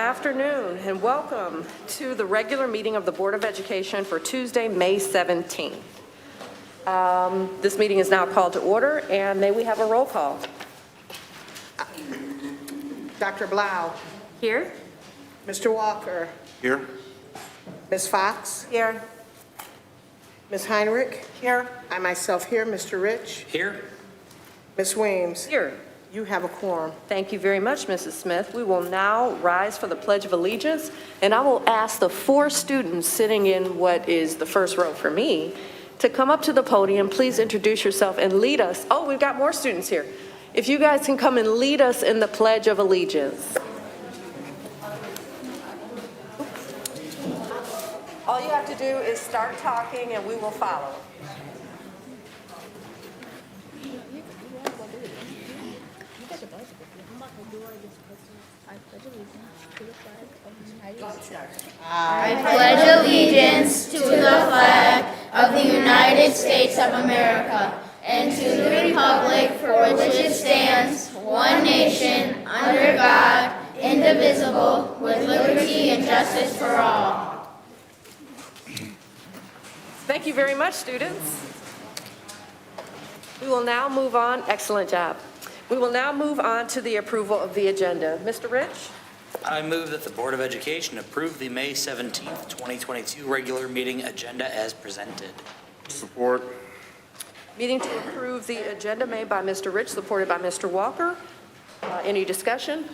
afternoon and welcome to the regular meeting of the Board of Education for Tuesday, May 17th. This meeting is now called to order, and may we have a roll call? Dr. Blau. Here. Mr. Walker. Here. Ms. Fox. Here. Ms. Heinrich. Here. I myself here. Mr. Rich. Here. Ms. Weems. Here. You have a quorum. Thank you very much, Mrs. Smith. We will now rise for the Pledge of Allegiance, and I will ask the 4 students sitting in what is the first row for me to come up to the podium. Please introduce yourself and lead us. Oh, we've got more students here. If you guys can come and lead us in the Pledge of Allegiance. All you have to do is start talking and we will follow. I pledge allegiance to the flag of the United States of America and to the republic for which it stands, one nation, under God, indivisible, with liberty and justice for all. Thank you very much, students. We will now move on. Excellent job. We will now move on to the approval of the agenda. Mr. Rich? I move that the Board of Education approve the May 17th, 2022 regular meeting agenda as presented. Support. Meeting to approve the agenda made by Mr. Rich, supported by Mr. Walker. Any discussion?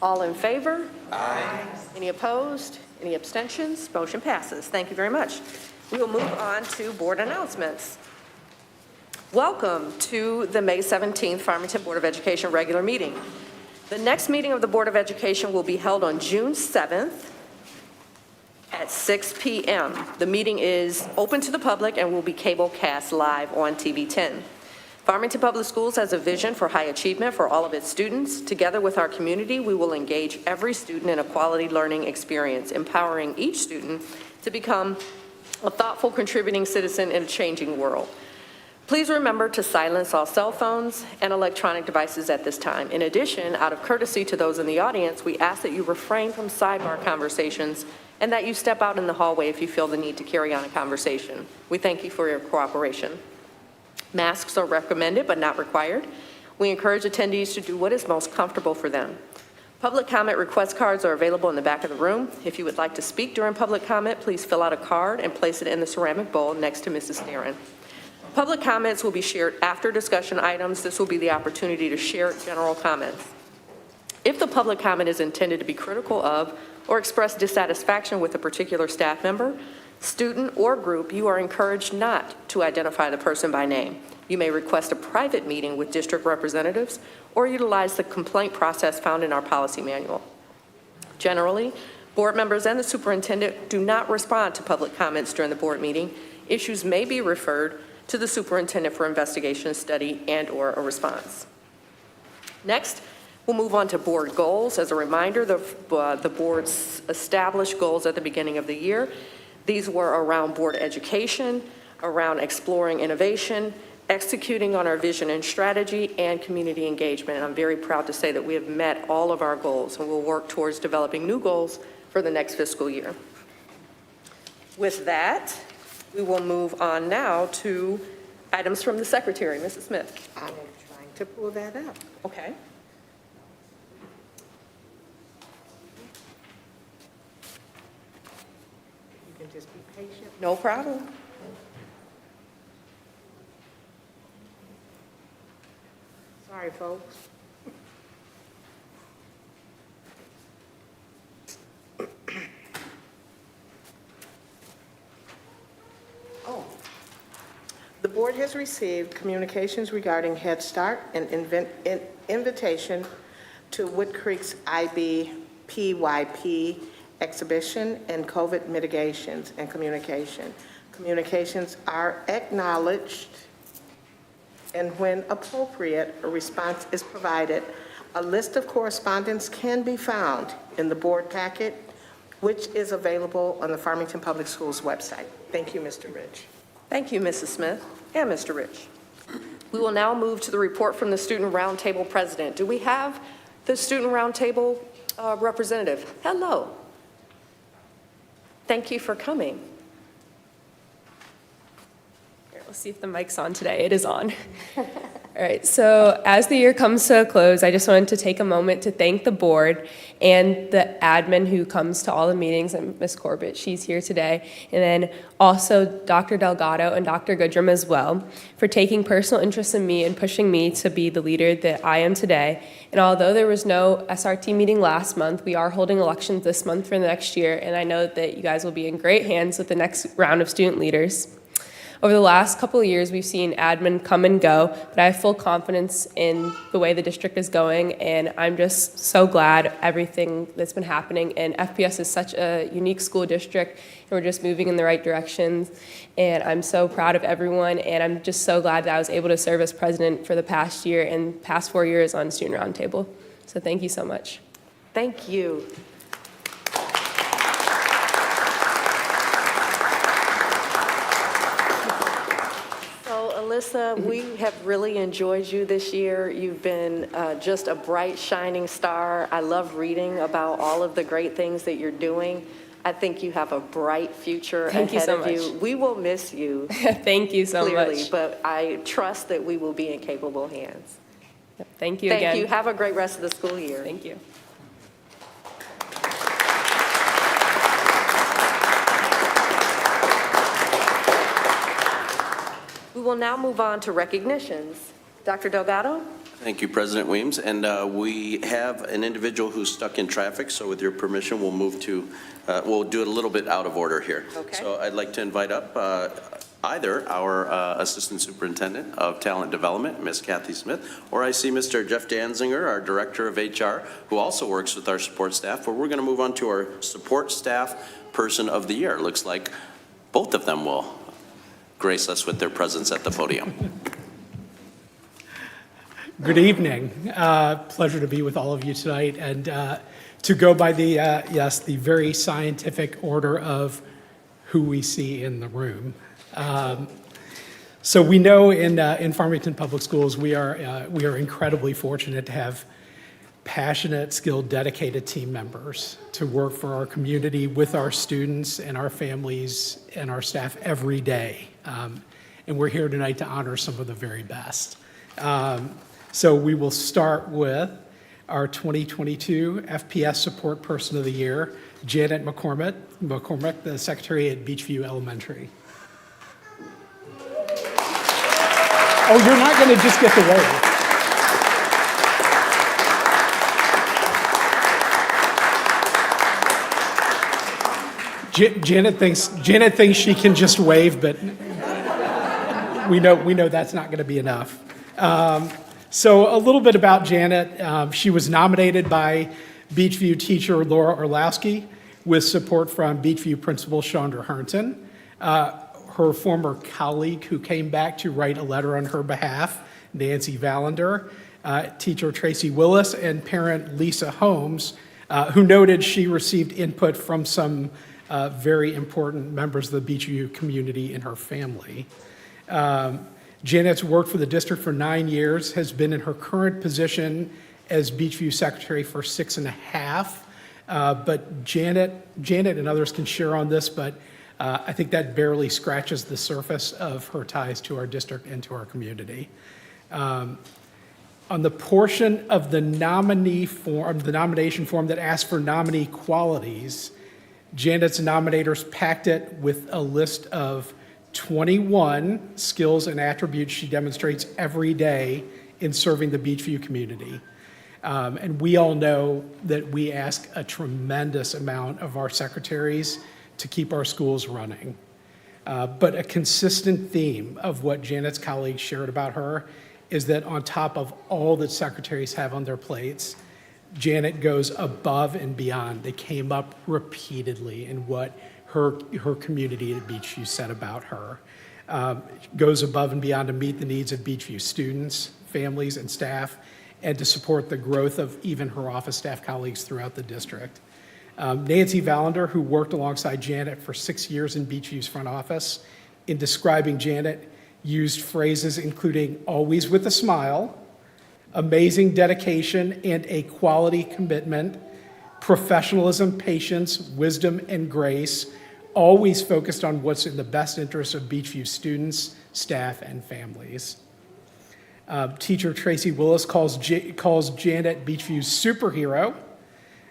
All in favor? Aye. Any opposed? Any abstentions? Motion passes. Thank you very much. We will move on to board announcements. Welcome to the May 17th Farmington Board of Education regular meeting. The next meeting of the Board of Education will be held on June 7th at 6 p.m. The meeting is open to the public and will be cable cast live on TV 10. Farmington Public Schools has a vision for high achievement for all of its students. Together with our community, we will engage every student in a quality learning experience, empowering each student to become a thoughtful, contributing citizen in a changing world. Please remember to silence all cell phones and electronic devices at this time. In addition, out of courtesy to those in the audience, we ask that you refrain from sidebar conversations and that you step out in the hallway if you feel the need to carry on a conversation. We thank you for your cooperation. Masks are recommended but not required. We encourage attendees to do what is most comfortable for them. Public comment request cards are available in the back of the room. If you would like to speak during public comment, please fill out a card and place it in the ceramic bowl next to Mrs. Theron. Public comments will be shared after discussion items. This will be the opportunity to share general comments. If the public comment is intended to be critical of or express dissatisfaction with a particular staff member, student, or group, you are encouraged not to identify the person by name. You may request a private meeting with district representatives or utilize the complaint process found in our policy manual. Generally, board members and the superintendent do not respond to public comments during the board meeting. Issues may be referred to the superintendent for investigation, study, and/or a response. Next, we'll move on to board goals. As a reminder, the board's established goals at the beginning of the year. These were around board education, around exploring innovation, executing on our vision and strategy, and community engagement. And I'm very proud to say that we have met all of our goals, and we'll work towards developing new goals for the next fiscal year. With that, we will move on now to items from the secretary. Mrs. Smith. I'm trying to pull that up. Okay. You can just be patient. No problem. Sorry, folks. The board has received communications regarding Head Start and invitation to Wood Creek's IBPYP exhibition and COVID mitigations and communication. Communications are acknowledged, and when appropriate, a response is provided. A list of correspondence can be found in the board packet, which is available on the Farmington Public Schools website. Thank you, Mr. Rich. Thank you, Mrs. Smith and Mr. Rich. We will now move to the report from the Student Roundtable President. Do we have the Student Roundtable Representative, hello. Thank you for coming. Here, let's see if the mic's on today. It is on. All right, so as the year comes to a close, I just wanted to take a moment to thank the board and the admin who comes to all the meetings, and Ms. Corbett, she's here today, and then also Dr. Delgado and Dr. Goodrum as well, for taking personal interest in me and pushing me to be the leader that I am today. And although there was no SRT meeting last month, we are holding elections this month for the next year, and I know that you guys will be in great hands with the next round of student leaders. Over the last couple of years, we've seen admin come and go, but I have full confidence in the way the district is going, and I'm just so glad everything that's been happening. And FPS is such a unique school district, and we're just moving in the right directions. And I'm so proud of everyone, and I'm just so glad that I was able to serve as president for the past year and past 4 years on Student Roundtable. So thank you so much. Thank you. Alyssa, we have really enjoyed you this year. You've been just a bright, shining star. I love reading about all of the great things that you're doing. I think you have a bright future ahead of you. We will miss you. Thank you so clearly, much. But I trust that we will be in capable hands. Thank you again. Thank you. Have a great rest of the school year. Thank you. We will now move on to recognitions. Dr. Delgado? Thank you, President Weems. And we have an individual who's stuck in traffic, so with your permission, we'll move to, we'll do it a little bit out of order here. Okay. So I'd like to invite up either our Assistant Superintendent of Talent Development, Ms. Kathy Smith, or I see Mr. Jeff Danziger, our Director of HR, who also works with our support staff, but we're going to move on to our Support Staff Person of the Year. It looks like both of them will grace us with their presence at the podium. Good evening. Pleasure to be with all of you tonight, and to go by the, the very scientific order of who we see in the room. So we know in Farmington Public Schools, we are incredibly fortunate to have passionate, skilled, dedicated team members to work for our community with our students and our families and our staff every day. And we're here tonight to honor some of the very best. So we will start with our 2022 FPS Support Person of the Year, Janet McCormick, the Secretary at Beechview Elementary. Oh, you're not going to just get the wave. Janet thinks she can just wave, but we know that's not going to be enough. So a little bit about Janet. She was nominated by Beechview teacher Laura Orlowski with support from Beechview principal Chandra Jones, her former colleague who came back to write a letter on her behalf, Nancy Valander, teacher Tracy Willis, and parent Lisa Holmes, who noted she received input from some very important members of the Beechview community and her family. Janet's worked for the district for 9 years, has been in her current position as Beechview secretary for 6.5. But Janet and others can share on this, but I think that barely scratches the surface of her ties to our district and to our community. On the portion of the nomination form that asks for nominee qualities, Janet's nominators packed it with a list of 21 skills and attributes she demonstrates every day in serving the Beechview community. And we all know that we ask a tremendous amount of our secretaries to keep our schools running. But a consistent theme of what Janet's colleagues shared about her is that on top of all that secretaries have on their plates, Janet goes above and beyond. They came up repeatedly in what her community at Beechview said about her. Goes above and beyond to meet the needs of Beechview students, families, and staff, and to support the growth of even her office staff colleagues throughout the district. Nancy Valander, who worked alongside Janet for 6 years in Beechview's front office, in describing Janet, used phrases including always with a smile, amazing dedication, and a quality commitment Professionalism, patience, wisdom, and grace, always focused on what's in the best interest of Beechview students, staff, and families. Teacher Tracy Willis calls Janet Beechview's superhero,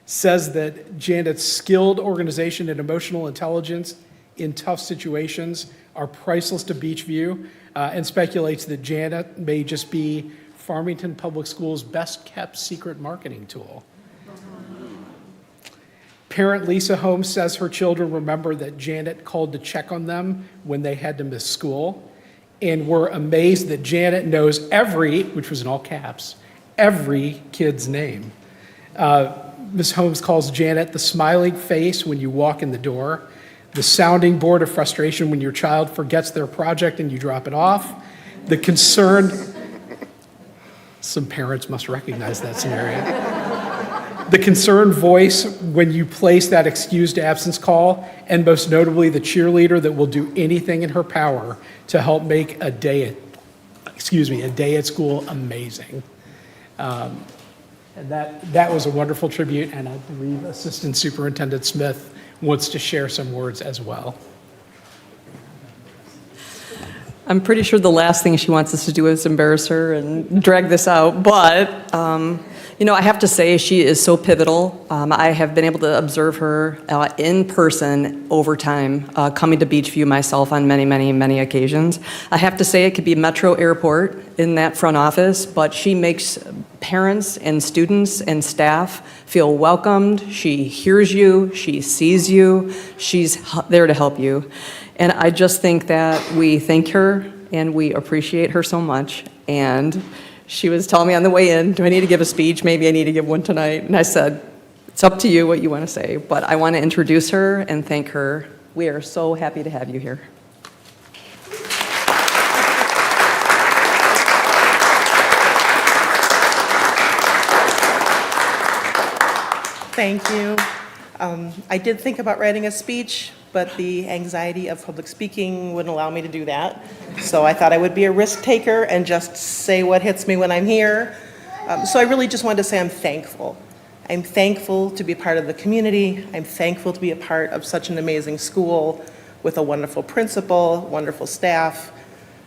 says that Janet's skilled organization and emotional intelligence in tough situations are priceless to Beechview, and speculates that Janet may just be Farmington Public Schools' best-kept secret marketing tool. Parent Lisa Holmes says her children remember that Janet called to check on them when they had to miss school, and were amazed that Janet knows every, which was in all caps, every kid's name. Ms. Holmes calls Janet the smiling face when you walk in the door, the sounding board of frustration when your child forgets their project and you drop it off, the concerned, some parents must recognize that scenario, the concerned voice when you place that excused absence call, and most notably the cheerleader that will do anything in her power to help make a day at school amazing. And that was a wonderful tribute, and I believe Assistant Superintendent Smith wants to share some words as well. I'm pretty sure the last thing she wants us to do is embarrass her and drag this out, but I have to say she is so pivotal. I have been able to observe her in person over time, coming to Beechview myself on many, many, many occasions. I have to say it could be Metro Airport in that front office, but she makes parents and students and staff feel welcomed. She hears you, she sees you, she's there to help you. And I just think that we thank her and we appreciate her so much. And she was telling me on the way in, do I need to give a speech? Maybe I need to give one tonight. And I said, it's up to you what you want to say. But I want to introduce her and thank her. We are so happy to have you here. Thank you. I did think about writing a speech, but the anxiety of public speaking wouldn't allow me to do that. So I thought I would be a risk taker and just say what hits me when I'm here. So I really just wanted to say I'm thankful. I'm thankful to be part of the community. I'm thankful to be a part of such an amazing school with a wonderful principal, wonderful staff.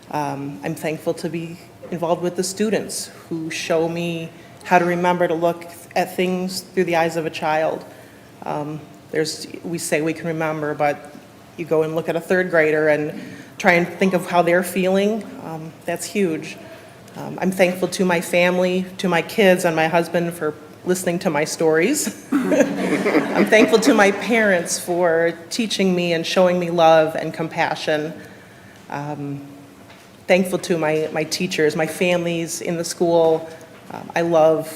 I'm thankful to be involved with the students who show me how to remember to look at things through the eyes of a child. We say we can remember, but you go and look at a third grader and try and think of how they're feeling. That's huge. I'm thankful to my family, to my kids and my husband for listening to my stories. I'm thankful to my parents for teaching me and showing me love and compassion. Thankful to my teachers, my families in the school. I love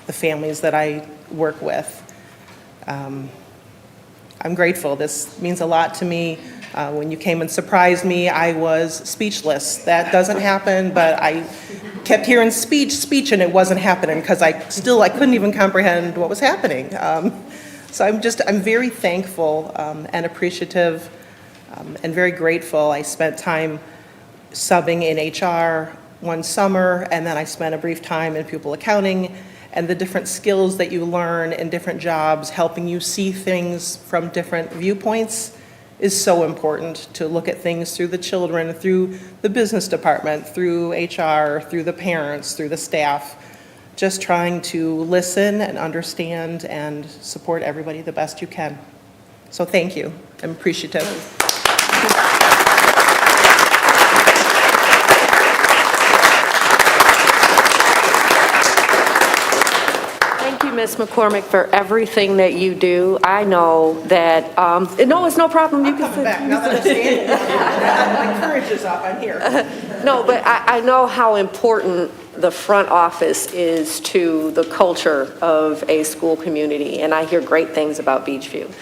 the families that I work with. I'm grateful. This means a lot to me. When you came and surprised me, I was speechless. That doesn't happen, but I kept hearing speech, and it wasn't happening because I couldn't even comprehend what was happening. So I'm very thankful and appreciative and very grateful. I spent time subbing in HR one summer, and then I spent a brief time in pupil accounting, and the different skills that you learn in different jobs, helping you see things from different viewpoints, is so important to look at things through the children, through the business department, through HR, through the parents, through the staff, just trying to listen and understand and support everybody the best you can. So thank you. I'm appreciative. Ms. McCormick, for everything that you do. I know that, no, it's no problem. You can sit back. Now that I'm standing, my courage is up. I'm here. No, but I know how important the front office is to the culture of a school community, and I hear great things about Beechview.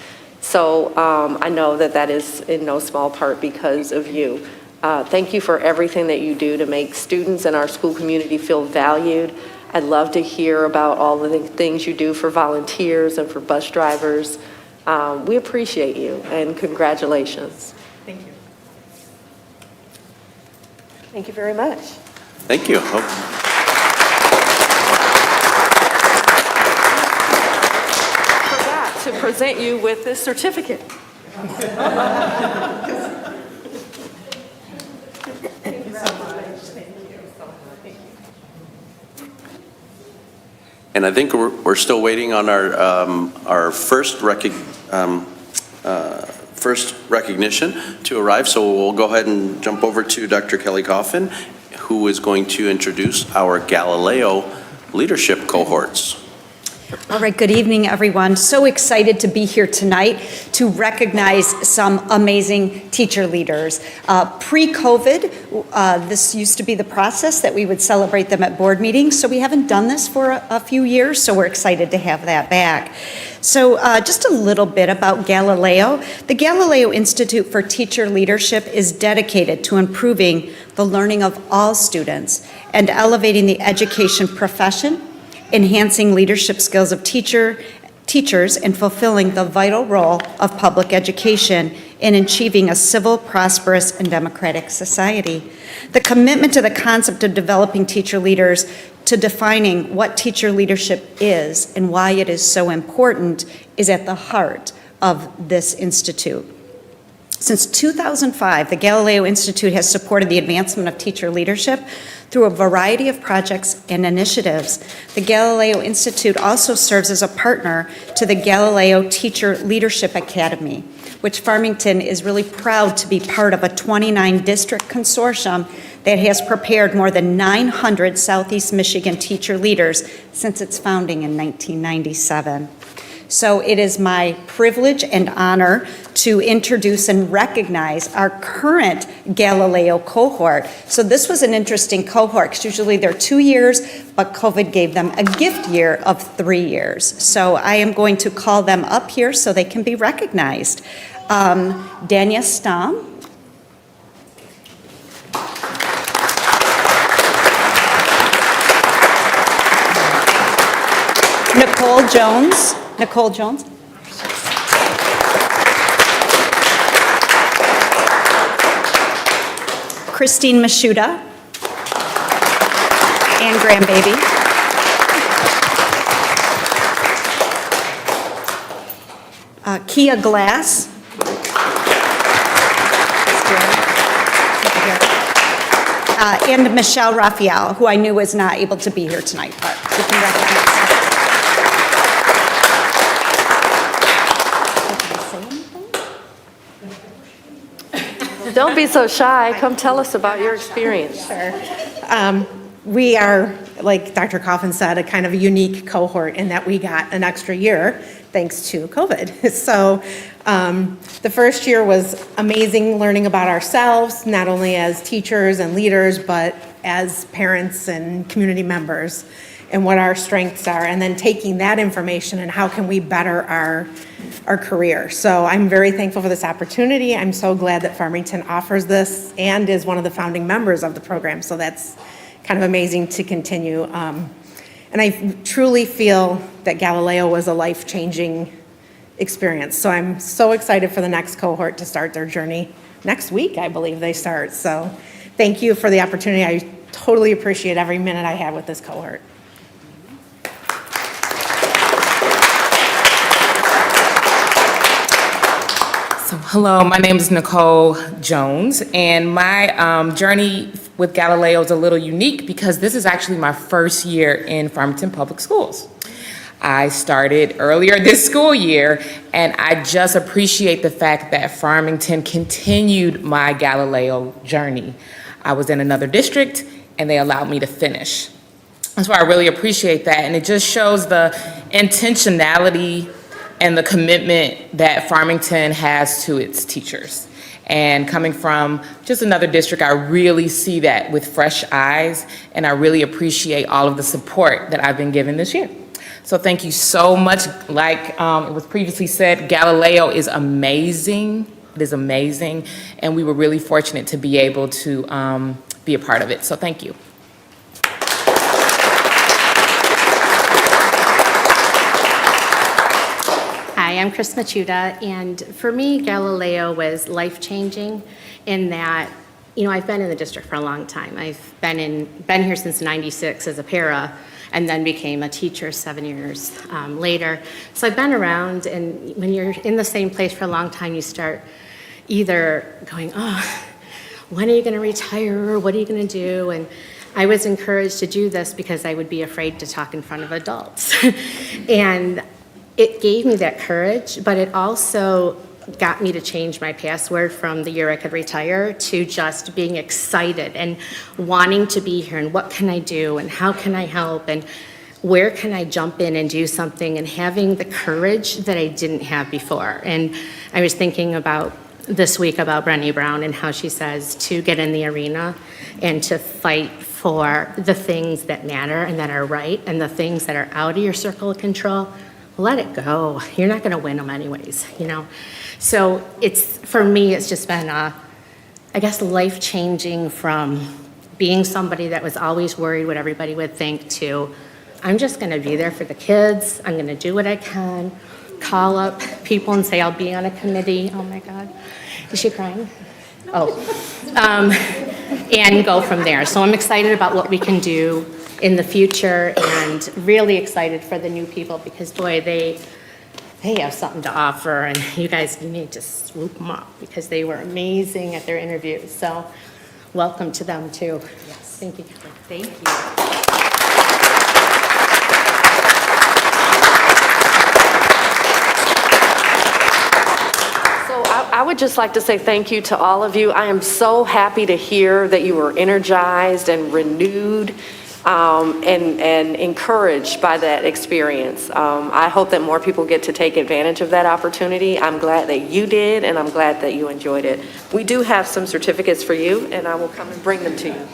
So I know that is in no small part because of you. Thank you for everything that you do to make students in our school community feel valued. I'd love to hear about all the things you do for volunteers and for bus drivers. We appreciate you, and congratulations. Thank you. Thank you very much. Thank you. present you with this certificate. And I think we're still waiting on our first recognition to arrive, so we'll go ahead and jump over to Dr. Kelly Coffin, who is going to introduce our Galileo leadership cohorts. All right, good evening, everyone. So excited to be here tonight to recognize some amazing teacher leaders. Pre-COVID, this used to be the process that we would celebrate them at board meetings, so we haven't done this for a few years, so we're excited to have that back. So just a little bit about Galileo. The Galileo Institute for Teacher Leadership is dedicated to improving the learning of all students and elevating the education profession, enhancing leadership skills of teachers, and fulfilling the vital role of public education in achieving a civil, prosperous, and democratic society. The commitment to the concept of developing teacher leaders, to defining what teacher leadership is and why it is so important, is at the heart of this institute. Since 2005, the Galileo Institute has supported the advancement of teacher leadership through a variety of projects and initiatives. The Galileo Institute also serves as a partner to the Galileo Teacher Leadership Academy, which Farmington is really proud to be part of a 29-district consortium that has prepared more than 900 Southeast Michigan teacher leaders since its founding in 1997. So it is my privilege and honor to introduce and recognize our current Galileo cohort. So this was an interesting cohort, because usually they're 2 years, but COVID gave them a gift year of 3 years. So I am going to call them up here so they can be recognized. Dania Stam. Nicole Jones. Nicole Jones. Christine Mashuda. Ann Grandbaby. Kia Glass. And Michelle Raphael, who I knew was not able to be here tonight, but you can recognize her. Don't be so shy. Come tell us about your experience. Sure. We are, like Dr. Coffin said, a kind of a unique cohort in that we got an extra year thanks to COVID. So the first year was amazing, learning about ourselves, not only as teachers and leaders, but as parents and community members, and what our strengths are, and then taking that information and how can we better our career. So I'm very thankful for this opportunity. I'm so glad that Farmington offers this and is one of the founding members of the program. So that's kind of amazing to continue. And I truly feel that Galileo was a life-changing experience. So I'm so excited for the next cohort to start their journey next week, I believe they start. So thank you for the opportunity. I totally appreciate every minute I had with this cohort. So, hello, my name is Nicole Jones, and my journey with Galileo is a little unique because this is actually my first year in Farmington Public Schools. I started earlier this school year, and I just appreciate the fact that Farmington continued my Galileo journey. I was in another district, and they allowed me to finish. And so I really appreciate that, and it just shows the intentionality and the commitment that Farmington has to its teachers. And coming from just another district, I really see that with fresh eyes, and I really appreciate all of the support that I've been given this year. So thank you so much. Like it was previously said, Galileo is amazing. It is amazing, and we were really fortunate to be able to be a part of it. So thank you. Hi, I'm Chris Machuda, and for me, Galileo was life-changing in that, you know, I've been in the district for a long time. I've been here since '96 as a para, and then became a teacher 7 years later. So I've been around, and when you're in the same place for a long time, you start either going, oh, when are you going to retire? What are you going to do? And I was encouraged to do this because I would be afraid to talk in front of adults. And it gave me that courage, but it also got me to change my password from the year I could retire to just being excited and wanting to be here and what can I do and how can I help and where can I jump in and do something, and having the courage that I didn't have before. And I was thinking about this week about Brené Brown and how she says to get in the arena and to fight for the things that matter and that are right, and the things that are out of your circle of control, let it go. You're not going to win them anyways, you know? So for me, it's just been, I guess, life-changing from being somebody that was always worried what everybody would think to, I'm just going to be there for the kids. I'm going to do what I can, call up people and say I'll be on a committee. Oh my God, is she crying? Oh, and go from there. So I'm excited about what we can do in the future, and really excited for the new people because, boy, they have something to offer, and you guys need to swoop them up because they were amazing at their interviews. So welcome to them too. Yes. Thank you. Thank you. I would just like to say thank you to all of you. I am so happy to hear that you were energized and renewed and encouraged by that experience. I hope that more people get to take advantage of that opportunity. I'm glad that you did, and I'm glad that you enjoyed it. We do have some certificates for you, and I will come and bring them to you.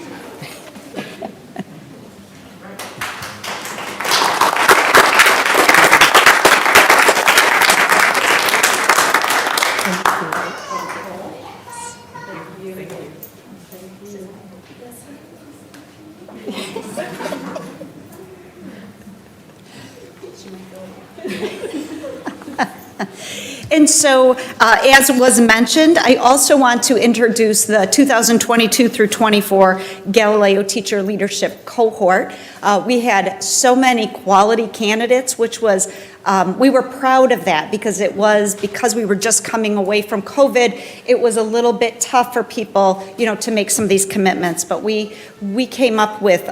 And so, as was mentioned, I also want to introduce the 2022 through 24 Galileo Teacher Leadership Cohort. We had so many quality candidates, which was, we were proud of that because because we were just coming away from COVID, it was a little bit tough for people, to make some of these commitments. But we came up with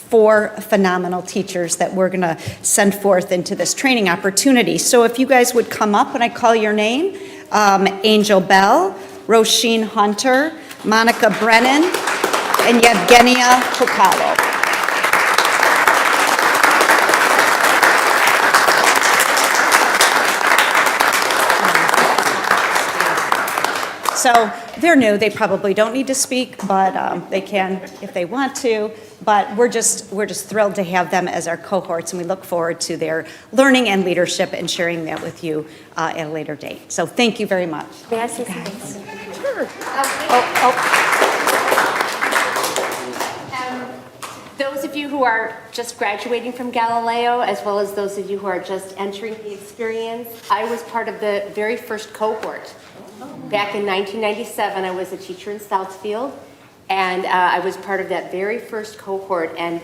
4 phenomenal teachers that we're going to send forth into this training opportunity. So if you guys would come up when I call your name, Angel Bell, Roisin Hunter, Monica Brennan, and Yevgenia Kokalo. So they're new, they probably don't need to speak, but they can if they want to. But we're just thrilled to have them as our cohorts, and we look forward to their learning and leadership and sharing that with you at a later date. So thank you very much. May I say something? Sure. Those of you who are just graduating from Galileo, as well as those of you who are just entering the experience, I was part of the very first cohort. Back in 1997, I was a teacher in Southfield, and I was part of that very first cohort. And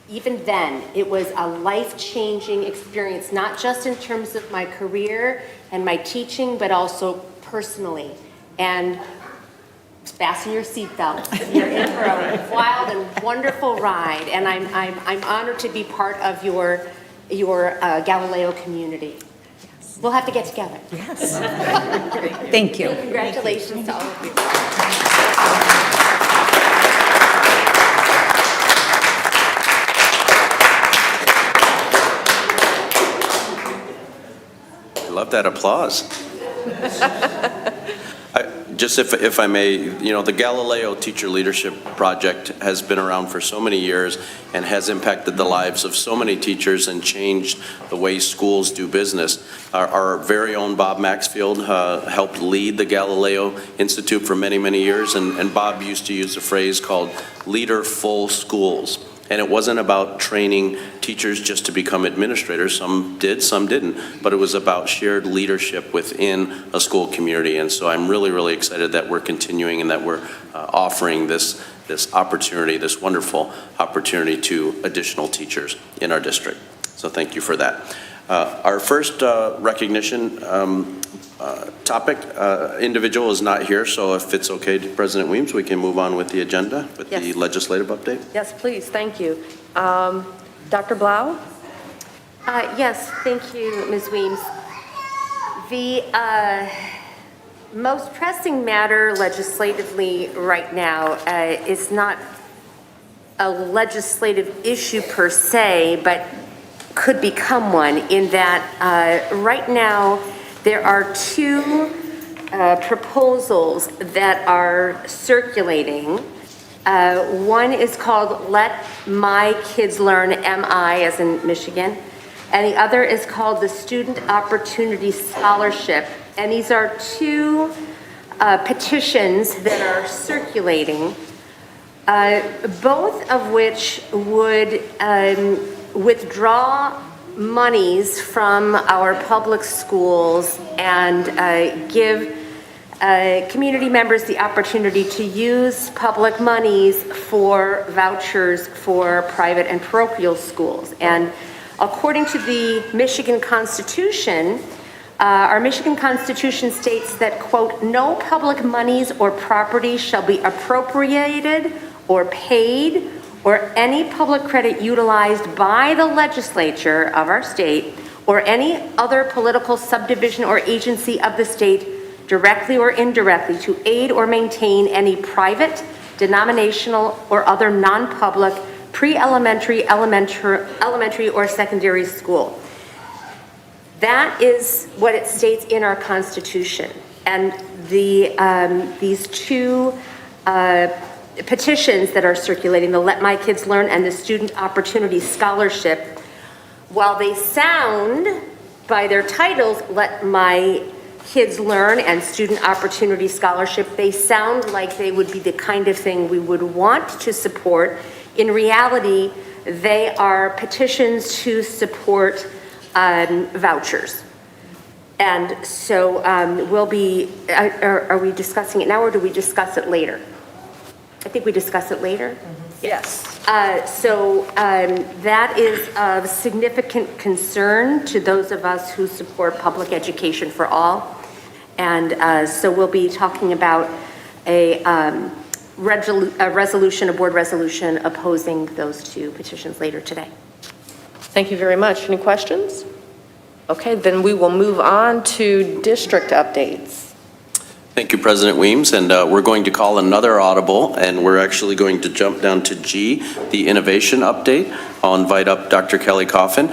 even then, it was a life-changing experience, not just in terms of my career and my teaching, but also personally. And fasten your seatbelt. You're in for a wild and wonderful ride, and I'm honored to be part of your Galileo community. We'll have to get together. Yes. Thank you. Congratulations to all of you. I love that applause. Just if I may, the Galileo Teacher Leadership Project has been around for so many years and has impacted the lives of so many teachers and changed the way schools do business. Our very own Bob Maxfield helped lead the Galileo Institute for many, many years, and Bob used to use a phrase called leader-full schools. And it wasn't about training teachers just to become administrators. Some did, some didn't. But it was about shared leadership within a school community. And so I'm really, really excited that we're continuing and that we're offering this this opportunity, this wonderful opportunity to additional teachers in our district. So thank you for that. Our first recognition topic, individual is not here, so if it's okay to President Weems, we can move on with the agenda, with the legislative update. Yes, please, thank you. Dr. Blau? Yes, thank you, Ms. Weems. The most pressing matter legislatively right now is not a legislative issue per se, but could become one in that right now there are two proposals that are circulating. One is called Let My Kids Learn, MI as in Michigan, and the other is called the Student Opportunity Scholarship. And these are two petitions that are circulating, both of which would withdraw monies from our public schools and give community members the opportunity to use public monies for vouchers for private and parochial schools. And according to the Michigan Constitution, our Michigan Constitution states that, quote, no public monies or property shall be appropriated or paid or any public credit utilized by the legislature of our state or any other political subdivision or agency of the state directly or indirectly to aid or maintain any private, denominational, or other non-public pre-elementary, elementary, or secondary school. That is what it states in our Constitution. And these two petitions that are circulating, the Let My Kids Learn and the Student Opportunity Scholarship, while they sound, by their titles, Let My Kids Learn and Student Opportunity Scholarship, they sound like they would be the kind of thing we would want to support. In reality, they are petitions to support vouchers. And so we'll be, are we discussing it now or do we discuss it later? I think we discuss it later. Yes. So that is of significant concern to those of us who support public education for all. And so we'll be talking about a resolution, a board resolution opposing those two petitions later today. Thank you very much. Any questions? Okay, then we will move on to district updates. Thank you, President Weems, and we're going to call another audible, and we're actually going to jump down to G, the innovation update. I'll invite up Dr. Kelly Coffin.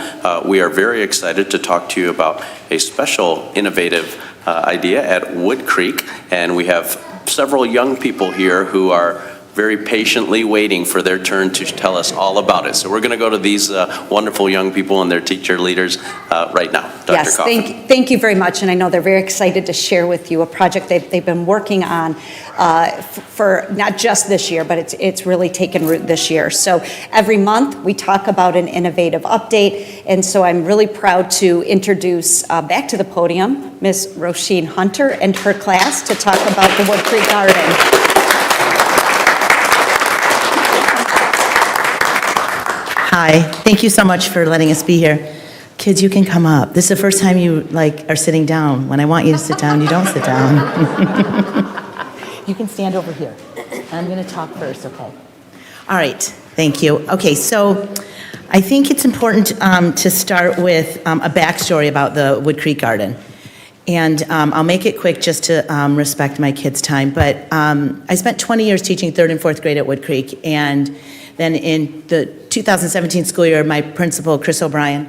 We are very excited to talk to you about a special innovative idea at Wood Creek, and we have several young people here who are very patiently waiting for their turn to tell us all about it. So we're going to go to these wonderful young people and their teacher leaders right now. Dr. Yes, Coffin. thank you very much, and I know they're very excited to share with you a project they've been working on for not just this year, but it's really taken root this year. So every month we talk about an innovative update, and so I'm really proud to introduce back to the podium Ms. Roisin Hunter and her class to talk about the Wood Creek Garden. Hi, thank you so much for letting us be here. Kids, you can come up. This is the first time you are sitting down. When I want you to sit down, you don't sit down. You can stand over here. I'm going to talk first, okay? All right, thank you. Okay, so I think it's important to start with a backstory about the Wood Creek Garden. And I'll make it quick just to respect my kids' time. But I spent 20 years teaching 3rd and 4th grade at Wood Creek. And then in the 2017 school year, my principal, Chris O'Brien,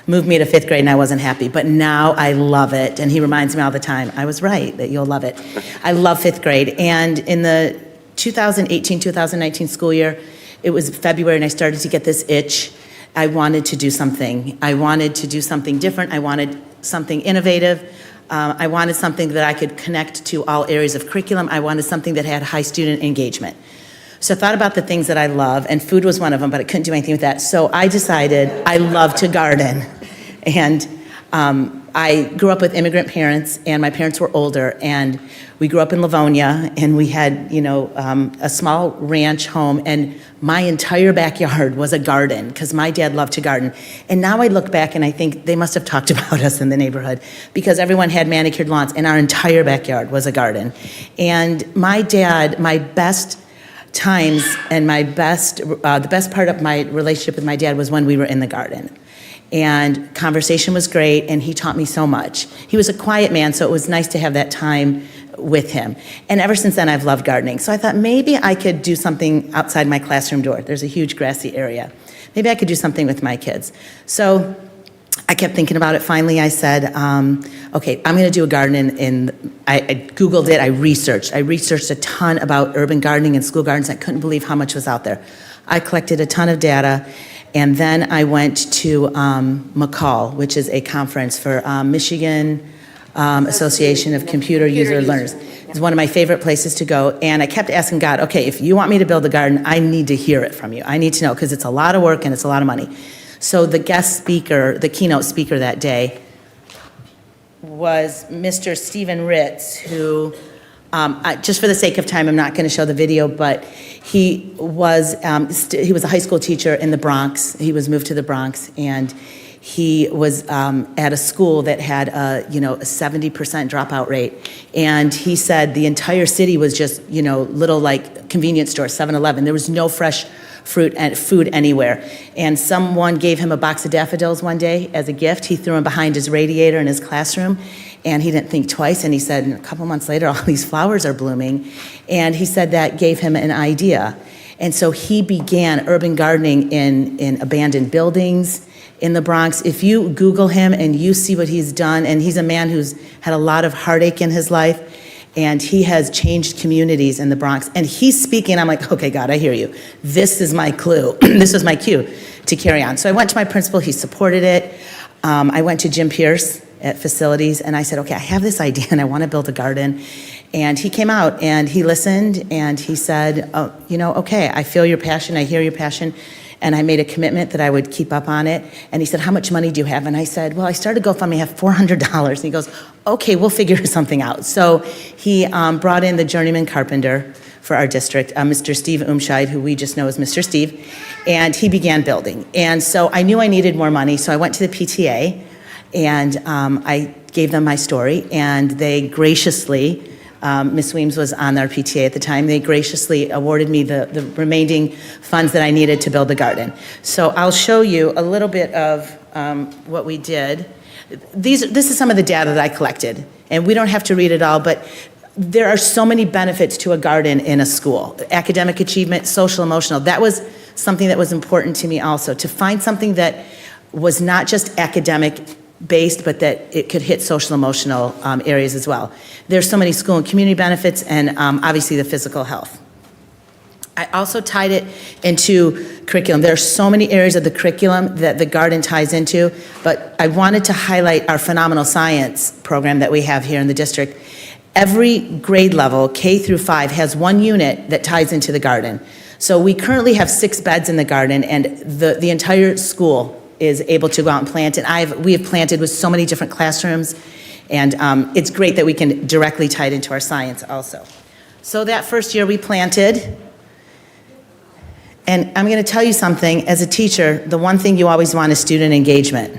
moved me to 5th grade and I wasn't happy. But now I love it. And he reminds me all the time, I was right, that you'll love it. I love 5th grade. And in the 2018-2019 school year, it was February and I started to get this itch. I wanted to do something. I wanted to do something different. I wanted something innovative. I wanted something that I could connect to all areas of curriculum. I wanted something that had high student engagement. So I thought about the things that I love, and food was one of them, but I couldn't do anything with that. So I decided I love to garden. And I grew up with immigrant parents, and my parents were older, and we grew up in Livonia, and we had, a small ranch home, and my entire backyard was a garden, because my dad loved to garden. And now I look back and I think they must have talked about us in the neighborhood, because everyone had manicured lawns, and our entire backyard was a garden. And my dad, my best times and the best part of my relationship with my dad was when we were in the garden. And conversation was great, and he taught me so much. He was a quiet man, so it was nice to have that time with him. And ever since then, I've loved gardening. So I thought maybe I could do something outside my classroom door. There's a huge grassy area. Maybe I could do something with my kids. So I kept thinking about it. Finally, I said, okay, I'm going to do a garden I Googled it. I researched a ton about urban gardening and school gardens. I couldn't believe how much was out there. I collected a ton of data, and then I went to McCall, which is a conference for Michigan Association of Computer User Learners. It's one of my favorite places to go, and I kept asking God, okay, if you want me to build a garden, I need to hear it from you. I need to know, because it's a lot of work and it's a lot of money. So the guest speaker, the keynote speaker that day was Mr. Stephen Ritz, who, just for the sake of time, I'm not going to show the video, but he was a high school teacher in the Bronx. He was moved to the Bronx, and he was at a school that had a 70% dropout rate. And he said the entire city was just, little like convenience store, 7-Eleven. There was no fresh fruit and food anywhere. And someone gave him a box of daffodils one day as a gift. He threw them behind his radiator in his classroom, and he didn't think twice. And he said, a couple months later, all these flowers are blooming. And he said that gave him an idea. And so he began urban gardening in abandoned buildings in the Bronx. If you Google him and you see what he's done, and he's a man who's had a lot of heartache in his life, and he has changed communities in the Bronx. And he's speaking, I'm like, okay, God, I hear you. This is my clue. This was my cue to carry on. So I went to my principal, he supported it. I went to Jim Pierce at Facilities, and I said, okay, I have this idea, and I want to build a garden. And he came out, and he listened, and he said, okay, I feel your passion, I hear your passion. And I made a commitment that I would keep up on it. And he said, how much money do you have? And I said, well, I started GoFundMe, I have $400. And he goes, okay, we'll figure something out. So he brought in the journeyman carpenter for our district, Mr. Steve Umscheid, who we just know as Mr. Steve, and he began building. And so I knew I needed more money, so I went to the PTA, and I gave them my story, and they graciously, Ms. Weems was on our PTA at the time, they graciously awarded me the remaining funds that I needed to build the garden. So I'll show you a little bit of what we did. This is some of the data that I collected, and we don't have to read it all, but there are so many benefits to a garden in a school. Academic achievement, social, emotional. That was something that was important to me also, to find something that was not just academic based, but that it could hit social, emotional areas as well. There's so many school and community benefits, and obviously the physical health. I also tied it into curriculum. There are so many areas of the curriculum that the garden ties into, but I wanted to highlight our phenomenal science program that we have here in the district. Every grade level, K through 5, has one unit that ties into the garden. So we currently have 6 beds in the garden, and the entire school is able to go out and plant. And we have planted with so many different classrooms, and it's great that we can directly tie it into our science also. So that first year we planted, and I'm going to tell you something, as a teacher, the one thing you always want is student engagement.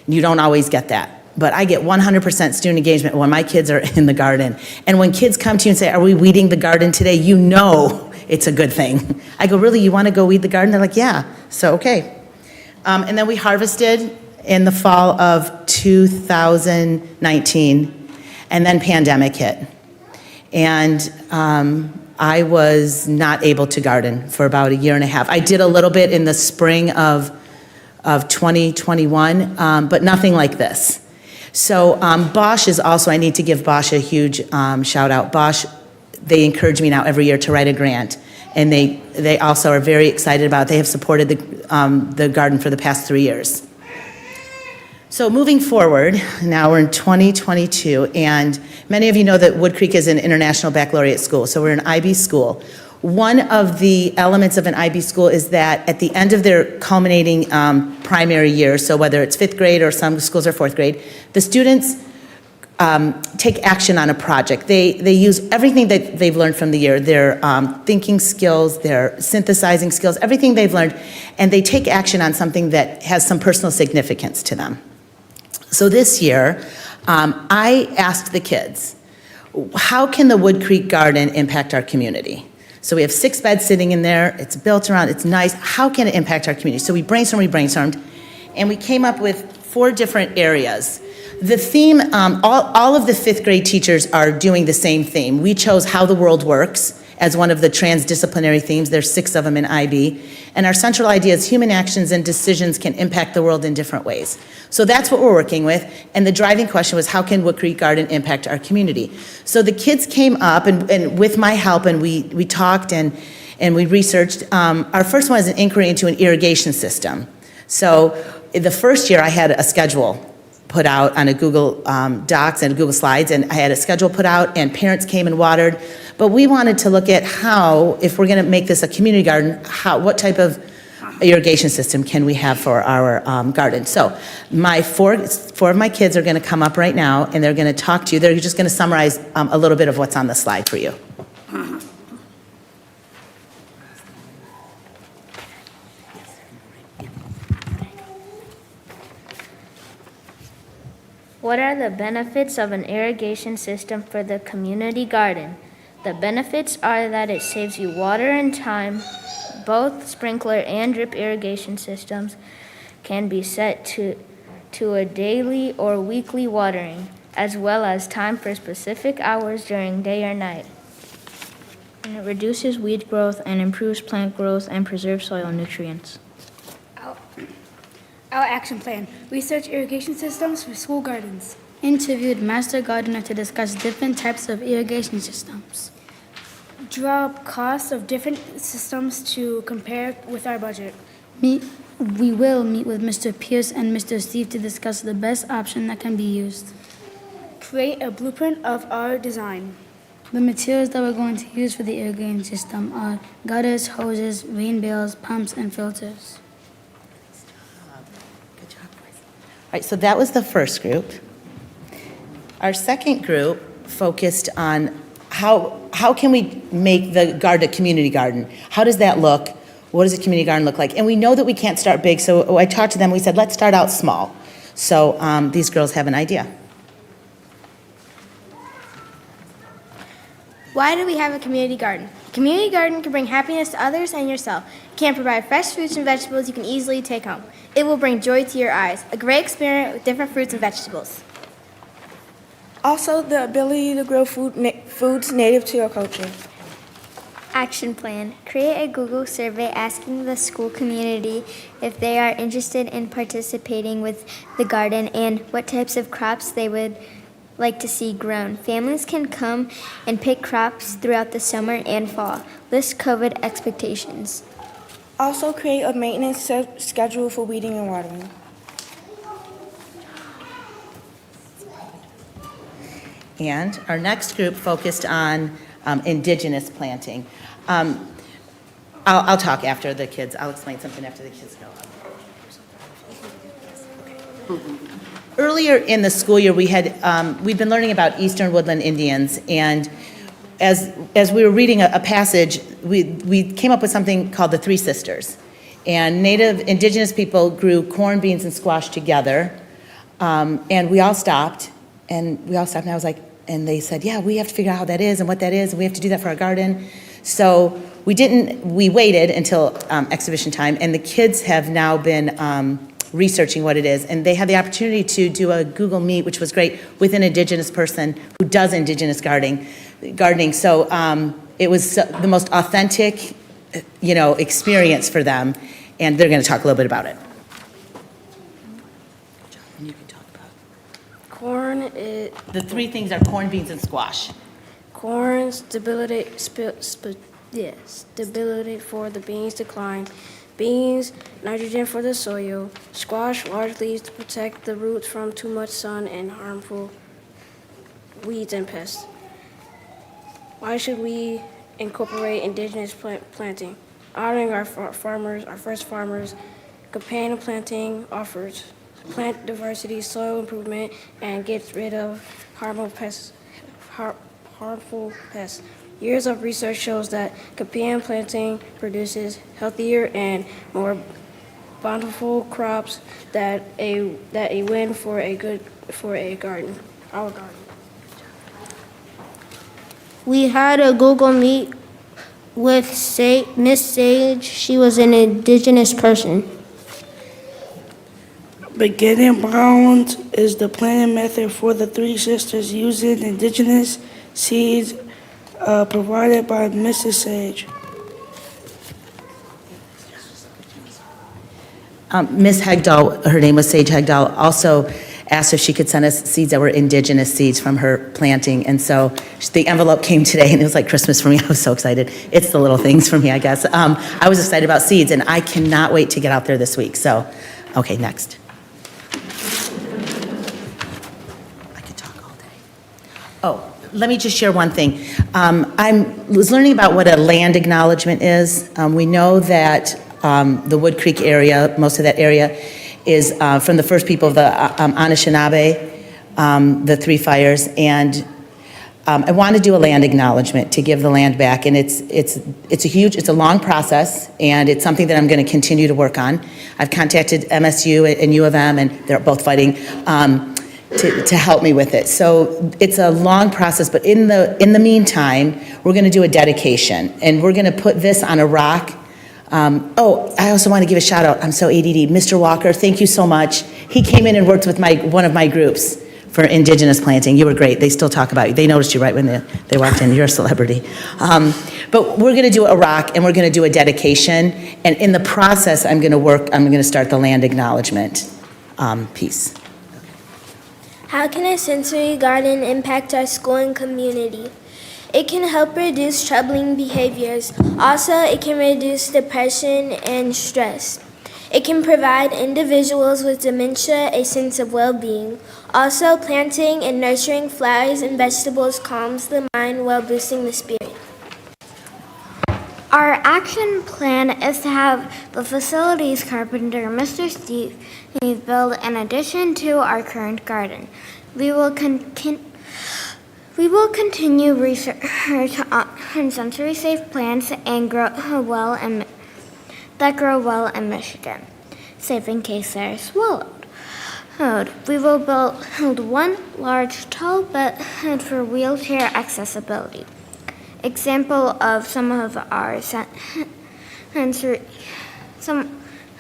You don't always get that. But I get 100% student engagement when my kids are in the garden. And when kids come to you and say, are we weeding the garden today? You know it's a good thing. I go, really, you want to go weed the garden? They're like, yeah. So, okay. And then we harvested in the fall of 2019, and then pandemic hit. And I was not able to garden for about 1.5 years. I did a little bit in the spring of 2021, but nothing like this. So Bosch is also, I need to give Bosch a huge shout out. Bosch, they encourage me now every year to write a grant. And they also are very excited about it. They have supported the garden for the past 3 years. So moving forward, now we're in 2022, and many of you know that Wood Creek is an international baccalaureate school. So we're an IB school. One of the elements of an IB school is that at the end of their culminating primary year, so whether it's 5th grade or some schools are 4th grade, the students take action on a project. They use everything that they've learned from the year, their thinking skills, their synthesizing skills, everything they've learned, and they take action on something that has some personal significance to them. So this year, I asked the kids, how can the Wood Creek Garden impact our community? So we have 6 beds sitting in there, it's built around, it's nice, how can it impact our community? So we brainstormed, and we came up with 4 different areas. The theme, all of the 5th grade teachers are doing the same theme. We chose how the world works as one of the transdisciplinary themes. There's 6 of them in IB. And our central idea is human actions and decisions can impact the world in different ways. So that's what we're working with. And the driving question was, how can Wood Creek Garden impact our community? So the kids came up, and with my help, and we talked and we researched. Our first one is an inquiry into an irrigation system. So the first year I had a schedule put out on a Google Docs and Google Slides, and I had a schedule put out, and parents came and watered. But we wanted to look at how, if we're going to make this a community garden, what type of irrigation system can we have for our garden. So my four of my kids are going to come up right now, and they're going to talk to you. They're just going to summarize a little bit of what's on the slide for you. What are the benefits of an irrigation system for the community garden? The benefits are that it saves you water and time. Both sprinkler and drip irrigation systems can be set to a daily or weekly watering, as well as time for specific hours during day or night. And it reduces weed growth and improves plant growth and preserves soil nutrients. Our action plan: research irrigation systems for school gardens. Interviewed master gardener to discuss different types of irrigation systems. Draw up costs of different systems to compare with our budget. We will meet with Mr. Pierce and Mr. Steve to discuss the best option that can be used. Create a blueprint of our design. The materials that we're going to use for the irrigation system are gutters, hoses, rain barrels, pumps, and filters. All right, so that was the first group. Our second group focused on how can we make the garden a community garden? How does that look? What does a community garden look like? And we know that we can't start big, so I talked to them. We said, let's start out small. So these girls have an idea. Why do we have a community garden? A community garden can bring happiness to others and yourself. It can provide fresh fruits and vegetables you can easily take home. It will bring joy to your eyes. A great experiment with different fruits and vegetables. Also, the ability to grow foods native to your culture. Action plan. Create a Google survey asking the school community if they are interested in participating with the garden and what types of crops they would like to see grown. Families can come and pick crops throughout the summer and fall. List COVID expectations. Also, create a maintenance schedule for weeding and watering. And our next group focused on Indigenous planting. I'll talk after the kids. I'll explain something after the kids go up. Earlier in the school year, we've been learning about Eastern Woodland Indians, and as we were reading a passage, we came up with something called the Three Sisters. And Native Indigenous people grew corn, beans, and squash together, and we all stopped, and I was like, and they said, yeah, we have to figure out how that is and what that is, and we have to do that for our garden. So we waited until exhibition time, and the kids have now been researching what it is, and they had the opportunity to do a Google Meet, which was great, with an Indigenous person who does Indigenous gardening. So it was the most authentic, experience for them, and they're going to talk a little bit about it. You can talk about Corn, the three things are corn, beans, and squash. corn, stability for the beans decline. Beans, nitrogen for the soil. Squash, large leaves to protect the roots from too much sun and harmful weeds and pests. Why should we incorporate indigenous planting, honoring our farmers, our first farmers. Companion planting offers plant diversity, soil improvement, and gets rid of harmful pests. Years of research shows that companion planting produces healthier and more bountiful crops that a win for a garden, our garden. We had a Google Meet with Miss Sage. She was an Indigenous person. Beginning Browns is the planting method for the three sisters using indigenous seeds provided by Mrs. Sage. Ms. Hegdahl, her name was Sage Hegdahl, also asked if she could send us seeds that were indigenous seeds from her planting. And so the envelope came today, and it was like Christmas for me. I was so excited. It's the little things for me, I guess. I was excited about seeds, and I cannot wait to get out there this week. So, okay, next. Oh, let me just share one thing. I was learning about what a land acknowledgement is. We know that the Wood Creek area, most of that area, is from the first people of the Anishinaabe, the Three Fires, and I want to do a land acknowledgement to give the land back, and it's a long process, and it's something that I'm going to continue to work on. I've contacted MSU and U of M, and they're both fighting to help me with it. So it's a long process, but in the meantime, we're going to do a dedication, and we're going to put this on a rock. I also want to give a shout out. I'm so ADD. Mr. Walker, thank you so much. He came in and worked with one of my groups for Indigenous Planting. You were great. They still talk about you. They noticed you right when they walked in. You're a celebrity. But we're going to do a rock, and we're going to do a dedication. And in the process, I'm going to start the land acknowledgement piece. How can a sensory garden impact our school and community? It can help reduce troubling behaviors. Also, it can reduce depression and stress. It can provide individuals with dementia a sense of well-being. Also, planting and nurturing flowers and vegetables calms the mind while boosting the spirit. Our action plan is to have the facilities carpenter, Mr. Steve, build an addition to our current garden. We will continue research on sensory-safe plants and grow well in Michigan, safe in case they are swallowed. We will build one large tall bed for wheelchair accessibility. Example of some of our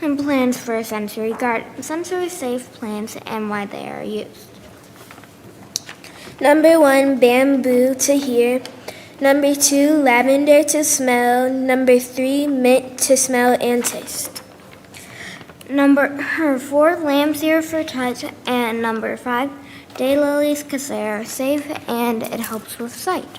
plans for a sensory garden, sensory-safe plants and why they are used. Number 1, bamboo to hear. Number 2, lavender to smell. Number 3, mint to smell and taste. Number 4, lamb's ear for touch. And number 5, daylilies because they are safe and it helps with sight.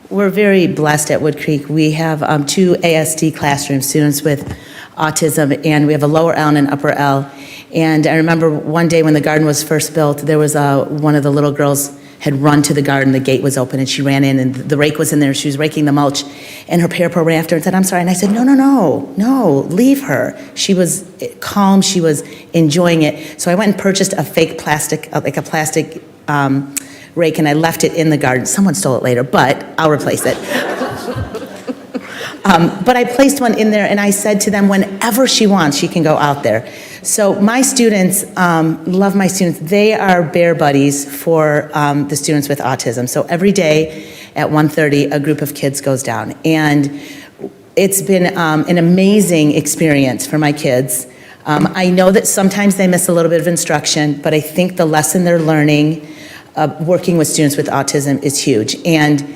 We're very blessed at Wood Creek. We have 2 ASD classrooms, students with autism, and we have a lower L and an upper L. And I remember one day when the garden was first built, there was one of the little girls had run to the garden, the gate was open, and she ran in, and the rake was in there, she was raking the mulch, and her parapro ran after her and said, "I'm sorry," and I said, no, leave her. She was calm, she was enjoying it. So I went and purchased a fake plastic, like a plastic rake, and I left it in the garden. Someone stole it later, but I'll replace it. But I placed one in there, and I said to them, whenever she wants, she can go out there. So my students, love my students. They are bear buddies for the students with autism. So every day at 1:30, a group of kids goes down. And it's been an amazing experience for my kids. I know that sometimes they miss a little bit of instruction, but I think the lesson they're learning working with students with autism is huge. And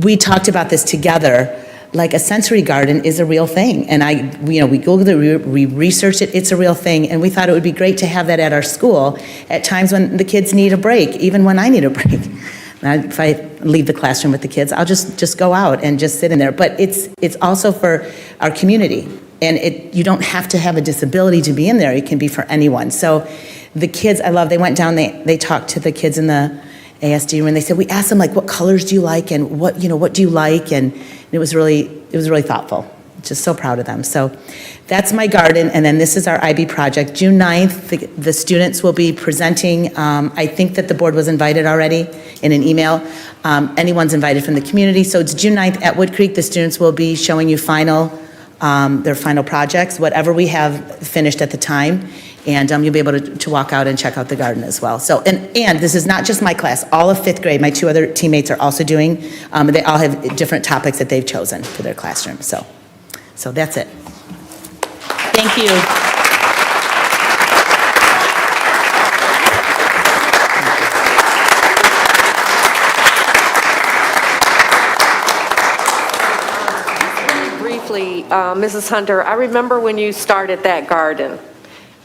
we talked about this together. Like a sensory garden is a real thing. And we Googled it, we researched it, it's a real thing. And we thought it would be great to have that at our school at times when the kids need a break, even when I need a break. If I leave the classroom with the kids, I'll just go out and just sit in there. But it's also for our community. And you don't have to have a disability to be in there. It can be for anyone. So the kids, I love, they went down, they talked to the kids in ASD room, and they said, we asked them, like, what colors do you like, and what do you like, and it was really thoughtful. Just so proud of them. So that's my garden, and then this is our IB project. June 9th, the students will be presenting. I think that the board was invited already in an email. Anyone's invited from the community. So it's June 9th at Wood Creek. The students will be showing you their final projects, whatever we have finished at the time. And you'll be able to walk out and check out the garden as well. So, and this is not just my class. All of 5th grade, my 2 other teammates are also doing. They all have different topics that they've chosen for their classroom. So that's it. Thank you. Briefly, Mrs. Hunter, I remember when you started that garden,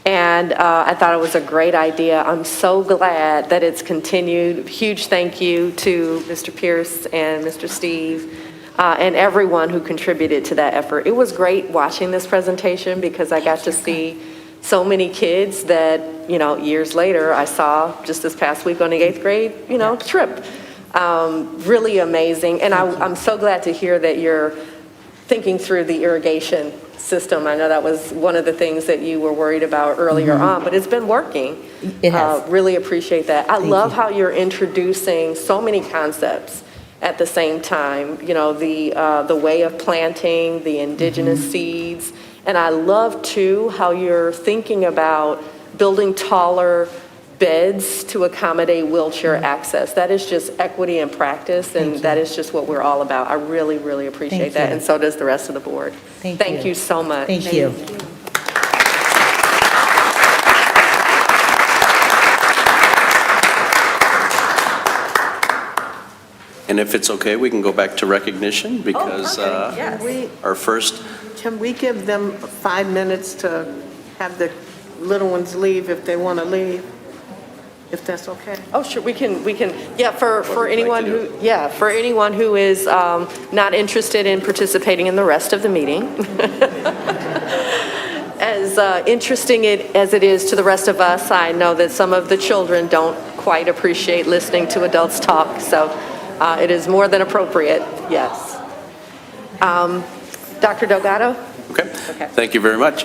and I thought it was a great idea. I'm so glad that it's continued. Huge thank you to Mr. Pierce and Mr. Steve. And everyone who contributed to that effort. It was great watching this presentation because I got to see so many kids that, years later I saw just this past week on the 8th grade, trip. Really amazing. And I'm so glad to hear that you're thinking through the irrigation system. I know that was one of the things that you were worried about earlier on, but it's been working. It has. Really appreciate that. I love how you're introducing so many concepts at the same time, the way of planting, the indigenous seeds. And I love too how you're thinking about building taller beds to accommodate wheelchair access. That is just equity in practice, and that is just what we're all about. I really, really appreciate that, and so does the rest of the board. Thank you so much. Thank you. And if it's okay, we can go back to recognition because our first. Can we give them 5 minutes to have the little ones leave if they want to leave? If that's okay? Oh, sure, we can, yeah, for anyone who is not interested in participating in the rest of the meeting, as interesting as it is to the rest of us, I know that some of the children don't quite appreciate listening to adults talk, so it is more than appropriate, yes. Dr. Delgado? Okay, thank you very much.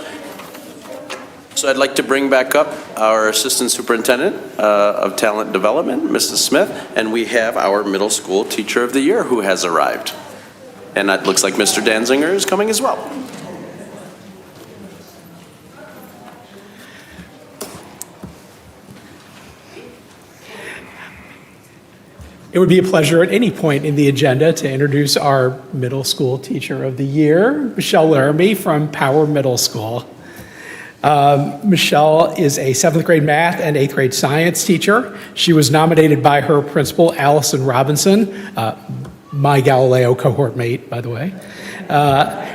So I'd like to bring back up our Assistant Superintendent of Talent Development, Mrs. Smith, and we have our Middle School Teacher of the Year who has arrived. And it looks like Mr. Danzinger is coming as well. It would be a pleasure at any point in the agenda to introduce our Middle School Teacher of the Year, Michelle Laramie from Power Middle School. Michelle is a 7th grade math and 8th grade science teacher. She was nominated by her principal, Allison Robinson, my Galileo cohort mate, by the way,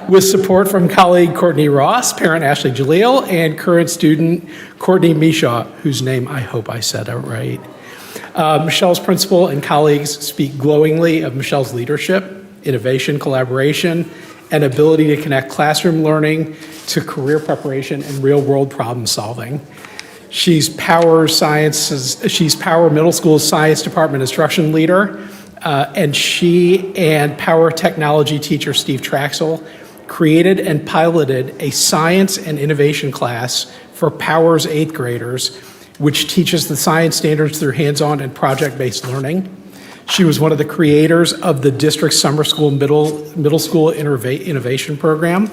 with support from colleague Courtney Ross, parent Ashley Jaleel, and current student Courtney Mishaw, whose name I hope I said out right. Michelle's principal and colleagues speak glowingly of Michelle's leadership, innovation, collaboration, and ability to connect classroom learning to career preparation and real-world problem solving. She's Power Middle School's Science Department instruction leader, and she and Power Technology teacher Steve Traxel created and piloted a science and innovation class for Power's 8th graders, which teaches the science standards through hands-on and project-based learning. She was one of the creators of the district summer school middle school innovation program.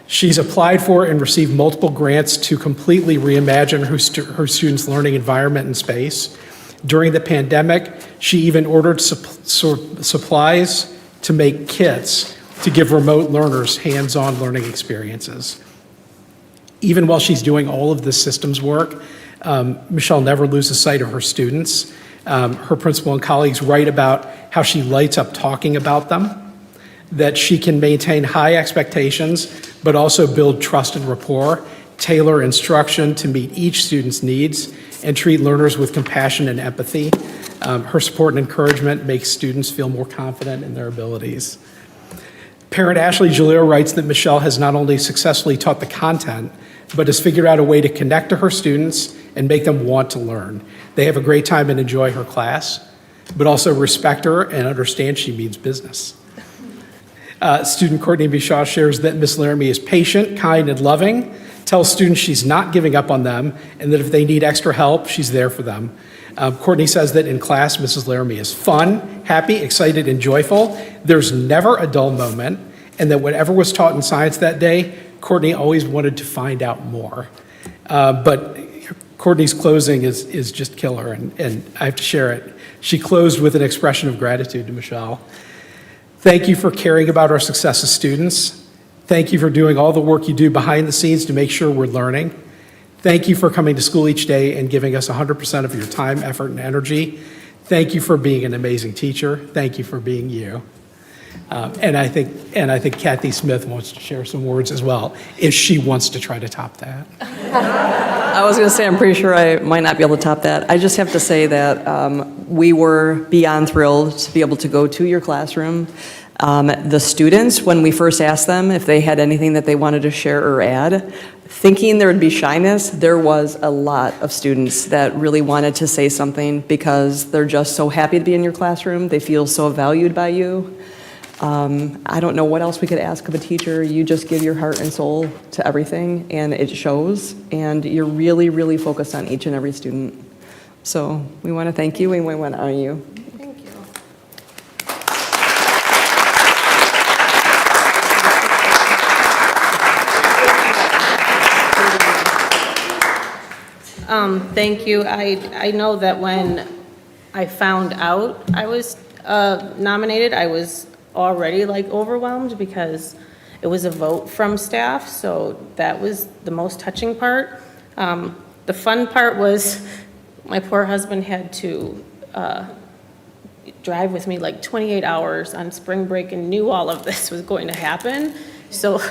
She's applied for and received multiple grants to completely reimagine her students' learning environment and space. During the pandemic, she even ordered supplies to make kits to give remote learners hands-on learning experiences. Even while she's doing all of this systems work, Michelle never loses sight of her students. Her principal and colleagues write about how she lights up talking about them, that she can maintain high expectations, but also build trust and rapport, tailor instruction to meet each student's needs, and treat learners with compassion and empathy. Her support and encouragement makes students feel more confident in their abilities. Parent Ashley Jaleel writes that Michelle has not only successfully taught the content, but has figured out a way to connect to her students and make them want to learn. They have a great time and enjoy her class. but also respect her and understand she means business. Student Courtney Bishaw shares that Miss Laramie is patient, kind, and loving, tells students she's not giving up on them, and that if they need extra help, she's there for them. Courtney says that in class, Mrs. Laramie is fun, happy, excited, and joyful. There's never a dull moment, and that whatever was taught in science that day, Courtney always wanted to find out more. But Courtney's closing is just killer, and I have to share it. She closed with an expression of gratitude to Michelle. Thank you for caring about our success as students. Thank you for doing all the work you do behind the scenes to make sure we're learning. Thank you for coming to school each day and giving us 100% of your time, effort, and energy. Thank you for being an amazing teacher. Thank you for being you. And I think Kathy Smith wants to share some words as well, if she wants to try to top that. I was going to say, I'm pretty sure I might not be able to top that. I just have to say that we were beyond thrilled to be able to go to your classroom. The students, when we first asked them if they had anything that they wanted to share or add, thinking there would be shyness, there was a lot of students that really wanted to say something because they're just so happy to be in your classroom. They feel so valued by you. I don't know what else we could ask of a teacher. You just give your heart and soul to everything, and it shows, and you're really, really focused on each and every student. So we want to thank you, and we want to honor you. Thank you. Thank you. I know that when I found out I was nominated, I was already like overwhelmed because it was a vote from staff, so that was the most touching part. The fun part was my poor husband had to drive with me like 28 hours on spring break and knew all of this was going to happen. So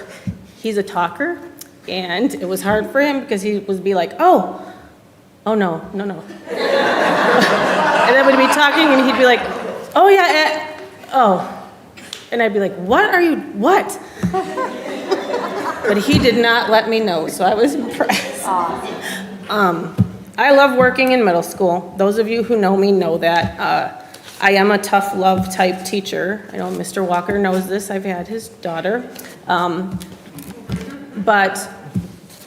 he's a talker, and it was hard for him because he would be like, oh no. And then we'd be talking and he'd be like, oh yeah, oh. And I'd be like, what? But he did not let me know, so I was impressed. I love working in middle school. Those of you who know me know that. I am a tough love type teacher. I know Mr. Walker knows this. I've had his daughter. But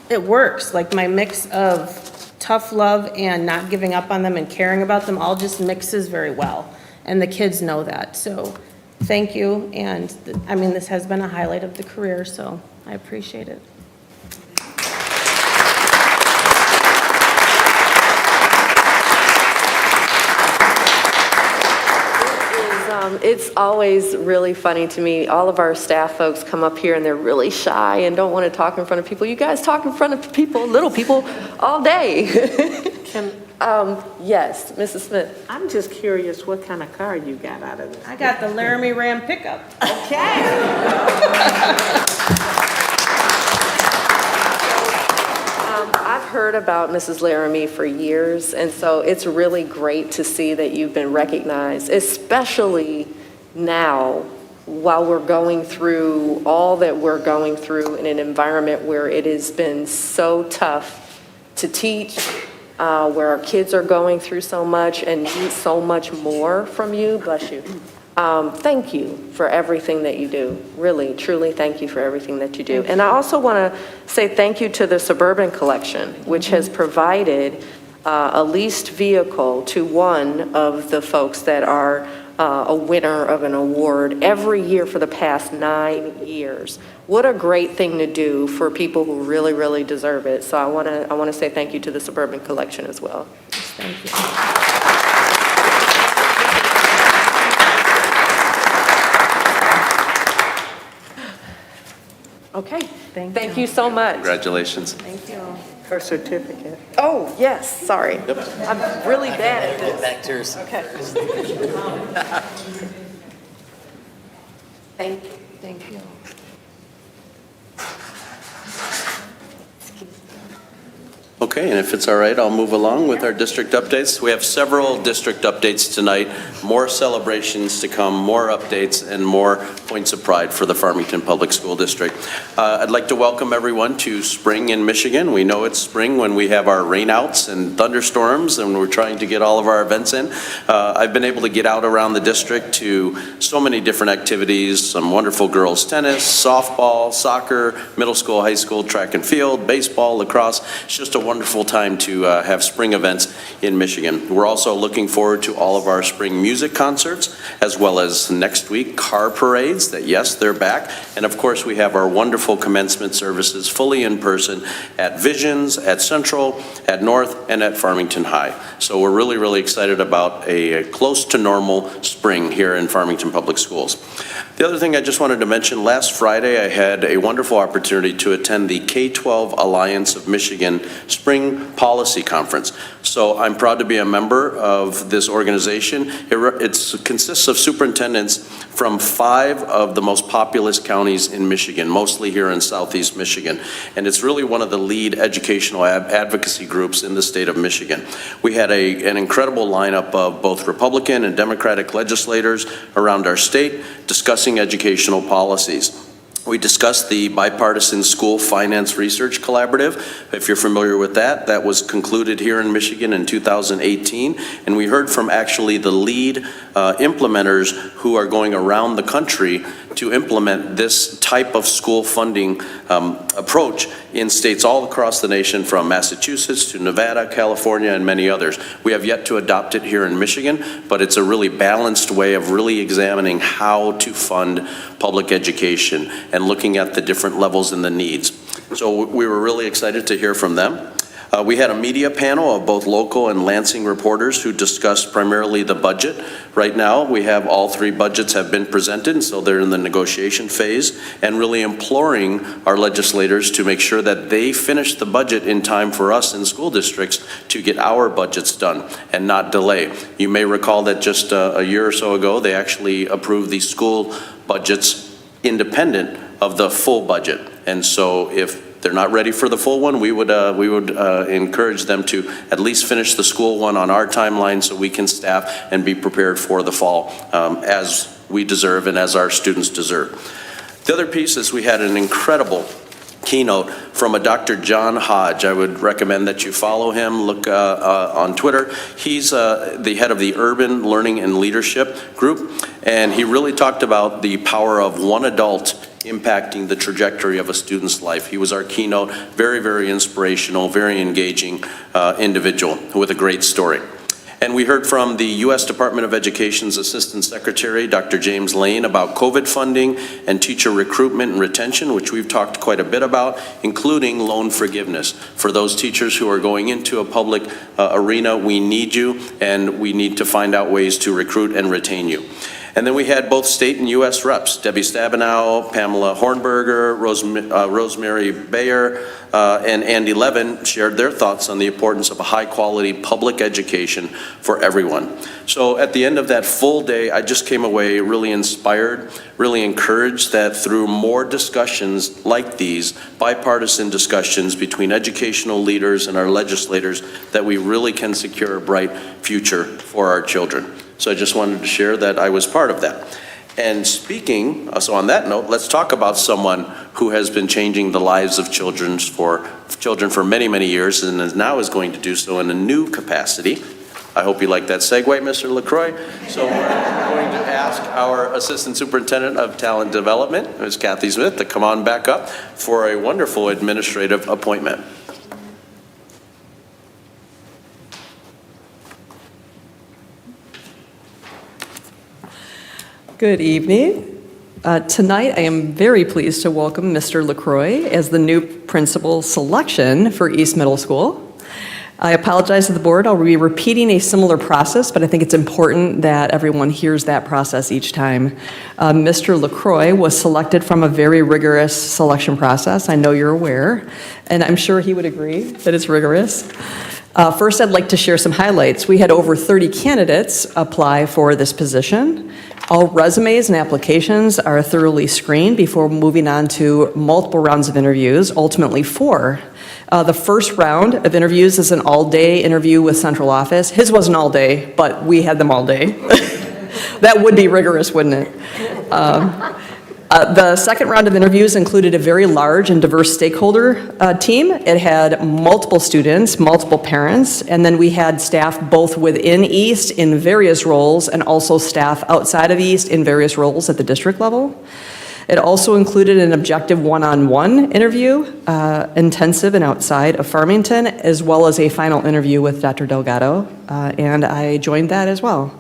it works. Like my mix of tough love and not giving up on them and caring about them all just mixes very well. And the kids know that. So thank you. And I mean, this has been a highlight of the career, so I appreciate it. It's always really funny to me. All of our staff folks come up here and they're really shy and don't want to talk in front of people. You guys talk in front of people, little people, all day. Yes, Mrs. Smith. I'm just curious what kind of car you got out of this. I got the Laramie Ram pickup. I've heard about Mrs. Laramie for years, and so it's really great to see that you've been recognized, especially now while we're going through all that we're going through in an environment where it has been so tough to teach, where our kids are going through so much and need so much more from you. Bless you. Thank you for everything that you do. Really, truly thank you for everything that you do. And I also want to say thank you to the Suburban Collection, which has provided a leased vehicle to one of the folks that are a winner of an award every year for the past 9 years. What a great thing to do for people who really, really deserve it. So I want to say thank you to the Suburban Collection as well. Thank you. Okay, thank you so much. Congratulations. Thank you. Her certificate. Oh, yes, sorry. Yep. I'm really bad at this. Back to yours. Okay. Thank you. Thank you. Okay, and if it's all right, I'll move along with our district updates. We have several district updates tonight, more celebrations to come, more updates, and more points of pride for the Farmington Public School District. I'd like to welcome everyone to spring in Michigan. We know it's spring when we have our rainouts and thunderstorms, and we're trying to get all of our events in. I've been able to get out around the district to so many different activities, some wonderful girls tennis, softball, soccer, middle school, high school, track and field, baseball, lacrosse. It's just a wonderful time to have spring events in Michigan. We're also looking forward to all of our spring music concerts, as well as next week car parades that, yes, they're back. And of course, we have our wonderful commencement services fully in person at Visions, at Central, at North, and at Farmington High. So we're really, really excited about a close to normal spring here in Farmington Public Schools. The other thing I just wanted to mention, last Friday I had a wonderful opportunity to attend the K-12 Alliance of Michigan Spring Policy Conference. So I'm proud to be a member of this organization. It consists of superintendents from 5 of the most populous counties in Michigan, mostly here in Southeast Michigan. And it's really one of the lead educational advocacy groups in the state of Michigan. We had an incredible lineup of both Republican and Democratic legislators around our state discussing educational policies. We discussed the Bipartisan School Finance Research Collaborative. If you're familiar with that, that was concluded here in Michigan in 2018. And we heard from actually the lead implementers who are going around the country to implement this type of school funding approach in states all across the nation, from Massachusetts to Nevada, California, and many others. We have yet to adopt it here in Michigan, but it's a really balanced way of really examining how to fund public education and looking at the different levels and the needs. So we were really excited to hear from them. We had a media panel of both local and Lansing reporters who discussed primarily the budget. Right now, we have all 3 budgets have been presented, so they're in the negotiation phase, and really imploring our legislators to make sure that they finish the budget in time for us in school districts to get our budgets done and not delay. You may recall that just a year or so ago, they actually approved the school budgets independent of the full budget. And so if they're not ready for the full one, we would encourage them to at least finish the school one on our timeline so we can staff and be prepared for the fall as we deserve and as our students deserve. The other piece is we had an incredible keynote from a Dr. John Hodge. I would recommend that you follow him, look on Twitter. He's the head of the Urban Learning and Leadership Group, and he really talked about the power of one adult impacting the trajectory of a student's life. He was our keynote, very, very inspirational, very engaging individual with a great story. And we heard from the U.S. Department of Education's Assistant Secretary, Dr. James Lane, about COVID funding and teacher recruitment and retention, which we've talked quite a bit about, including loan forgiveness. For those teachers who are going into a public arena, we need you, and we need to find out ways to recruit and retain you. And then we had both state and U.S. reps, Debbie Stabenow, Pamela Hornberger, Rosemary Bayer, and Andy Levin shared their thoughts on the importance of a high-quality public education for everyone. So at the end of that full day, I just came away really inspired, really encouraged that through more discussions like these, bipartisan discussions between educational leaders and our legislators, that we really can secure a bright future for our children. So I just wanted to share that I was part of that. And speaking, so on that note, let's talk about someone who has been changing the lives of children for many, many years, and now is going to do so in a new capacity. I hope you like that segue, Mr. LaCroix. So we're going to ask our Assistant Superintendent of Talent Development, Ms. Kathy Smith, to come on back up for a wonderful administrative appointment. Good evening. Tonight, I am very pleased to welcome Mr. LaCroix as the new principal selection for East Middle School. I apologize to the board. I'll be repeating a similar process, but I think it's important that everyone hears that process each time. Mr. LaCroix was selected from a very rigorous selection process. I know you're aware, and I'm sure he would agree that it's rigorous. First, I'd like to share some highlights. We had over 30 candidates apply for this position. All resumes and applications are thoroughly screened before moving on to multiple rounds of interviews, ultimately 4. The first round of interviews is an all-day interview with central office. His wasn't all day, but we had them all day. That would be rigorous, wouldn't it? The second round of interviews included a very large and diverse stakeholder team. It had multiple students, multiple parents, and then we had staff both within East in various roles and also staff outside of East in various roles at the district level. It also included an objective one-on-one interview, intensive and outside of Farmington, as well as a final interview with Dr. Delgado, and I joined that as well.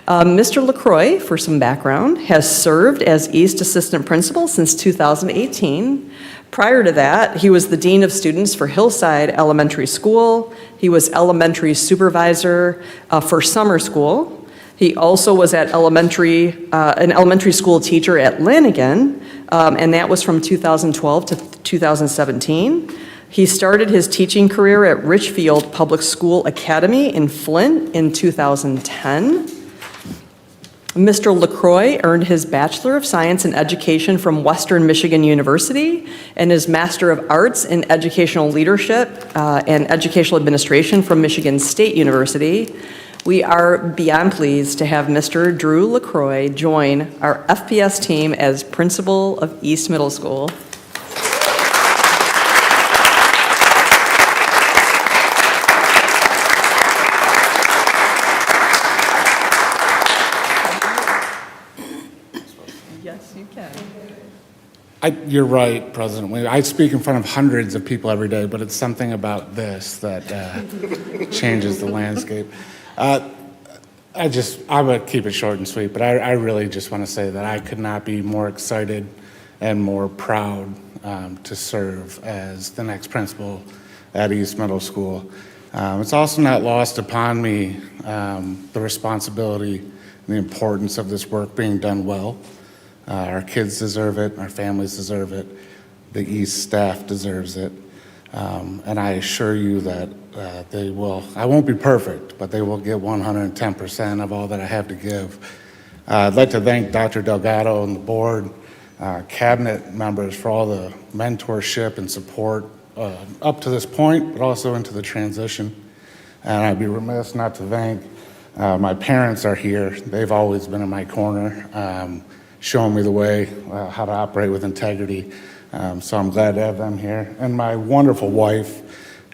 Mr. LaCroix, for some background, has served as East Assistant Principal since 2018. Prior to that, he was the Dean of Students for Hillside Elementary School. He was Elementary Supervisor for summer school. He also was at an elementary school teacher at Lanigan, and that was from 2012 to 2017. He started his teaching career at Richfield Public School Academy in Flint in 2010. Mr. LaCroix earned his Bachelor of Science in Education from Western Michigan University and his Master of Arts in Educational Leadership and Educational Administration from Michigan State University. We are beyond pleased to have Mr. Drew LaCroix join our FPS team as principal of East Middle School. Yes, you can. You're right, President. I speak in front of hundreds of people every day, but it's something about this that changes the landscape. I'm going to keep it short and sweet, but I really just want to say that I could not be more excited and more proud to serve as the next principal at East Middle School. It's also not lost upon me the responsibility and the importance of this work being done well. Our kids deserve it, our families deserve it, the East staff deserves it, and I assure you that they will. I won't be perfect, but they will get 110% of all that I have to give. I'd like to thank Dr. Delgado and the board, cabinet members for all the mentorship and support up to this point, but also into the transition. And I'd be remiss not to thank my parents are here. They've always been in my corner, showing me the way, how to operate with integrity. So I'm glad to have them here. And my wonderful wife,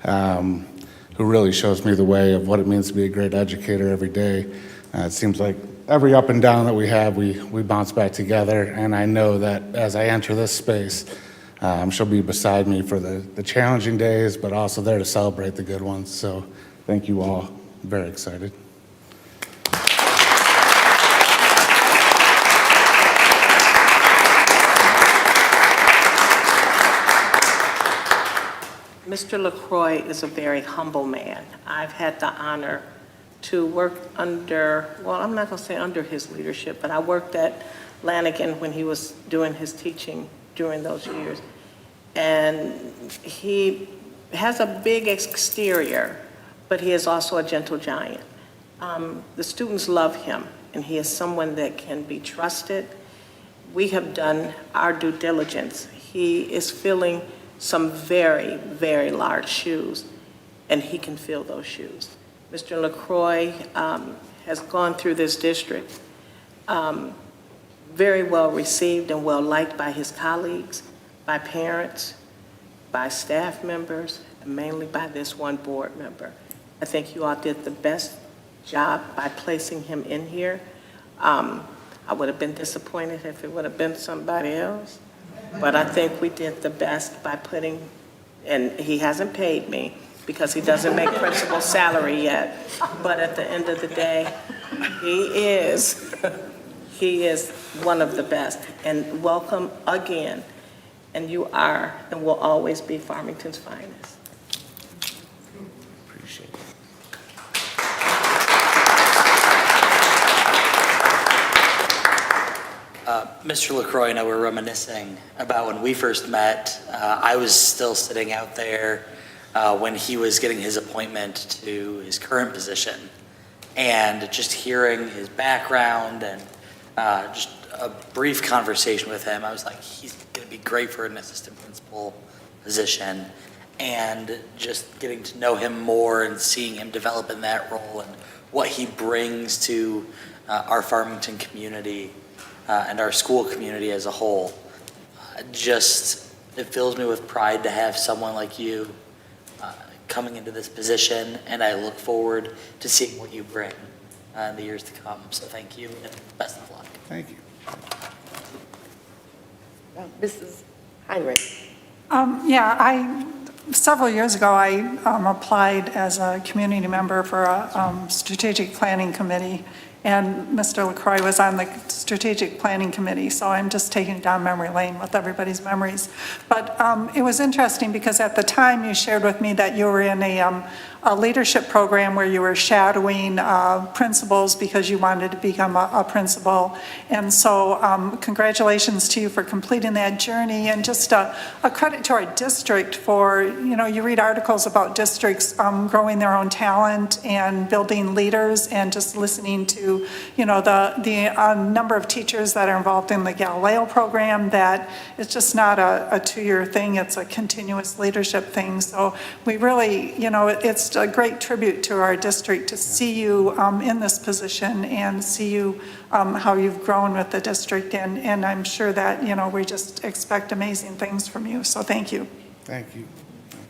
who really shows me the way of what it means to be a great educator every day. It seems like every up and down that we have, we bounce back together. And I know that as I enter this space, she'll be beside me for the challenging days, but also there to celebrate the good ones. So thank you all. I'm very excited. Mr. LaCroix is a very humble man. I've had the honor to work under, well, I'm not going to say under his leadership, but I worked at Lanigan when he was doing his teaching during those years. And he has a big exterior, but he is also a gentle giant. The students love him, and he is someone that can be trusted. We have done our due diligence. He is filling some very, very large shoes, and he can fill those shoes. Mr. LaCroix has gone through this district very well received and well liked by his colleagues, by parents, by staff members, and mainly by this one board member. I think you all did the best job by placing him in here. I would have been disappointed if it would have been somebody else. But I think we did the best by putting, and he hasn't paid me because he doesn't make principal salary yet. But at the end of the day, he is one of the best. And welcome again. And you are and will always be Farmington's finest. Appreciate it. Mr. LaCroix and I were reminiscing about when we first met. I was still sitting out there when he was getting his appointment to his current position. And just hearing his background and just a brief conversation with him, I was like, he's going to be great for an assistant principal position. and just getting to know him more and seeing him develop in that role and what he brings to our Farmington community and our school community as a whole. It fills me with pride to have someone like you coming into this position, and I look forward to seeing what you bring in the years to come. So thank you and best of luck. Thank you. Mrs. Heinrich. Several years ago, I applied as a community member for a strategic planning committee, and Mr. LaCroix was on the strategic planning committee, so I'm just taking down memory lane with everybody's memories. But it was interesting because at the time you shared with me that you were in a leadership program where you were shadowing principals because you wanted to become a principal. And so congratulations to you for completing that journey, and just a credit to our district for, you read articles about districts growing their own talent and building leaders, and just listening to, the number of teachers that are involved in the Galileo program, that it's just not a 2-year thing, it's a continuous leadership thing. So we really, it's a great tribute to our district to see you in this position and see you how you've grown with the district, and I'm sure that we just expect amazing things from you, so thank you. Thank you.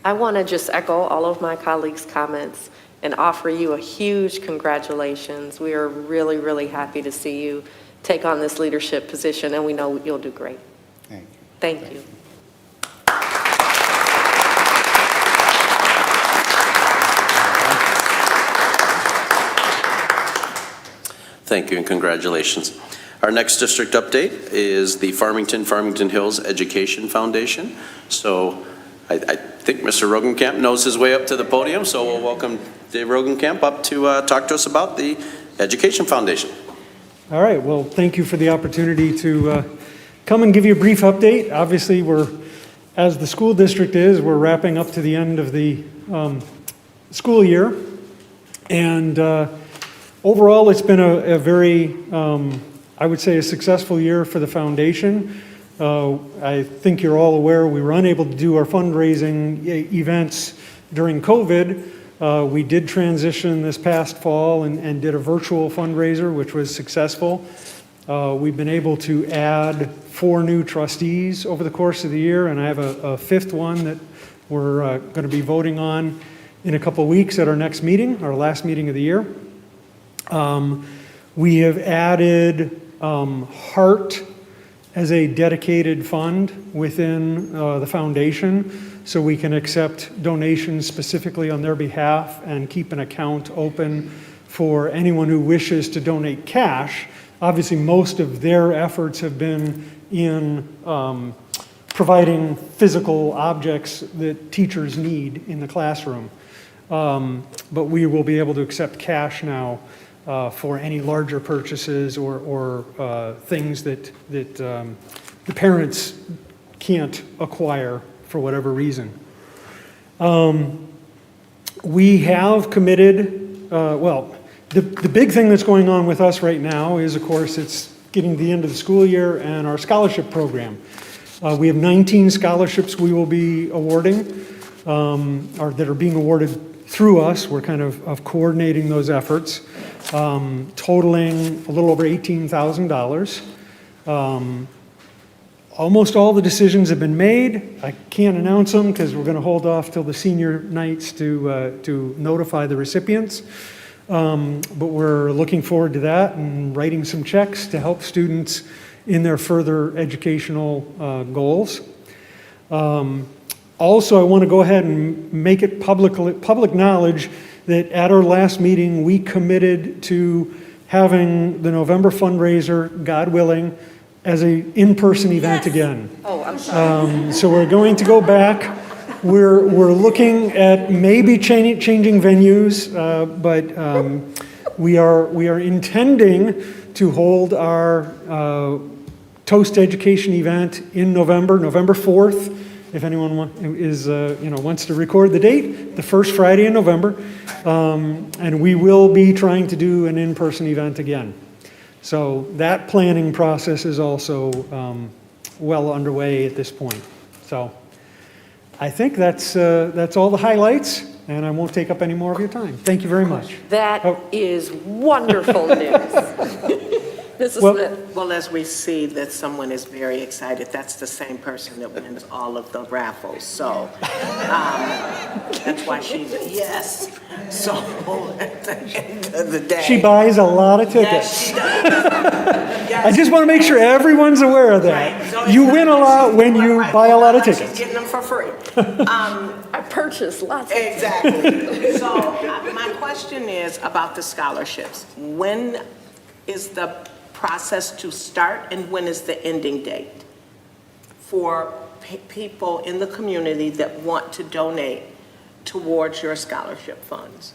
I want to just echo all of my colleagues' comments and offer you a huge congratulations. We are really, really happy to see you take on this leadership position, and we know you'll do great. Thank you. Thank you. Thank you and congratulations. Our next district update is the Farmington Hills Education Foundation. So I think Mr. Rogenkamp knows his way up to the podium, so we'll welcome Dave Rogenkamp up to talk to us about the Education Foundation. All right, well, thank you for the opportunity to come and give you a brief update. Obviously, as the school district we're wrapping up to the end of the school year. And overall, it's been a very, I would say, a successful year for the foundation. I think you're all aware we were unable to do our fundraising events during COVID. We did transition this past fall and did a virtual fundraiser, which was successful. We've been able to add 4 new trustees over the course of the year, and I have a 5th one that we're going to be voting on in a couple weeks at our next meeting, our last meeting of the year. We have added HEART as a dedicated fund within the foundation, so we can accept donations specifically on their behalf and keep an account open for anyone who wishes to donate cash. Obviously, most of their efforts have been in providing physical objects that teachers need in the classroom. But we will be able to accept cash now for any larger purchases or things that the parents can't acquire for whatever reason. We have committed, the big thing that's going on with us right now is, of course, it's getting to the end of the school year and our scholarship program. We have 19 scholarships we will be awarding, or that are being awarded through us. We're kind of coordinating those efforts, totaling a little over $18,000. Almost all the decisions have been made. I can't announce them because we're going to hold off till the senior nights to notify the recipients. But we're looking forward to that and writing some checks to help students in their further educational goals. Also, I want to go ahead and make it public knowledge that at our last meeting, we committed to having the November fundraiser, God willing, as an in-person event again. Oh, I'm sorry. So we're going to go back. We're looking at maybe changing venues, but we are intending to hold our Toast Education event in November 4th. If anyone wants to record the date, the first Friday in November, and we will be trying to do an in-person event again. So that planning process is also well underway at this point. So I think that's all the highlights, and I won't take up any more of your time. Thank you very much. That is wonderful news. Mrs. Smith. Well, as we see that someone is very excited, that's the same person that wins all of the raffles. So that's why she's yes. So at the end of the day, She buys a lot of tickets. yes, she does. I just want to make sure everyone's aware of that. Right. So You it's win a not like lot she's- when you right, buy a lot of she's tickets. getting them for free. I purchased lots of Exactly. So my question is about the scholarships. When is the process to start and when is the ending date for people in the community that want to donate towards your scholarship funds?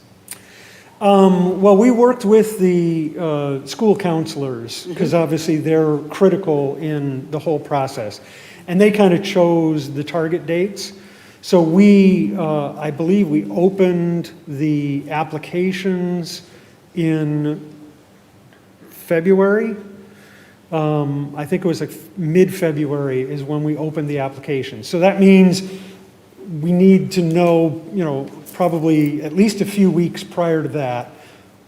Well, we worked with the school counselors because obviously they're critical in the whole process. And they kind of chose the target dates. So we, I believe we opened the applications in February. I think it was like mid-February is when we opened the application. So that means we need to know, probably at least a few weeks prior to that,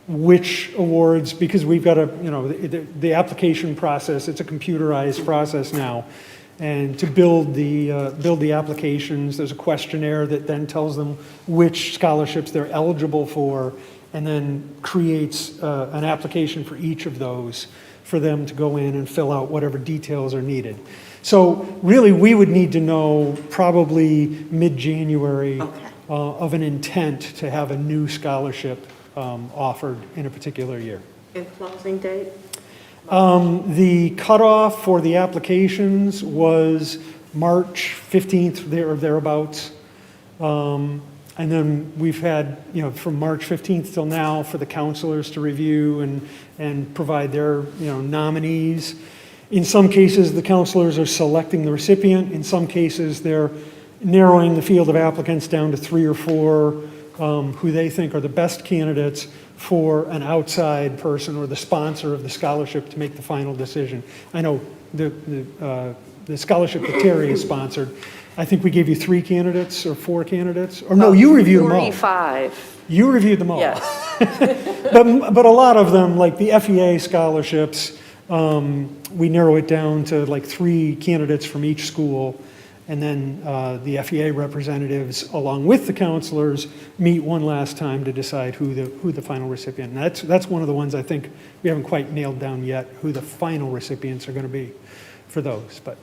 which awards, because we've got the application process, it's a computerized process now. And to build the applications, there's a questionnaire that then tells them which scholarships they're eligible for, and then creates an application for each of those for them to go in and fill out whatever details are needed. So really, we would need to know probably mid-January of an intent to have a new scholarship offered in a particular year. And closing date? The cutoff for the applications was March 15th, or thereabouts. And then we've had, from March 15th till now for the counselors to review and provide their, nominees. In some cases, the counselors are selecting the recipient. In some cases, they're narrowing the field of applicants down to 3 or 4 who they think are the best candidates for an outside person or the sponsor of the scholarship to make the final decision. I know the scholarship that Terry has sponsored, I think we gave you 3 candidates or 4 candidates. Or no, you reviewed them all. 45. You reviewed them all. Yes. But a lot of them, like the FEA scholarships, we narrow it down to like 3 candidates from each school. And then the FEA representatives, along with the counselors, meet one last time to decide who the final recipient. And that's one of the ones I think we haven't quite nailed down yet, who the final recipients are going to be for those. But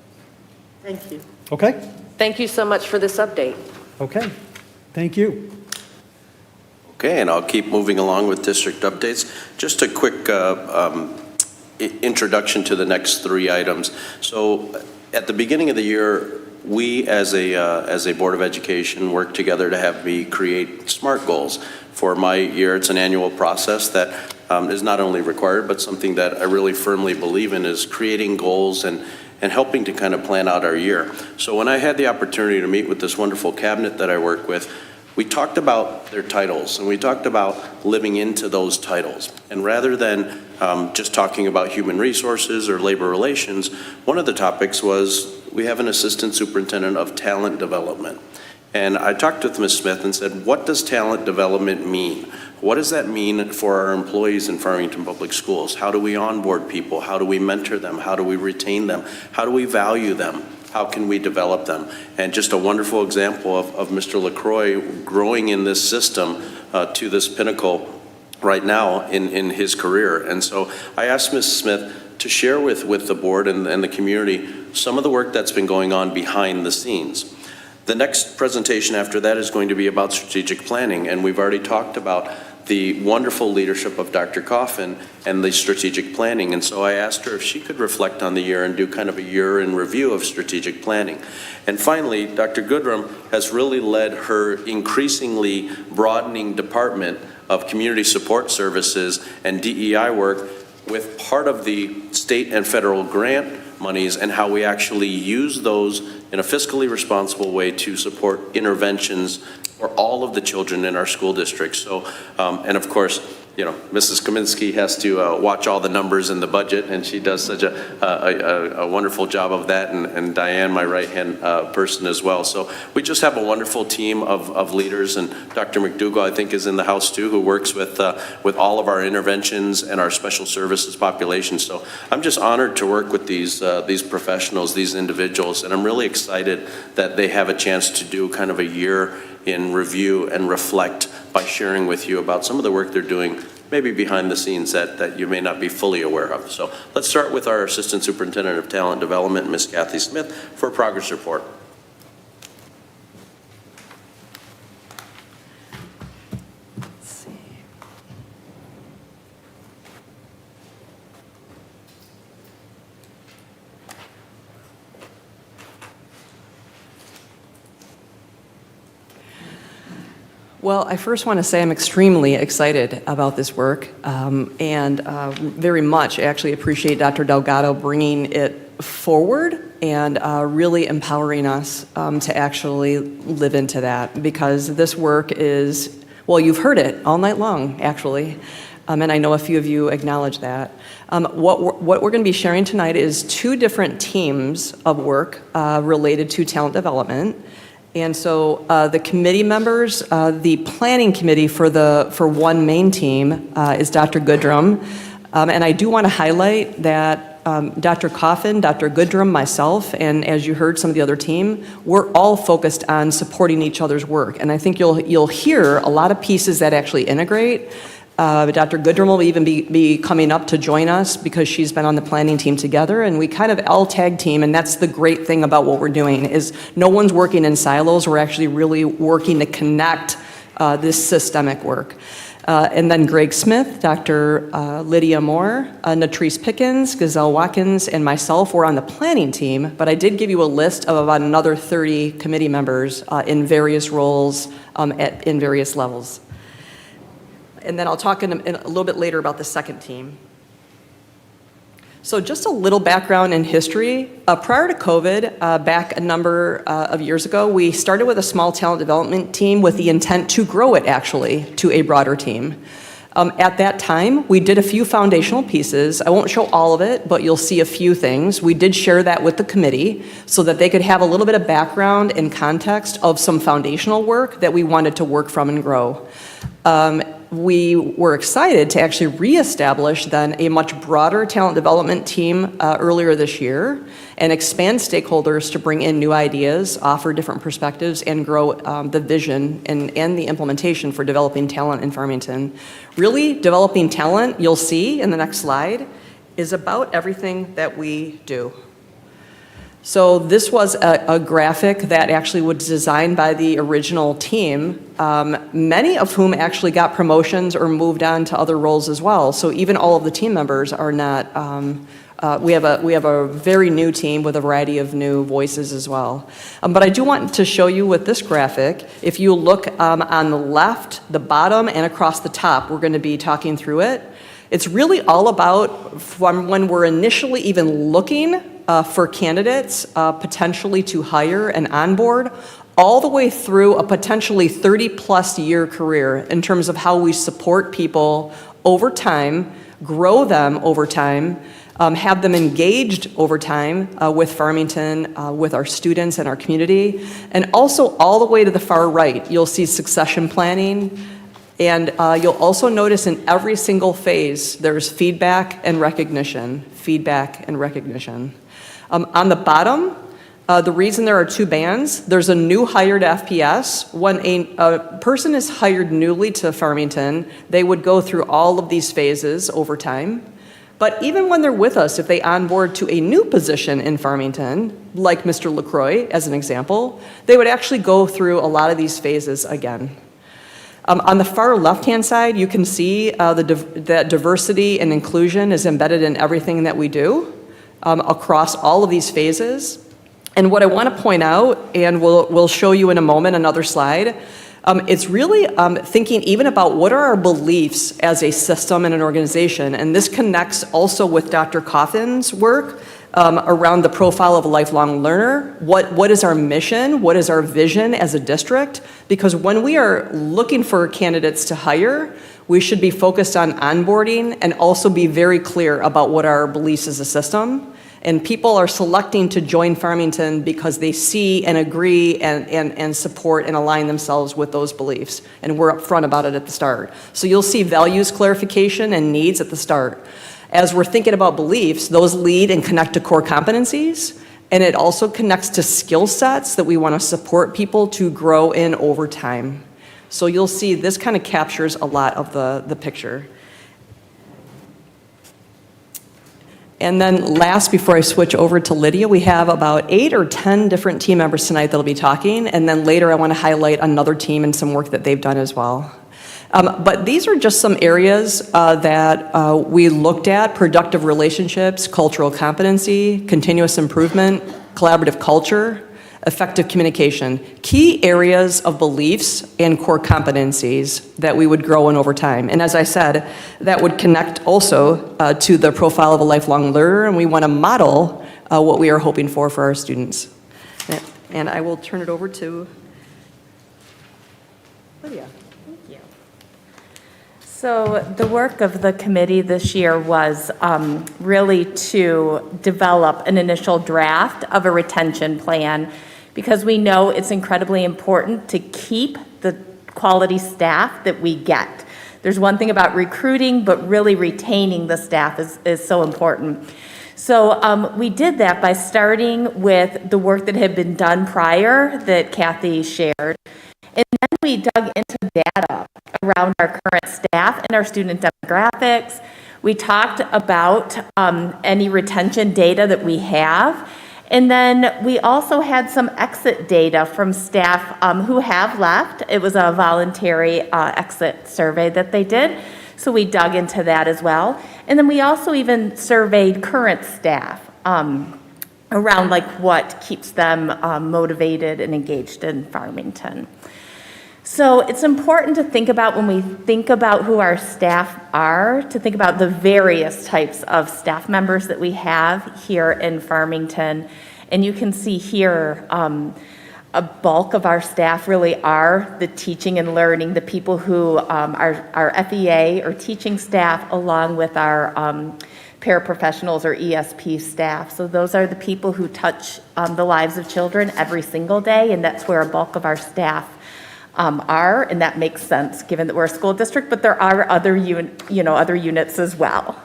Thank you. okay. Thank you so much for this update. Okay. Thank you. Okay, and I'll keep moving along with district updates. Just a quick introduction to the next 3 items. So at the beginning of the year, we as a Board of Education worked together to have me create SMART goals. For my year, it's an annual process that is not only required, but something that I really firmly believe in is creating goals and helping to kind of plan out our year. So when I had the opportunity to meet with this wonderful cabinet that I work with, we talked about their titles and we talked about living into those titles. And rather than just talking about human resources or labor relations, one of the topics was we have an assistant superintendent of talent development. And I talked with Ms. Smith and said, what does talent development mean? What does that mean for our employees in Farmington Public Schools? How do we onboard people? How do we mentor them? How do we retain them? How do we value them? How can we develop them? And just a wonderful example of Mr. LaCroix growing in this system to this pinnacle right now in his career. And so I asked Ms. Smith to share with the board and the community some of the work that's been going on behind the scenes. The next presentation after that is going to be about strategic planning, and we've already talked about the wonderful leadership of Dr. Coffin and the strategic planning. And so I asked her if she could reflect on the year and do kind of a year in review of strategic planning. And finally, Dr. Goodrum has really led her increasingly broadening department of community support services and DEI work with part of the state and federal grant monies and how we actually use those in a fiscally responsible way to support interventions for all of the children in our school districts. So, and of course, Mrs. Kaminsky has to watch all the numbers in the budget, and she does such a wonderful job of that, and Diane, my right-hand person as well. So we just have a wonderful team of leaders, and Dr. McDougall, I think, is in the house too, who works with all of our interventions and our special services population. So I'm just honored to work with these professionals, these individuals, and I'm really excited that they have a chance to do kind of a year in review and reflect by sharing with you about some of the work they're doing maybe behind the scenes that you may not be fully aware of. So let's start with our Assistant Superintendent of Talent Development, Ms. Kathy Smith, for a progress report. Well, I first want to say I'm extremely excited about this work and very much actually appreciate Dr. Delgado bringing it forward and really empowering us to actually live into that, because this work is, well, you've heard it all night long, actually, and I know a few of you acknowledge that. What we're going to be sharing tonight is 2 different teams of work related to talent development. And so the committee members, the planning committee for one main team is Dr. Goodrum. And I do want to highlight that Dr. Coffin, Dr. Goodrum, myself, and as you heard, some of the other team, we're all focused on supporting each other's work. And I think you'll hear a lot of pieces that actually integrate. Dr. Goodrum will even be coming up to join us because she's been on the planning team together, and we kind of all tag team, and that's the great thing about what we're doing is no one's working in silos. We're actually really working to connect this systemic work. And then Greg Smith, Dr. Lydia Moore, Natrice Pickens, Gazelle Watkins, and myself were on the planning team, but I did give you a list of about another 30 committee members in various roles in various levels. And then I'll talk in a little bit later about the second team. So just a little background in history. Prior to COVID, back a number of years ago, we started with a small talent development team with the intent to grow it actually to a broader team. At that time, we did a few foundational pieces. I won't show all of it, but you'll see a few things. We did share that with the committee so that they could have a little bit of background and context of some foundational work that we wanted to work from and grow. We were excited to actually reestablish then a much broader talent development team earlier this year and expand stakeholders to bring in new ideas, offer different perspectives, and grow the vision and the implementation for developing talent in Farmington. Really, developing talent, you'll see in the next slide, is about everything that we do. So this was a graphic that actually was designed by the original team, many of whom actually got promotions or moved on to other roles as well. So even all of the team members are not, we have a very new team with a variety of new voices as well. But I do want to show you with this graphic, if you look on the left, the bottom, and across the top, we're going to be talking through it. It's really all about from when we're initially even looking for candidates potentially to hire and onboard, all the way through a potentially 30-plus year career in terms of how we support people over time, grow them over time, have them engaged over time with Farmington, with our students and our community, and also all the way to the far right, you'll see succession planning. And you'll also notice in every single phase, there's feedback and recognition, feedback and recognition. On the bottom, the reason there are 2 bands, there's a new hire to FPS. When a person is hired newly to Farmington, they would go through all of these phases over time. But even when they're with us, if they onboard to a new position in Farmington, like Mr. LaCroix as an example, they would actually go through a lot of these phases again. On the far left-hand side, you can see that diversity and inclusion is embedded in everything that we do across all of these phases. And what I want to point out, and we'll show you in a moment, another slide, it's really thinking even about what are our beliefs as a system and an organization. And this connects also with Dr. Coffin's work around the profile of a lifelong learner. What is our mission? What is our vision as a district? Because when we are looking for candidates to hire, we should be focused on onboarding and also be very clear about what our beliefs as a system. And people are selecting to join Farmington because they see and agree and support and align themselves with those beliefs. And we're upfront about it at the start. So you'll see values clarification and needs at the start. As we're thinking about beliefs, those lead and connect to core competencies. And it also connects to skill sets that we want to support people to grow in over time. So you'll see this kind of captures a lot of the picture. And then last, before I switch over to Lydia, we have about 8 or 10 different team members tonight that'll be talking. And then later I want to highlight another team and some work that they've done as well. But these are just some areas that we looked at: productive relationships, cultural competency, continuous improvement, collaborative culture, effective communication. Key areas of beliefs and core competencies that we would grow in over time. And as I said, that would connect also to the profile of a lifelong learner, and we want to model what we are hoping for our students. And I will turn it over to Lydia. So the work of the committee this year was really to develop an initial draft of a retention plan, because we know it's incredibly important to keep the quality staff that we get. There's one thing about recruiting, but really retaining the staff is so important. So we did that by starting with the work that had been done prior that Kathy shared. And then we dug into data around our current staff and our student demographics. We talked about any retention data that we have. And then we also had some exit data from staff who have left. It was a voluntary exit survey that they did. So we dug into that as well. And then we also even surveyed current staff around like what keeps them motivated and engaged in Farmington. So it's important to think about, when we think about who our staff are, to think about the various types of staff members that we have here in Farmington. And you can see here a bulk of our staff really are the teaching and learning, the people who are our FEA or teaching staff, along with our paraprofessionals or ESP staff. So those are the people who touch the lives of children every single day, and that's where a bulk of our staff are, and that makes sense given that we're a school district, but there are other units as well.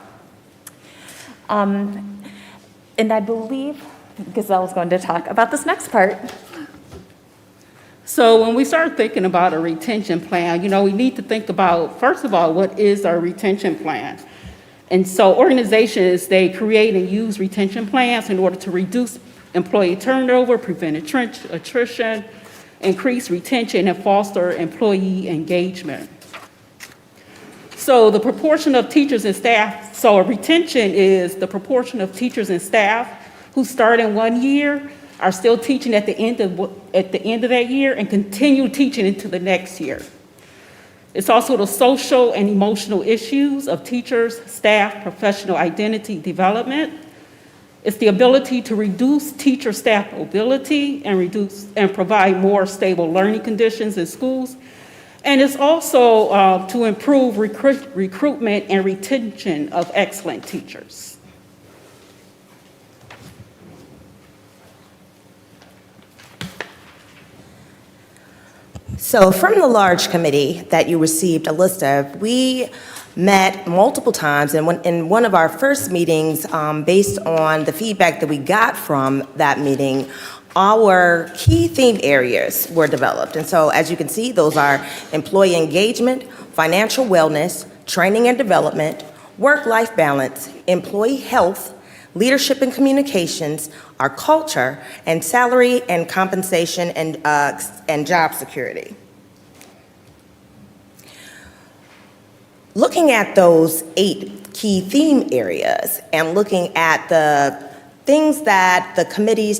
And I believe Gazelle's going to talk about this next part. So when we start thinking about a retention plan, we need to think about, first of all, what is our retention plan? And so organizations, they create and use retention plans in order to reduce employee turnover, prevent attrition, increase retention, and foster employee engagement. So the proportion of teachers and staff, so a retention is the proportion of teachers and staff who start in 1 year, are still teaching at the end of that year and continue teaching into the next year. It's also the social and emotional issues of teachers, staff, professional identity development. It's the ability to reduce teacher-staff mobility and provide more stable learning conditions in schools. And it's also to improve recruitment and retention of excellent teachers. So from the large committee that you received a list of, we met multiple times, and in one of our first meetings, based on the feedback that we got from that meeting, our key theme areas were developed. And so as you can see, those are employee engagement, financial wellness, training and development, work-life balance, employee health, leadership and communications, our culture, and salary and compensation and job security. Looking at those 8 key theme areas and looking at the things that the committee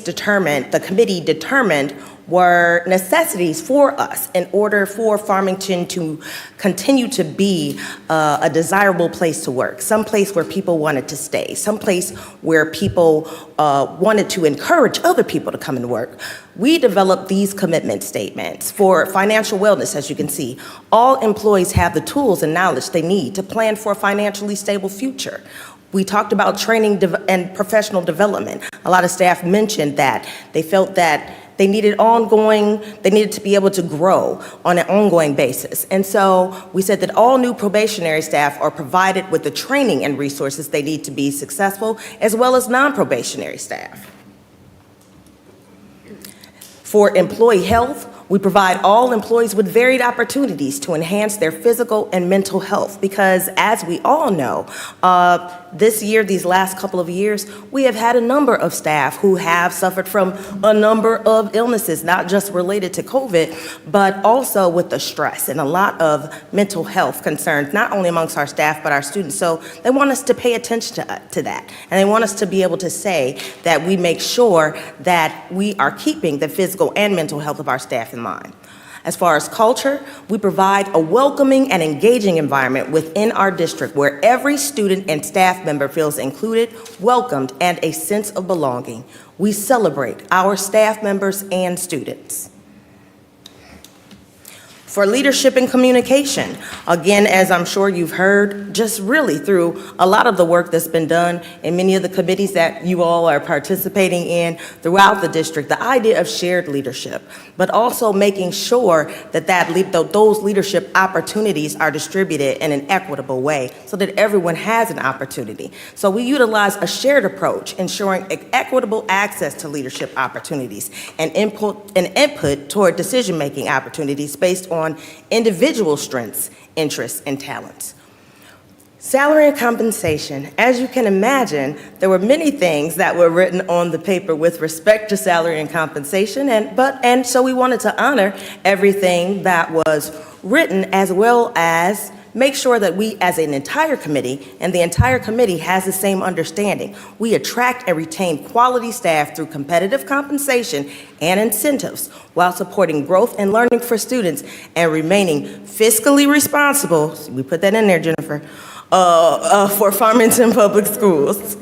determined were necessities for us in order for Farmington to continue to be a desirable place to work, some place where people wanted to stay, some place where people wanted to encourage other people to come and work. We developed these commitment statements for financial wellness. As you can see, all employees have the tools and knowledge they need to plan for a financially stable future. We talked about training and professional development. A lot of staff mentioned that they felt that they needed to be able to grow on an ongoing basis. And so we said that all new probationary staff are provided with the training and resources they need to be successful, as well as non-probationary staff. For employee health, we provide all employees with varied opportunities to enhance their physical and mental health because, as we all know, this year, these last couple of years, we have had a number of staff who have suffered from a number of illnesses, not just related to COVID, but also with the stress and a lot of mental health concerns, not only amongst our staff, but our students. So they want us to pay attention to that. And they want us to be able to say that we make sure that we are keeping the physical and mental health of our staff in mind. As far as culture, we provide a welcoming and engaging environment within our district where every student and staff member feels included, welcomed, and a sense of belonging. We celebrate our staff members and students. For leadership and communication, again, as I'm sure you've heard, just really through a lot of the work that's been done in many of the committees that you all are participating in throughout the district, the idea of shared leadership, but also making sure that those leadership opportunities are distributed in an equitable way so that everyone has an opportunity. So we utilize a shared approach, ensuring equitable access to leadership opportunities and input toward decision-making opportunities based on individual strengths, interests, and talents. Salary and compensation. As you can imagine, there were many things that were written on the paper with respect to salary and compensation, and so we wanted to honor everything that was written, as well as make sure that we as an entire committee, and the entire committee has the same understanding. We attract and retain quality staff through competitive compensation and incentives while supporting growth and learning for students and remaining fiscally responsible, we put that in there, Jennifer, for Farmington Public Schools.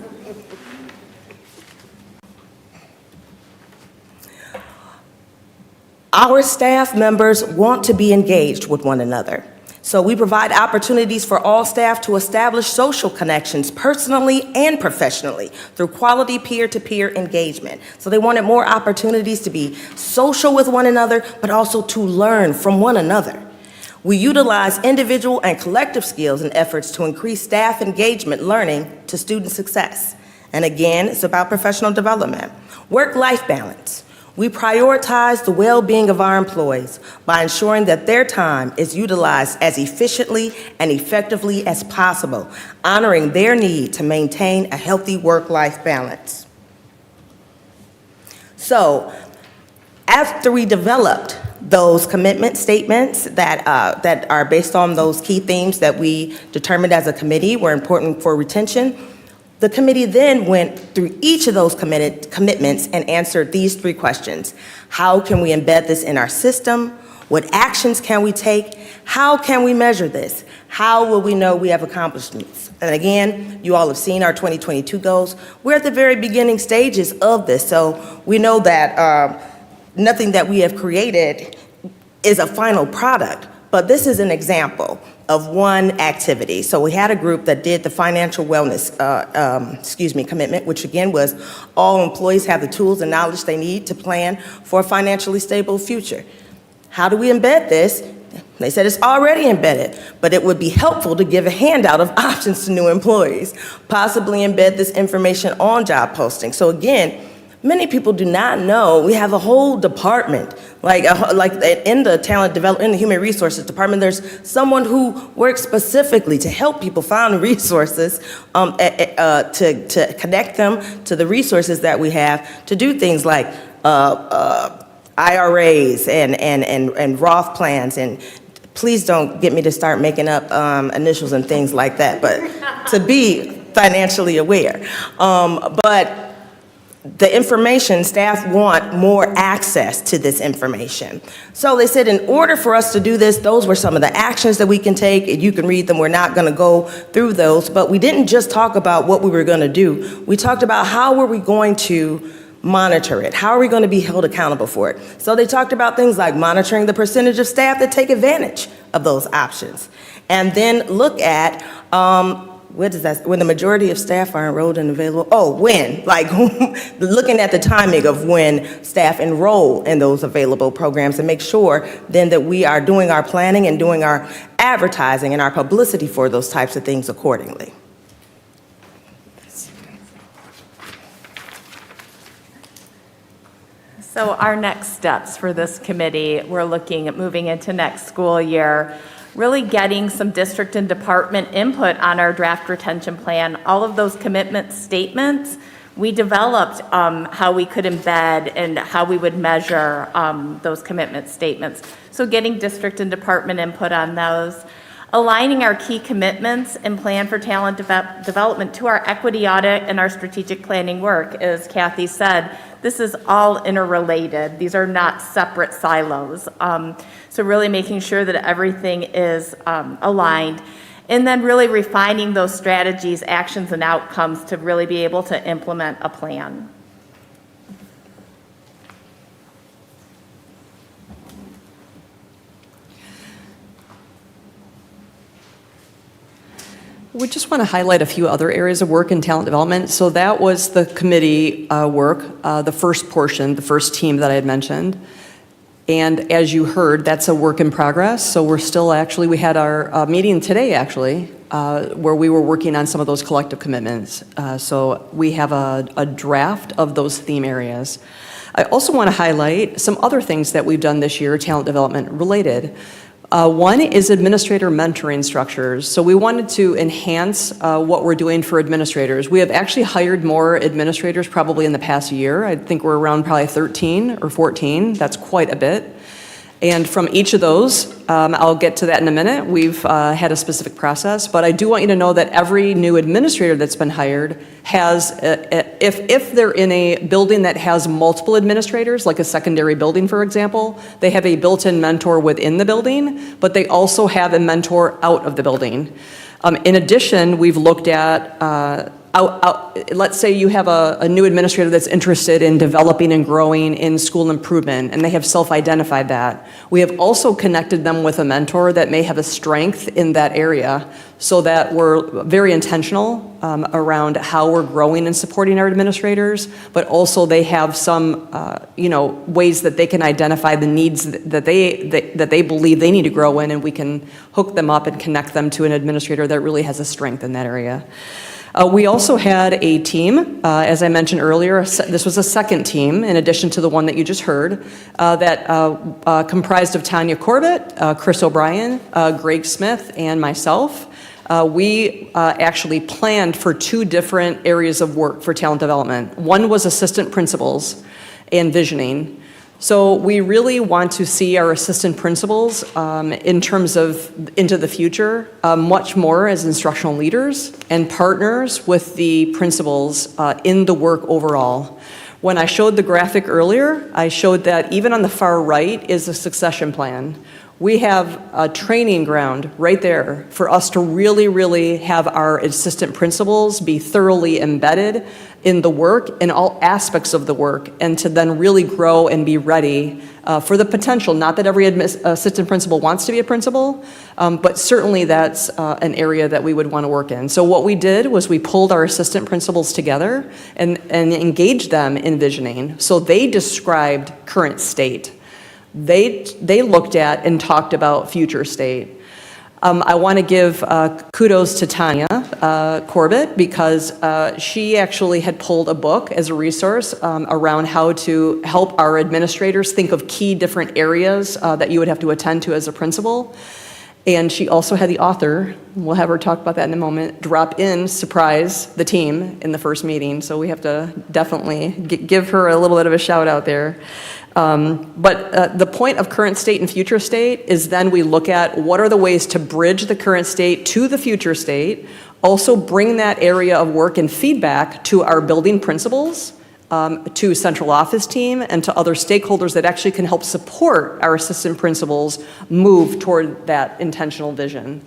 Our staff members want to be engaged with one another. So we provide opportunities for all staff to establish social connections personally and professionally through quality peer-to-peer engagement. So they wanted more opportunities to be social with one another, but also to learn from one another. We utilize individual and collective skills and efforts to increase staff engagement, learning to student success. And again, it's about professional development. Work-life balance. We prioritize the well-being of our employees by ensuring that their time is utilized as efficiently and effectively as possible, honoring their need to maintain a healthy work-life balance. So, after we developed those commitment statements that are based on those key themes that we determined as a committee were important for retention, the committee then went through each of those commitments and answered these three questions. How can we embed this in our system? What actions can we take? How can we measure this? How will we know we have accomplishments? And again, you all have seen our 2022 goals. We're at the very beginning stages of this, so we know that nothing that we have created is a final product, but this is an example of one activity. So we had a group that did the financial wellness commitment, which again was all employees have the tools and knowledge they need to plan for a financially stable future. How do we embed this? They said it's already embedded, but it would be helpful to give a handout of options to new employees, possibly embed this information on job postings. So again, many people do not know we have a whole department, like in the talent development, in the human resources department, there's someone who works specifically to help people find resources, to connect them to the resources that we have to do things like IRAs and Roth plans, and please don't get me to start making up initials and things like that, but to be financially aware. But the information, staff want more access to this information. So they said in order for us to do this, those were some of the actions that we can take. You can read them. We're not going to go through those. But we didn't just talk about what we were going to do. We talked about how were we going to monitor it? How are we going to be held accountable for it? So they talked about things like monitoring the percentage of staff that take advantage of those options. And then look at what is that? When the majority of staff are enrolled and available. Oh, when? Like looking at the timing of when staff enroll in those available programs and make sure then that we are doing our planning and doing our advertising and our publicity for those types of things accordingly. So our next steps for this committee, we're looking at moving into next school year, really getting some district and department input on our draft retention plan. All of those commitment statements, we developed how we could embed and how we would measure those commitment statements. So getting district and department input on those. Aligning our key commitments and plan for talent development to our equity audit and our strategic planning work. As Kathy said, this is all interrelated. These are not separate silos. So really making sure that everything is aligned, and then really refining those strategies, actions, and outcomes to really be able to implement a plan. We just want to highlight a few other areas of work in talent development. So that was the committee work, the first portion, the first team that I had mentioned. And as you heard, that's a work in progress. So we're still actually, we had our meeting today actually, where we were working on some of those collective commitments. So we have a draft of those theme areas. I also want to highlight some other things that we've done this year, talent development related. One is administrator mentoring structures. So we wanted to enhance what we're doing for administrators. We have actually hired more administrators probably in the past year. I think we're around probably 13 or 14. That's quite a bit. And from each of those, I'll get to that in a minute, we've had a specific process, but I do want you to know that every new administrator that's been hired has, if they're in a building that has multiple administrators, like a secondary building, for example, they have a built-in mentor within the building, but they also have a mentor out of the building. In addition, we've looked at let's say you have a new administrator that's interested in developing and growing in school improvement, and they have self-identified that. We have also connected them with a mentor that may have a strength in that area, so that we're very intentional around how we're growing and supporting our administrators, but also they have some ways that they can identify the needs that they believe they need to grow in, and we can hook them up and connect them to an administrator that really has a strength in that area. We also had a team, as I mentioned earlier, this was a second team in addition to the one that you just heard, that comprised of Tanya Corbett, Chris O'Brien, Greg Smith, and myself. We actually planned for two different areas of work for talent development. One was assistant principals and visioning. So we really want to see our assistant principals in terms of into the future much more as instructional leaders and partners with the principals in the work overall. When I showed the graphic earlier, I showed that even on the far right is a succession plan. We have a training ground right there for us to really, really have our assistant principals be thoroughly embedded in the work, in all aspects of the work, and to then really grow and be ready for the potential. Not that every assistant principal wants to be a principal, but certainly that's an area that we would want to work in. So what we did was we pulled our assistant principals together and engaged them in visioning. So they described current state. They looked at and talked about future state. I want to give kudos to Tanya Corbett because she actually had pulled a book as a resource around how to help our administrators think of key different areas that you would have to attend to as a principal. And she also had the author, we'll have her talk about that in a moment, drop in, surprise the team in the first meeting. So we have to definitely give her a little bit of a shout out there. But the point of current state and future state is then we look at what are the ways to bridge the current state to the future state, also bring that area of work and feedback to our building principals to central office team and to other stakeholders that actually can help support our assistant principals move toward that intentional vision.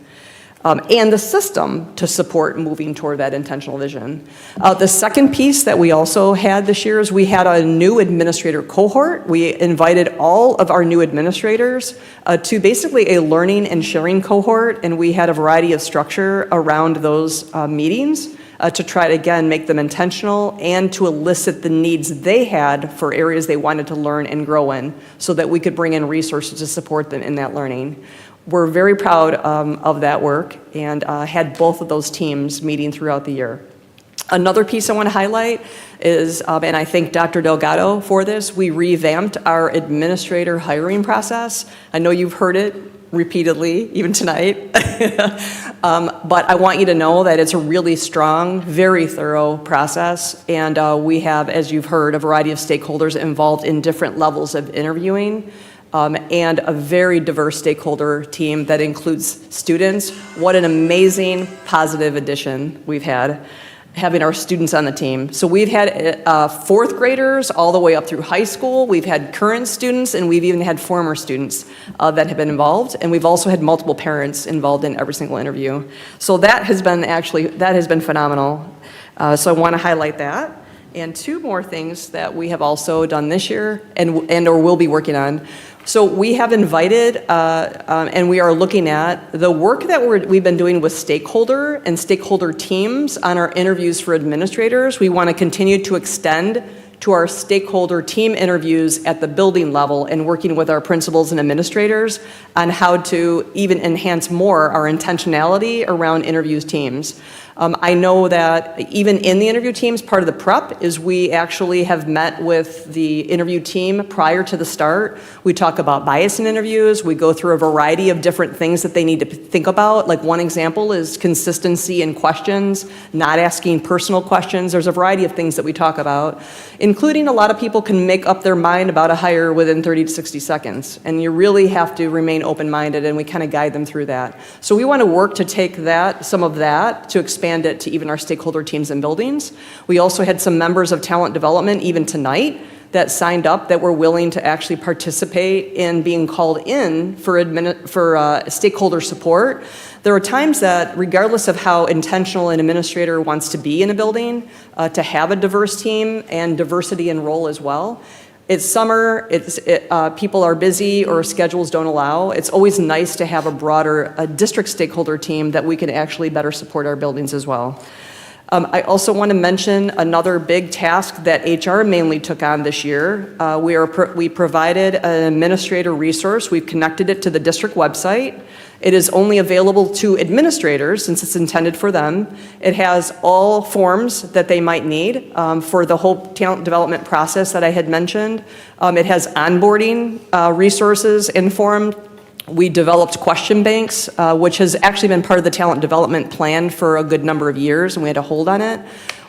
And the system to support moving toward that intentional vision. The second piece that we also had this year is we had a new administrator cohort. We invited all of our new administrators to basically a learning and sharing cohort, and we had a variety of structure around those meetings to try to, again, make them intentional and to elicit the needs they had for areas they wanted to learn and grow in so that we could bring in resources to support them in that learning. We're very proud of that work and had both of those teams meeting throughout the year. Another piece I want to highlight is, and I thank Dr. Delgado for this, we revamped our administrator hiring process. I know you've heard it repeatedly, even tonight, but I want you to know that it's a really strong, very thorough process, and we have, as you've heard, a variety of stakeholders involved in different levels of interviewing. And a very diverse stakeholder team that includes students. What an amazing positive addition we've had, having our students on the team. So we've had fourth graders all the way up through high school. We've had current students, and we've even had former students that have been involved. And we've also had multiple parents involved in every single interview. So that has been phenomenal. So I want to highlight that. And two more things that we have also done this year and or will be working on. So we have invited, and we are looking at the work that we've been doing with stakeholder and stakeholder teams on our interviews for administrators. We want to continue to extend to our stakeholder team interviews at the building level and working with our principals and administrators on how to even enhance more our intentionality around interviews teams. I know that even in the interview teams, part of the prep is we actually have met with the interview team prior to the start. We talk about bias in interviews. We go through a variety of different things that they need to think about. Like one example is consistency in questions, not asking personal questions. There's a variety of things that we talk about, including a lot of people can make up their mind about a hire within 30 to 60 seconds. And you really have to remain open-minded, and we kind of guide them through that. So we want to work to take that, some of that, to expand it to even our stakeholder teams and buildings. We also had some members of talent development even tonight that signed up that were willing to actually participate in being called in for stakeholder support. There are times that regardless of how intentional an administrator wants to be in a building, to have a diverse team and diversity in role as well. It's summer, people are busy or schedules don't allow. It's always nice to have a broader district stakeholder team that we can actually better support our buildings as well. I also want to mention another big task that HR mainly took on this year. We provided an administrator resource. We've connected it to the district website. It is only available to administrators since it's intended for them. It has all forms that they might need for the whole talent development process that I had mentioned. It has onboarding resources and forms. We developed question banks, which has actually been part of the talent development plan for a good number of years, and we had a hold on it.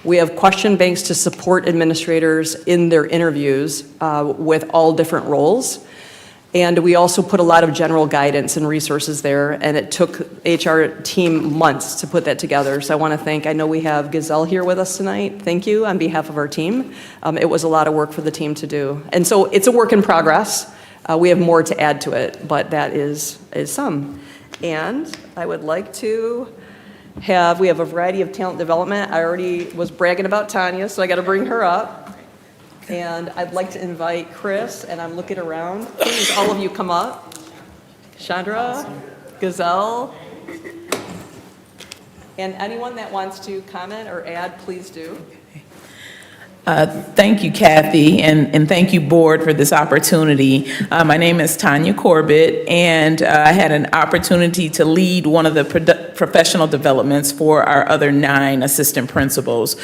We have question banks to support administrators in their interviews with all different roles. And we also put a lot of general guidance and resources there, and it took HR team months to put that together. So I want to thank, I know we have Gazelle here with us tonight. Thank you on behalf of our team. It was a lot of work for the team to do. And so it's a work in progress. We have more to add to it, but that is some. And I would like to we have a variety of talent development. I already was bragging about Tanya, so I got to bring her up. And I'd like to invite Chris, and I'm looking around. Please, all of you come up. Chandra, Gazelle, and anyone that wants to comment or add, please do. Thank you, Kathy, and thank you, Board, for this opportunity. My name is Tanya Corbett, and I had an opportunity to lead one of the professional developments for our other 9 assistant principals.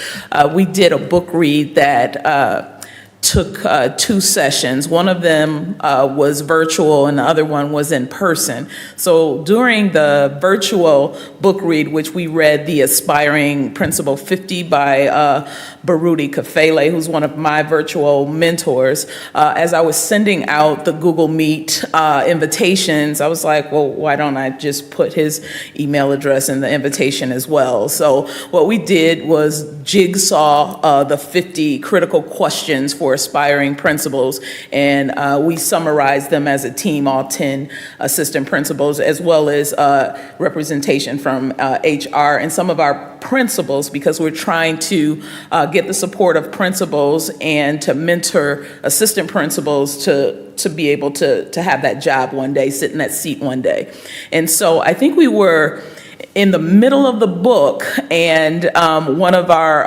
We did a book read that took 2 sessions. One of them was virtual and the other one was in person. So during the virtual book read, which we read The Aspiring Principal 50 by Baruti Kafele, who's one of my virtual mentors, as I was sending out the Google Meet invitations, I was like, well, why don't I just put his email address in the invitation as well? So what we did was jigsaw the 50 critical questions for aspiring principals, and we summarized them as a team, all 10 assistant principals, as well as representation from HR and some of our principals, because we're trying to get the support of principals and to mentor assistant principals to be able to have that job one day, sit in that seat one day. And so I think we were in the middle of the book, and one of our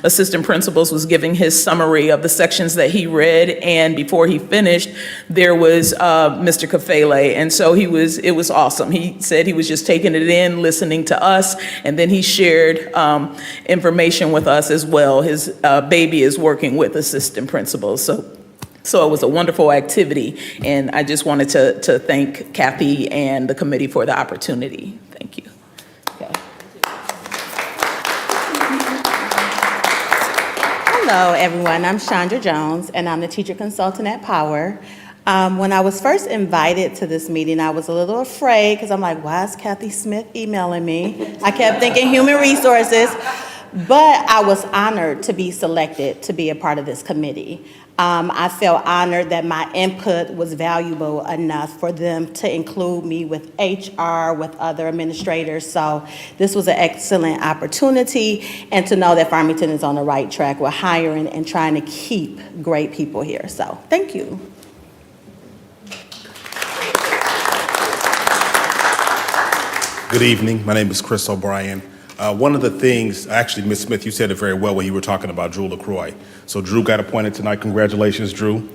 assistant principals was giving his summary of the sections that he read, and before he finished, there was Mr. Kafele, and so it was awesome. He said he was just taking it in, listening to us, and then he shared information with us as well. His baby is working with assistant principals, so it was a wonderful activity, and I just wanted to thank Kathy and the committee for the opportunity. Thank you. Hello, everyone. I'm Chandra Jones, and I'm the teacher consultant at Power. When I was first invited to this meeting, I was a little afraid because I'm like, why is Kathy Smith emailing me? I kept thinking human resources, but I was honored to be selected to be a part of this committee. I felt honored that my input was valuable enough for them to include me with HR, with other administrators. So this was an excellent opportunity, and to know that Farmington is on the right track with hiring and trying to keep great people here. So thank you. Good evening. My name is Chris O'Brien. One of the things, actually, Ms. Smith, you said it very well when you were talking about Drew LaCroix. So Drew got appointed tonight. Congratulations, Drew.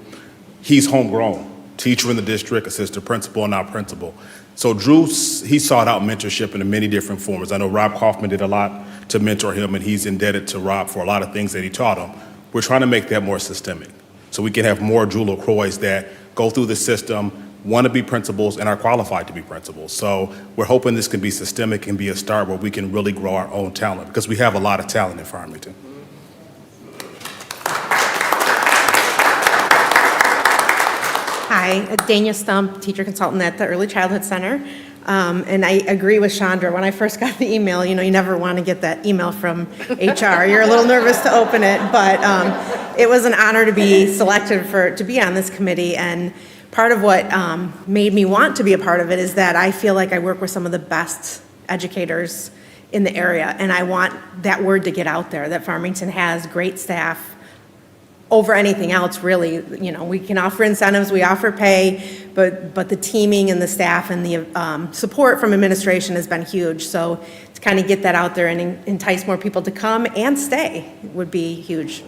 He's homegrown, teacher in the district, assistant principal, and now principal. So Drew, he sought out mentorship in many different forms. I know Rob Kaufman did a lot to mentor him, and he's indebted to Rob for a lot of things that he taught him. We're trying to make that more systemic, so we can have more Drew LaCroix that go through the system, want to be principals, and are qualified to be principals. So we're hoping this can be systemic and be a start where we can really grow our own talent, because we have a lot of talent in Farmington. Hi, Dania Stump, teacher consultant at the Early Childhood Center. And I agree with Chandra. When I first got the email, you never want to get that email from HR. You're a little nervous to open it, but it was an honor to be selected to be on this committee. And part of what made me want to be a part of it is that I feel like I work with some of the best educators in the area, and I want that word to get out there, that Farmington has great staff over anything else, really. We can offer incentives, we offer pay, but the teaming and the staff and the support from administration has been huge. So to kind of get that out there and entice more people to come and stay would be huge.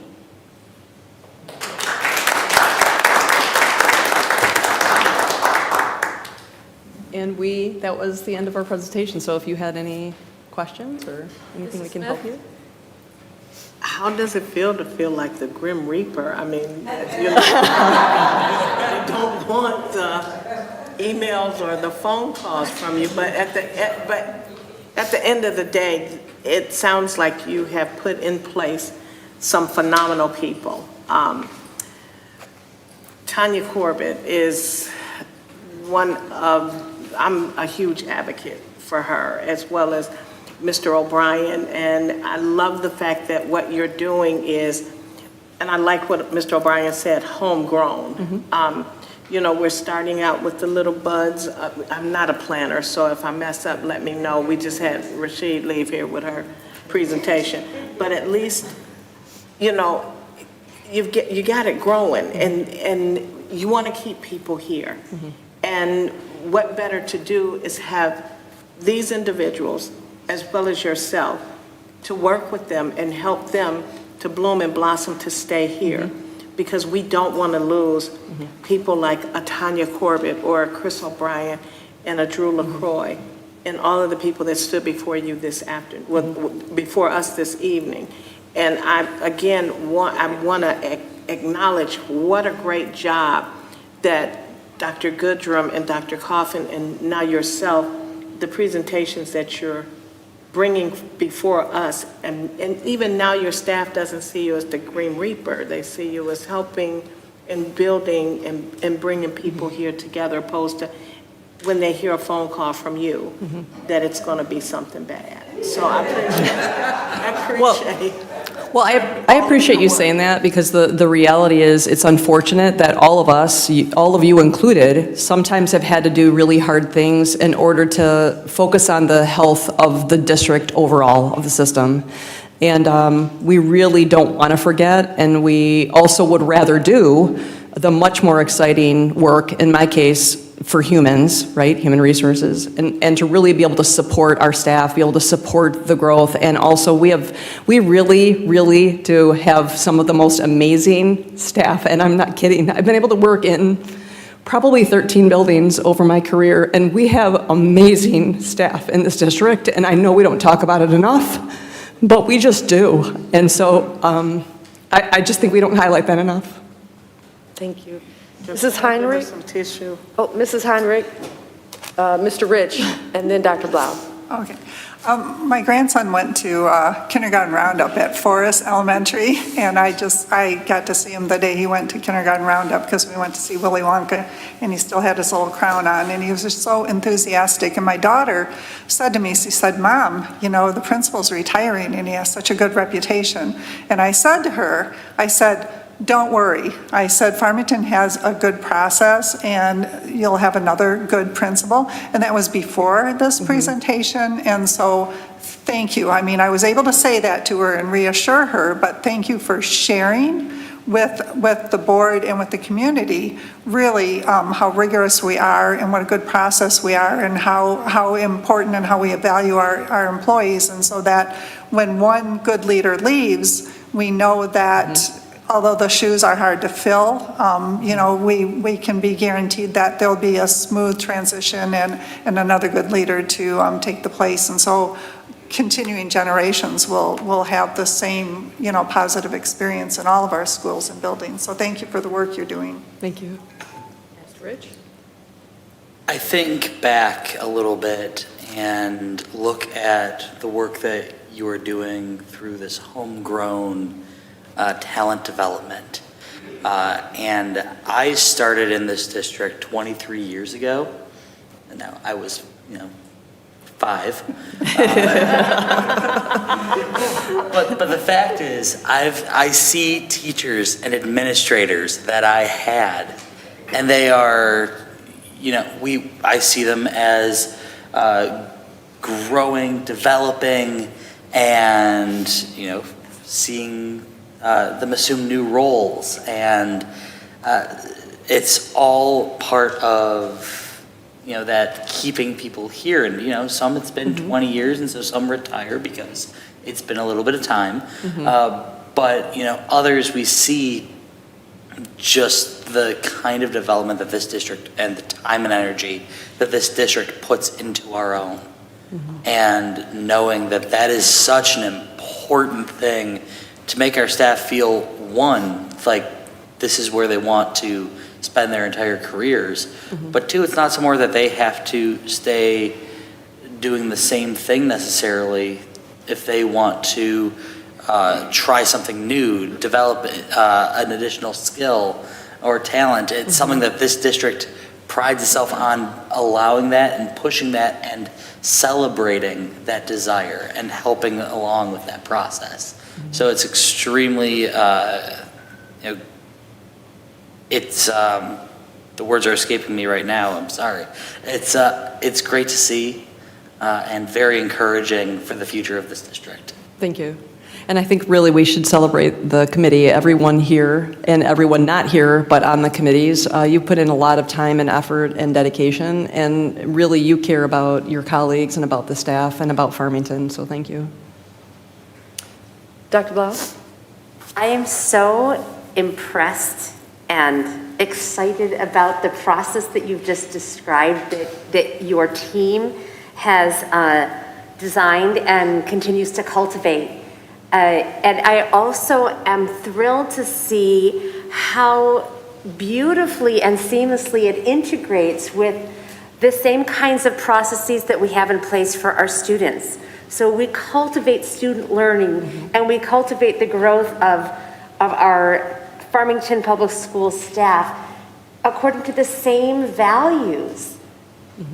And that was the end of our presentation. So if you had any questions or anything we can help you. How does it feel to feel like the Grim Reaper? I mean, you don't want the emails or the phone calls from you, but at the end of the day, it sounds like you have put in place some phenomenal people. Tanya Corbett is I'm a huge advocate for her, as well as Mr. O'Brien, and I love the fact that what you're doing is, and I like what Mr. O'Brien said, homegrown. Mm-hmm. We're starting out with the little buds. I'm not a planner, so if I mess up, let me know. We just had Rashid leave here with her presentation. But at least, you got it growing, and you want to keep people here. Mm-hmm. And what better to do is have these individuals, as well as yourself, to work with them and help them to bloom and blossom to stay here. Mm-hmm. Because we don't want to lose mm-hmm. people like a Tanya Corbett or a Chris O'Brien and a Drew LaCroix mm-hmm. and all of the people that stood before you this afternoon, before us this evening. And I want to acknowledge what a great job that Dr. Goodrum and Dr. Coffin and now yourself, the presentations that you're bringing before us, and even now your staff doesn't see you as the Green Reaper. They see you as helping and building and bringing people here together, opposed to when they hear a phone call from you, that it's going to be something bad. So I appreciate Well, I appreciate you saying that, because the reality is it's unfortunate that all of us, all of you included, sometimes have had to do really hard things in order to focus on the health of the district overall, of the system. And we really don't want to forget, and we also would rather do the much more exciting work, in my case, for humans, right, human resources, and to really be able to support our staff, be able to support the growth. And also we really do have some of the most amazing staff, and I'm not kidding. I've been able to work in probably 13 buildings over my career, and we have amazing staff in this district, and I know we don't talk about it enough, but we just do. And so I just think we don't highlight that enough. Thank you. Mrs. Heinrich? some tissue. Oh, Mrs. Heinrich, Mr. Rich, and then Dr. Blau. Okay. My grandson went to kindergarten roundup at Forest Elementary, and I got to see him the day he went to kindergarten roundup, because we went to see Willy Wonka, and he still had his little crown on, and he was just so enthusiastic. And my daughter said to me, she said, "Mom, you know, the principal's retiring, and he has such a good reputation." And I said to her, I said, "Don't worry." I said, "Farmington has a good process, and you'll have another good principal." And that was before this presentation, and so thank you. I mean, I was able to say that to her and reassure her, but thank you for sharing with the board and with the community, really, how rigorous we are and what a good process we are, and how important and how we value our employees. And so that when one good leader leaves, we know that although the shoes are hard to fill, you know, we can be guaranteed that there'll be a smooth transition and another good leader to take the place. And so continuing generations will have the same, you know, positive experience in all of our schools and buildings. So thank you for the work you're doing. Thank you. Mr. Rich? I think back a little bit and look at the work that you are doing through this homegrown talent development. And I started in this district 23 years ago, and now I was, 5. But the fact is, I see teachers and administrators that I had, and they are, I see them as growing, developing, and, seeing them assume new roles, and it's all part of that keeping people here. And some it's been 20 years, and so some retire because it's been a little bit of time. But others, we see just the kind of development that this district and the time and energy that this district puts into our own, and knowing that that is such an important thing to make our staff feel, one, like this is where they want to spend their entire careers, but two, it's not somewhere that they have to stay doing the same thing necessarily if they want to try something new, develop an additional skill or talent. It's something that this district prides itself on, allowing that and pushing that and celebrating that desire and helping along with that process. So it's extremely, it's, the words are escaping me right now, I'm sorry. It's great to see and very encouraging for the future of this district. Thank you. And I think really we should celebrate the committee, everyone here and everyone not here, but on the committees. You put in a lot of time and effort and dedication, and really you care about your colleagues and about the staff and about Farmington, so thank you. Dr. Blau? I am so impressed and excited about the process that you've just described, that your team has designed and continues to cultivate. And I also am thrilled to see how beautifully and seamlessly it integrates with the same kinds of processes that we have in place for our students. So we cultivate student learning and we cultivate the growth of our Farmington Public Schools staff according to the same values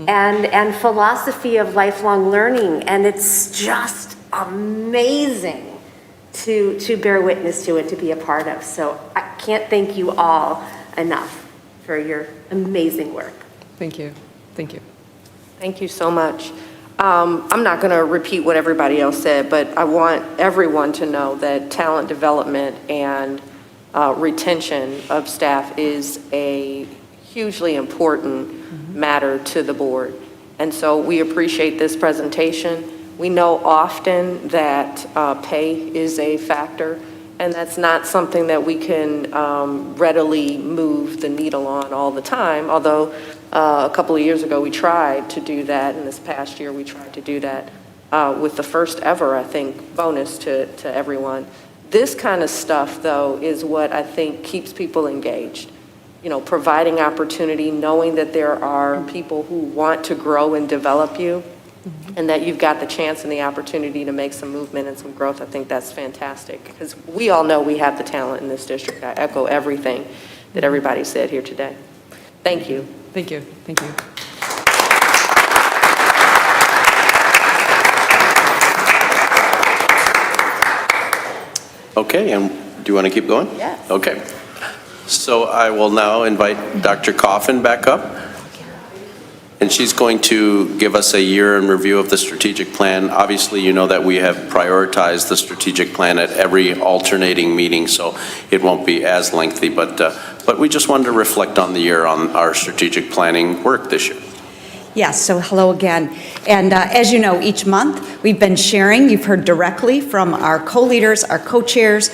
and philosophy of lifelong learning. And it's just amazing to bear witness to and to be a part of. So I can't thank you all enough for your amazing work. Thank you. Thank you. Thank you so much. I'm not going to repeat what everybody else said, but I want everyone to know that talent development and retention of staff is a hugely important matter to the board. And so we appreciate this presentation. We know often that pay is a factor, and that's not something that we can readily move the needle on all the time, although a couple of years ago we tried to do that, and this past year we tried to do that with the first ever, I think, bonus to everyone. This kind of stuff, though, is what I think keeps people engaged. You know, providing opportunity, knowing that there are people who want to grow and develop you, and that you've got the chance and the opportunity to make some movement and some growth. I think that's fantastic, because we all know we have the talent in this district. I echo everything that everybody said here today. Thank you. Thank you. Thank you. Okay, and do you want to keep going? Yes. Okay. So I will now invite Dr. Coffin back up. And she's going to give us a year in review of the strategic plan. Obviously, you know that we have prioritized the strategic plan at every alternating meeting, so it won't be as lengthy, but we just wanted to reflect on the year on our strategic planning work this year. Yes, so hello again. And as you know, each month we've been sharing, you've heard directly from our co-leaders, our co-chairs,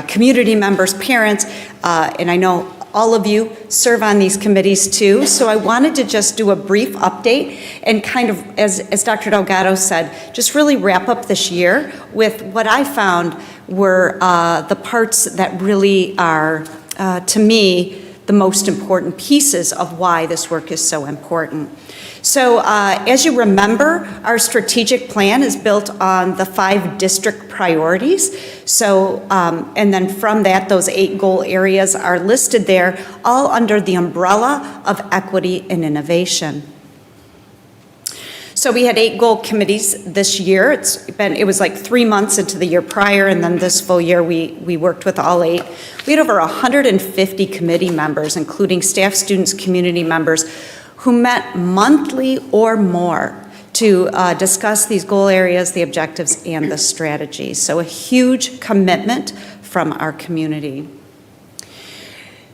community members, parents, and I know all of you serve on these committees too, so I wanted to just do a brief update and kind of, as Dr. Delgado said, just really wrap up this year with what I found were the parts that really are, to me, the most important pieces of why this work is so important. So as you remember, our strategic plan is built on the 5 district priorities. So, and then from that, those 8 goal areas are listed there, all under the umbrella of equity and innovation. So we had 8 goal committees this year. It was like 3 months into the year prior, and then this full year we worked with all 8. We had over 150 committee members, including staff, students, community members, who met monthly or more to discuss these goal areas, the objectives, and the strategies. So a huge commitment from our community.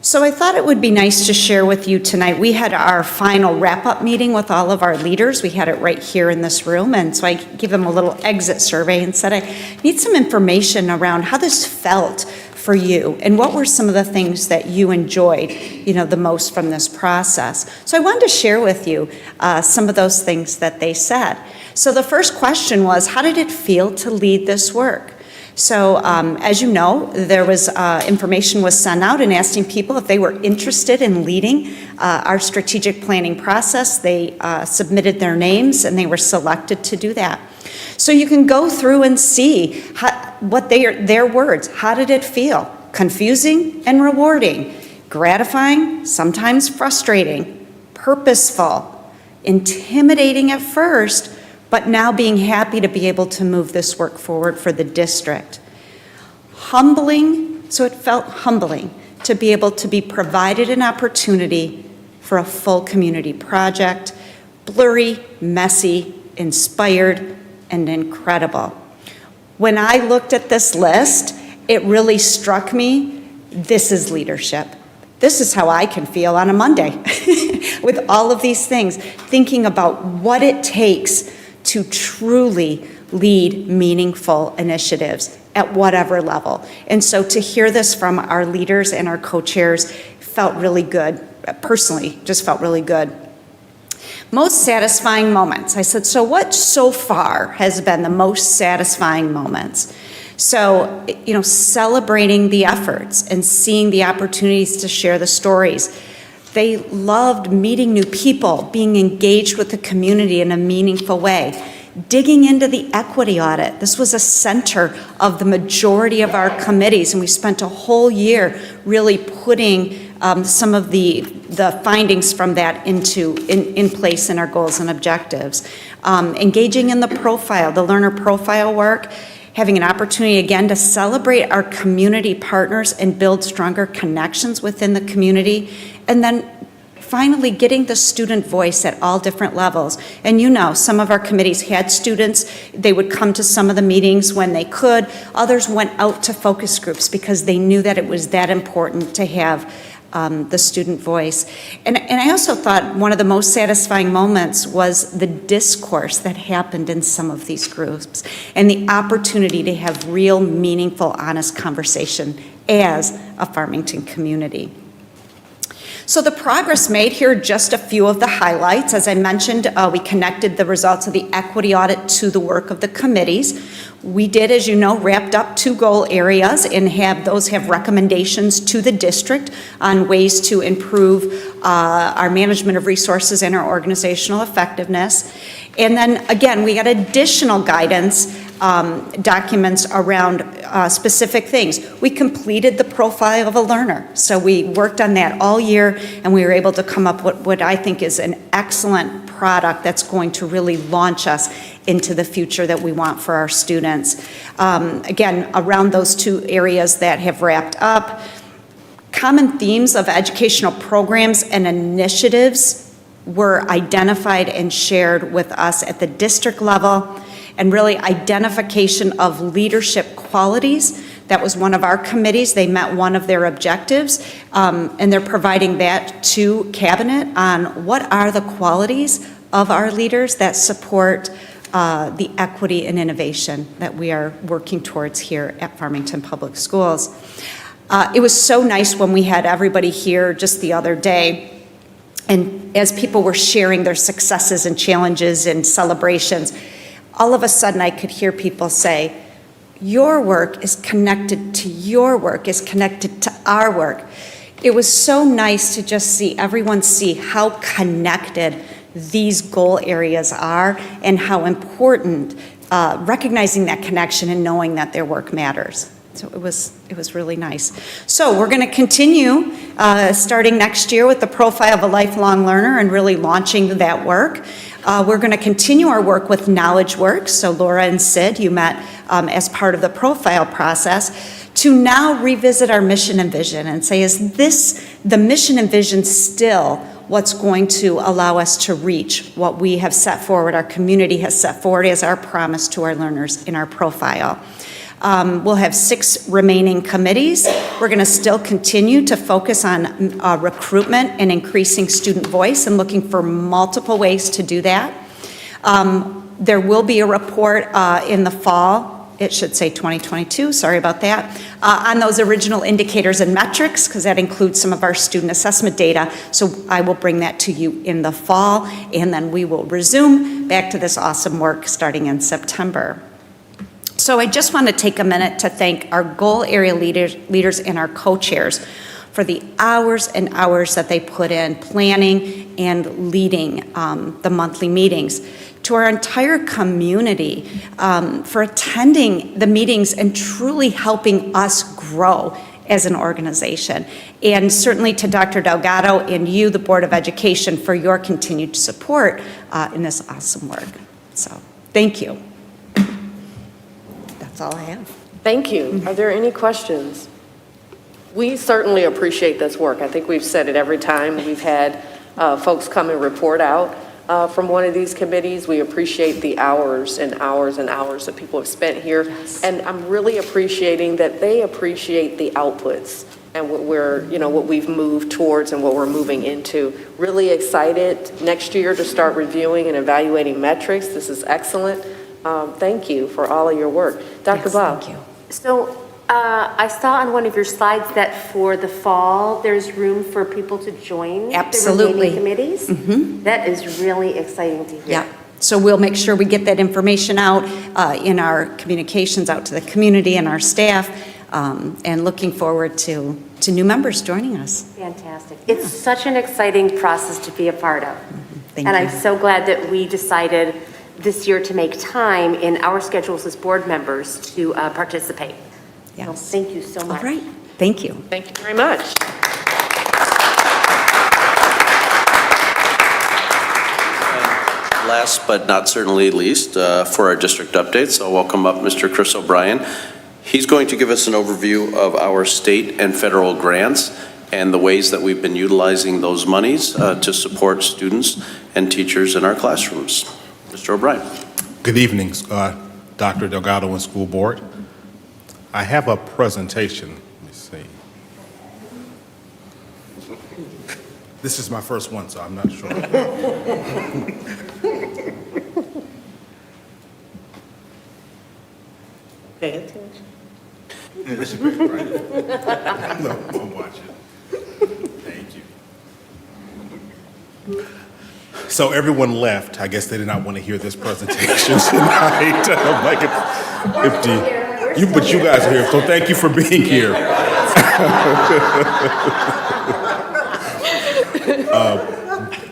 So I thought it would be nice to share with you tonight. We had our final wrap-up meeting with all of our leaders. We had it right here in this room, and so I gave them a little exit survey and said, I need some information around how this felt for you, and what were some of the things that you enjoyed, the most from this process. So I wanted to share with you some of those things that they said. So the first question was, how did it feel to lead this work? So as you know, there was information was sent out and asking people if they were interested in leading our strategic planning process. They submitted their names and they were selected to do that. So you can go through and see what their words. How did it feel? Confusing and rewarding, gratifying, sometimes frustrating, purposeful, intimidating at first, but now being happy to be able to move this work forward for the district. Humbling, so it felt humbling to be able to be provided an opportunity for a full community project, blurry, messy, inspired, and incredible. When I looked at this list, it really struck me, this is leadership. This is how I can feel on a Monday with all of these things, thinking about what it takes to truly lead meaningful initiatives at whatever level. And so to hear this from our leaders and our co-chairs felt really good. Personally, just felt really good. Most satisfying moments. I said, so what so far has been the most satisfying moments? So, celebrating the efforts and seeing the opportunities to share the stories. They loved meeting new people, being engaged with the community in a meaningful way. Digging into the equity audit. This was a center of the majority of our committees, and we spent a whole year really putting some of the findings from that in place in our goals and objectives. Engaging in the learner profile work, having an opportunity again to celebrate our community partners and build stronger connections within the community, and then finally getting the student voice at all different levels. And some of our committees had students. They would come to some of the meetings when they could. Others went out to focus groups because they knew that it was that important to have the student voice. And I also thought one of the most satisfying moments was the discourse that happened in some of these groups and the opportunity to have real, meaningful, honest conversation as a Farmington community. So the progress made here, just a few of the highlights. As I mentioned, we connected the results of the equity audit to the work of the committees. We did, as you know, wrapped up 2 goal areas and have recommendations to the district on ways to improve our management of resources and our organizational effectiveness. And then again, we got additional guidance documents around specific things. We completed the profile of a learner. So we worked on that all year, and we were able to come up with what I think is an excellent product that's going to really launch us into the future that we want for our students. Again, around those 2 areas that have wrapped up, common themes of educational programs and initiatives were identified and shared with us at the district level, and really identification of leadership qualities. That was one of our committees. They met one of their objectives, and they're providing that to Cabinet on what are the qualities of our leaders that support the equity and innovation that we are working towards here at Farmington Public Schools. It was so nice when we had everybody here just the other day, and as people were sharing their successes and challenges and celebrations, all of a sudden I could hear people say, your work is connected to your work, is connected to our work. It was so nice to just see everyone see how connected these goal areas are and how important recognizing that connection and knowing that their work matters. So it was really nice. So we're going to continue starting next year with the profile of a lifelong learner and really launching that work. We're going to continue our work with knowledge work. So Laura and Sid, you met as part of the profile process, to now revisit our mission and vision and say, is the mission and vision still what's going to allow us to reach what we have set forward, our community has set forward as our promise to our learners in our profile? We'll have 6 remaining committees. We're going to still continue to focus on recruitment and increasing student voice and looking for multiple ways to do that. There will be a report in the fall, it should say 2022, sorry about that, on those original indicators and metrics, because that includes some of our student assessment data. So I will bring that to you in the fall, and then we will resume back to this awesome work starting in September. So I just want to take a minute to thank our goal area leaders and our co-chairs for the hours and hours that they put in planning and leading the monthly meetings. To our entire community for attending the meetings and truly helping us grow as an organization. And certainly to Dr. Delgado and you, the Board of Education, for your continued support in this awesome work. So thank you. That's all I have. Thank you. Are there any questions? We certainly appreciate this work. I think we've said it every time we've had folks come and report out from one of these committees. We appreciate the hours and hours and hours that people have spent here. Yes. And I'm really appreciating that they appreciate the outputs and what we've moved towards and what we're moving into. Really excited next year to start reviewing and evaluating metrics. This is excellent. Thank you for all of your work. Dr. Bob. Thank you. So I saw on one of your slides that for the fall, there's room for people to join Absolutely. the remaining committees. Mm-hmm. That is really exciting to hear. Yeah, So we'll make sure we get that information out in our communications out to the community and our staff, and looking forward to new members joining us. Fantastic. It's such an exciting process to be a part of. Thank And you. I'm so glad that we decided this year to make time in our schedules as board members to participate. Yes. So thank you so much. All right. Thank you. Thank you very much. Last but not certainly least, for our district updates, I'll welcome up Mr. Chris O'Brien. He's going to give us an overview of our state and federal grants and the ways that we've been utilizing those monies to support students and teachers in our classrooms. Mr. O'Brien. Good evening, Dr. Delgado and School Board. I have a presentation. Let me see. This is my first one, so I'm not sure. Pay attention. This is great, right? No, I'm watching. Thank you. So everyone left. I guess they did not want to hear this presentation tonight. I'm like, but you guys are here, so thank you for being here.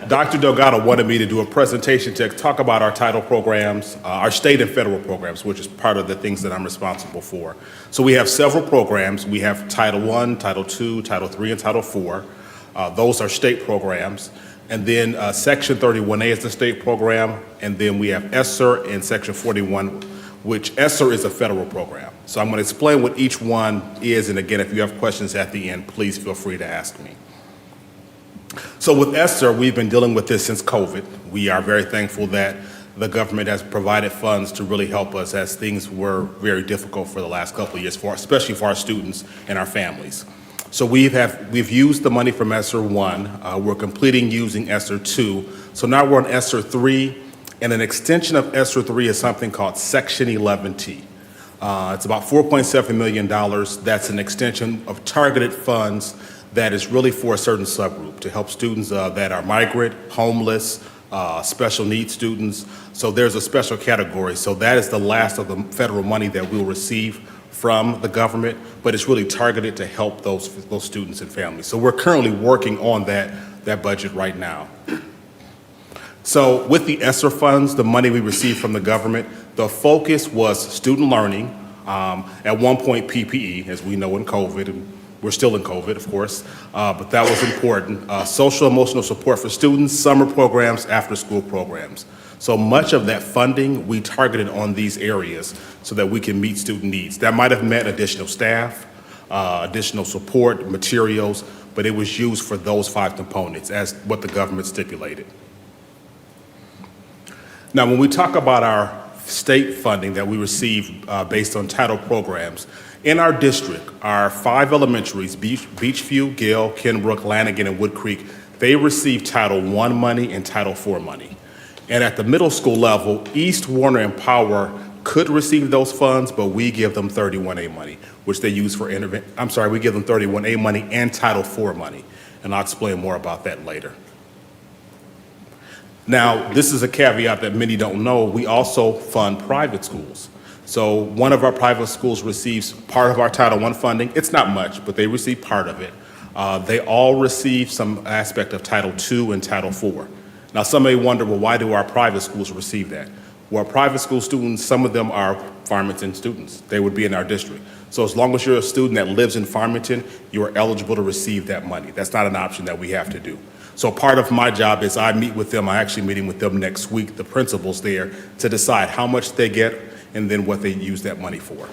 Dr. Delgado wanted me to do a presentation to talk about our title programs, our state and federal programs, which is part of the things that I'm responsible for. So we have several programs. We have Title I, Title II, Title III, and Title IV. Those are state programs. And then Section 31A is the state program. And then we have ESSER and Section 41, which ESSER is a federal program. So I'm going to explain what each one is. And again, if you have questions at the end, please feel free to ask me. So with ESSER, we've been dealing with this since COVID. We are very thankful that the government has provided funds to really help us as things were very difficult for the last couple of years, especially for our students and our families. So we've used the money from ESSER 1. We're completing using ESSER 2. So now we're on ESSER 3, and an extension of ESSER 3 is something called Section 11T. It's about $4.7 million. That's an extension of targeted funds that is really for a certain subgroup to help students that are migrant, homeless, special needs students. So there's a special category. So that is the last of the federal money that we'll receive from the government, but it's really targeted to help those students and families. So we're currently working on that budget right now. So with the ESSER funds, the money we received from the government, the focus was student learning, at one point PPE, as we know in COVID, and we're still in COVID, of course, but that was important. Social emotional support for students, summer programs, after school programs. So much of that funding we targeted on these areas so that we can meet student needs. That might have meant additional staff, additional support, materials, but it was used for those 5 components as what the government stipulated. Now, when we talk about our state funding that we receive based on title programs, in our district, our 5 elementaries, Beachview, Gale, Kenbrook, Lanigan, and Wood Creek, they receive Title I money and Title IV money. And at the middle school level, East, Warner, and Power could receive those funds, but we give them 31A money, which they use for we give them 31A money and Title IV money. And I'll explain more about that later. Now, this is a caveat that many don't know. We also fund private schools. So one of our private schools receives part of our Title I funding. It's not much, but they receive part of it. They all receive some aspect of Title II and Title IV. Now, some may wonder, well, why do our private schools receive that? Well, private school students, some of them are Farmington students. They would be in our district. So as long as you're a student that lives in Farmington, you are eligible to receive that money. That's not an option that we have to do. So part of my job is I meet with them. I'm actually meeting with them next week, the principals there, to decide how much they get and then what they use that money for.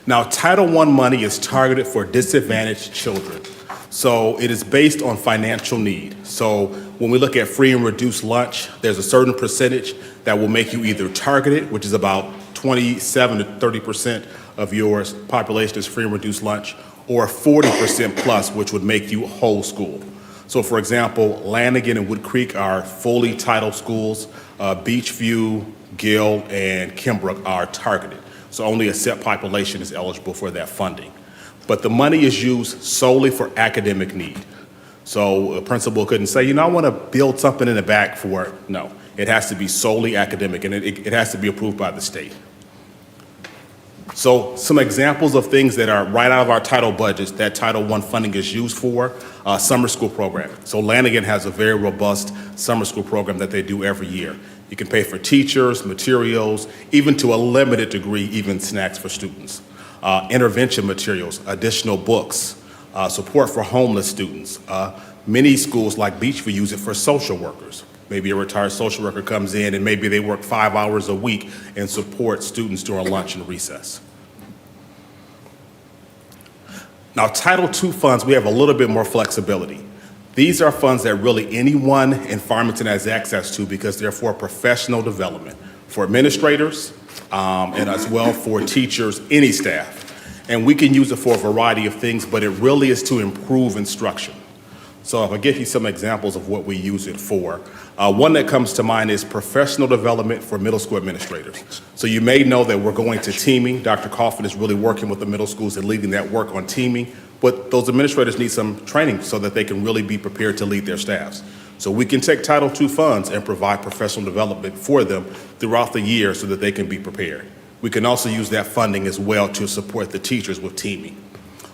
Now, Title I money is targeted for disadvantaged children. So it is based on financial need. So when we look at free and reduced lunch, there's a certain percentage that will make you either targeted, which is about 27 to 30% of your population is free and reduced lunch, or 40% plus, which would make you whole school. So for example, Lanigan and Wood Creek are fully titled schools. Beachview, Gill, and Kenbrook are targeted. So only a set population is eligible for that funding. But the money is used solely for academic need. So a principal couldn't say, I want to build something in the back for it. No, it has to be solely academic, and it has to be approved by the state. So some examples of things that are right out of our title budgets that Title I funding is used for, summer school program. So Lanigan has a very robust summer school program that they do every year. You can pay for teachers, materials, even to a limited degree, even snacks for students. Intervention materials, additional books, support for homeless students. Many schools like Beachview use it for social workers. Maybe a retired social worker comes in and maybe they work 5 hours a week and support students during lunch and recess. Now, Title II funds, we have a little bit more flexibility. These are funds that really anyone in Farmington has access to because they're for professional development, for administrators, and as well for teachers, any staff. And we can use it for a variety of things, but it really is to improve instruction. So if I give you some examples of what we use it for, one that comes to mind is professional development for middle school administrators. So you may know that we're going to teaming. Dr. Coffin is really working with the middle schools and leading that work on teaming, but those administrators need some training so that they can really be prepared to lead their staffs. So we can take Title II funds and provide professional development for them throughout the year so that they can be prepared. We can also use that funding as well to support the teachers with teaming.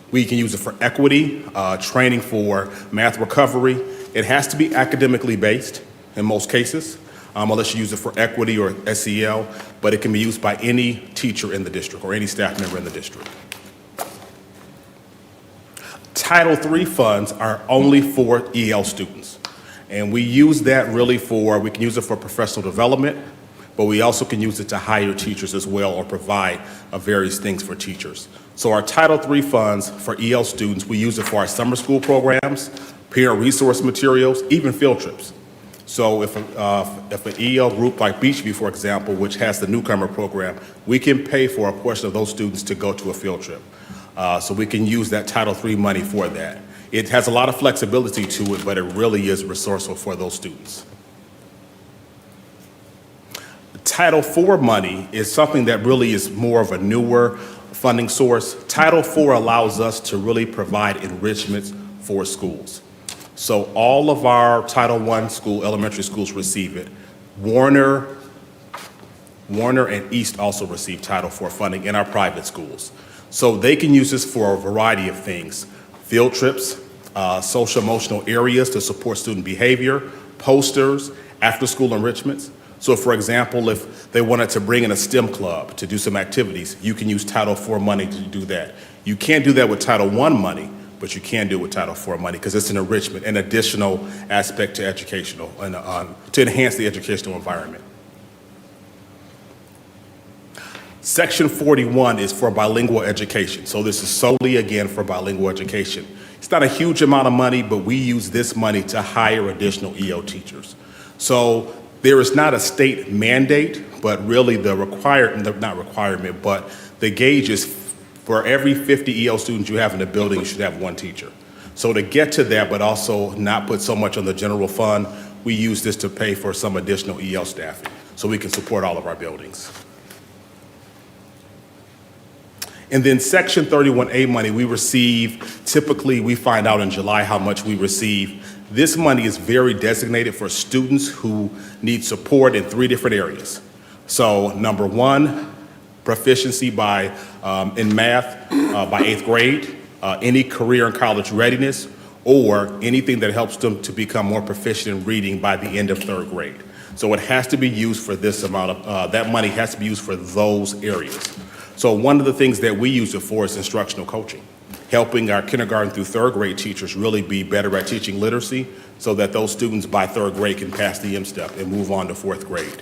We can use it for equity, training for math recovery. It has to be academically based in most cases, unless you use it for equity or SEL, but it can be used by any teacher in the district or any staff member in the district. Title III funds are only for EL students. And we use that really we can use it for professional development, but we also can use it to hire teachers as well or provide various things for teachers. So our Title III funds for EL students, we use it for our summer school programs, parent resource materials, even field trips. So if an EL group like Beachview, for example, which has the newcomer program, we can pay for a portion of those students to go to a field trip. So we can use that Title III money for that. It has a lot of flexibility to it, but it really is resourceful for those students. Title IV money is something that really is more of a newer funding source. Title IV allows us to really provide enrichments for schools. So all of our Title I elementary schools receive it. Warner and East also receive Title IV funding in our private schools. So they can use this for a variety of things. Field trips, social emotional areas to support student behavior, posters, after-school enrichments. So for example, if they wanted to bring in a STEM club to do some activities, you can use Title IV money to do that. You can't do that with Title I money, but you can do it with Title IV money because it's an enrichment, an additional aspect to educational, and to enhance the educational environment. Section 41 is for bilingual education. So this is solely, again, for bilingual education. It's not a huge amount of money, but we use this money to hire additional EO teachers. So there is not a state mandate, but really the gauge is for every 50 EO students you have in the building, you should have one teacher. So to get to that, but also not put so much on the general fund, we use this to pay for some additional EO staffing so we can support all of our buildings. And then Section 31A money we receive, typically we find out in July how much we receive. This money is very designated for students who need support in 3 different areas. So number 1, proficiency in math by 8th grade, any career and college readiness, or anything that helps them to become more proficient in reading by the end of 3rd grade. So it has to be used for this amount of, that money has to be used for those areas. So one of the things that we use it for is instructional coaching, helping our kindergarten through 3rd grade teachers really be better at teaching literacy so that those students by 3rd grade can pass the M-STEP and move on to 4th grade.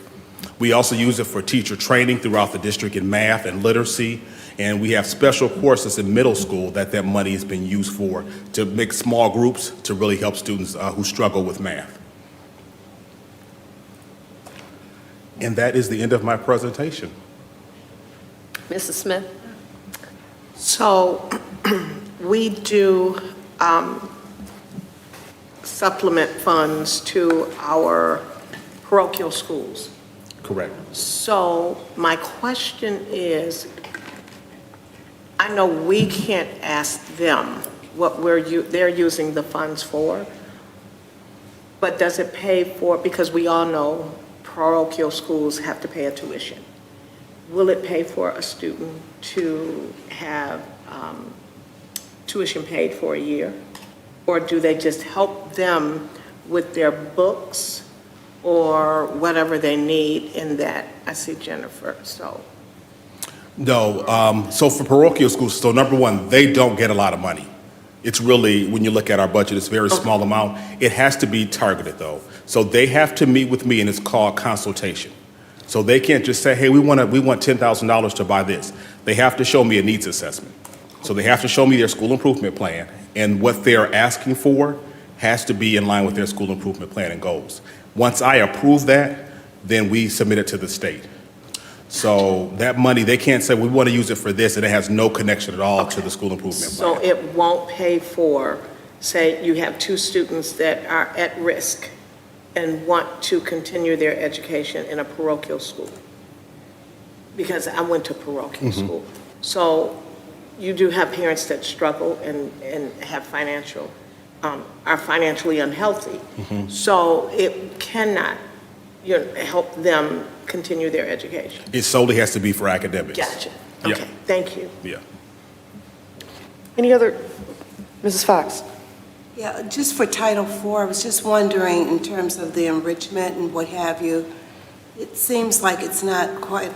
We also use it for teacher training throughout the district in math and literacy, and we have special courses in middle school that money has been used for to make small groups to really help students who struggle with math. And that is the end of my presentation. Mrs. Smith? So we do supplement funds to our parochial schools. Correct. So my question is, I know we can't ask them what they're using the funds for, But does it pay for, because we all know parochial schools have to pay a tuition. Will it pay for a student to have tuition paid for a year? Or do they just help them with their books or whatever they need in that? I see Jennifer, so. No, so for parochial schools, so number one, they don't get a lot of money. It's really, when you look at our budget, it's a very small amount. It has to be targeted though. So they have to meet with me and it's called consultation. So they can't just say, hey, we want $10,000 to buy this. They have to show me a needs assessment. So they have to show me their school improvement plan, and what they're asking for has to be in line with their school improvement plan and goals. Once I approve that, then we submit it to the state. So that money, they can't say, we want to use it for this, and it has no connection at all to the school improvement plan. So it won't pay for, say, you have two students that are at risk and want to continue their education in a parochial school. Because I went to parochial school. So you do have parents that struggle and have financial, are financially unhealthy. So it cannot help them continue their education. It solely has to be for academics. Gotcha. Yeah. Okay, thank you. Yeah. Any other, Mrs. Fox? Yeah, just for Title IV, I was just wondering, in terms of the enrichment and what have you, it seems like it's not quite,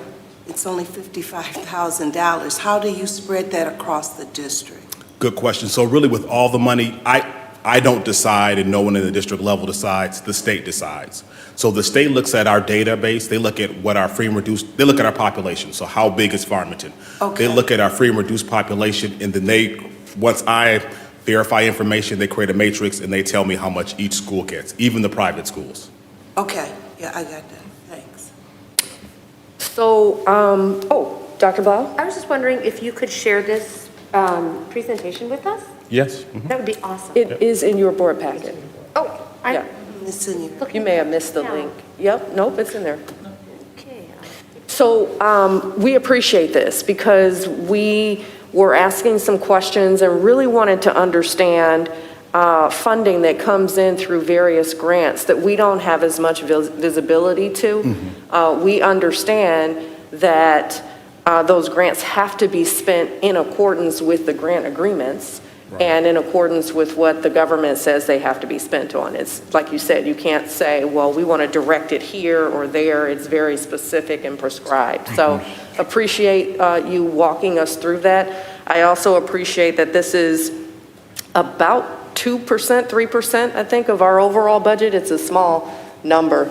it's only $55,000. How do you spread that across the district? Good question. So really with all the money, I don't decide, and no one in the district level decides, the state decides. So the state looks at our database, they look at what our free and reduced, they look at our population, so how big is Farmington? Okay. They look at our free and reduced population, and then once I verify information, they create a matrix and they tell me how much each school gets, even the private schools. Okay, yeah, I got that, thanks. So, Dr. Blau? I was just wondering if you could share this presentation with us? Yes. That would be awesome. It is in your board packet. Oh, Yeah. It's in your. You may have missed the link. Yep, nope, it's in there. So we appreciate this because we were asking some questions and really wanted to understand funding that comes in through various grants that we don't have as much visibility to. We understand that those grants have to be spent in accordance with the grant agreements and in accordance with what the government says they have to be spent on. It's like you said, you can't say, well, we want to direct it here or there. It's very specific and prescribed. So appreciate you walking us through that. I also appreciate that this is about 2%, 3%, I think, of our overall budget. It's a small number.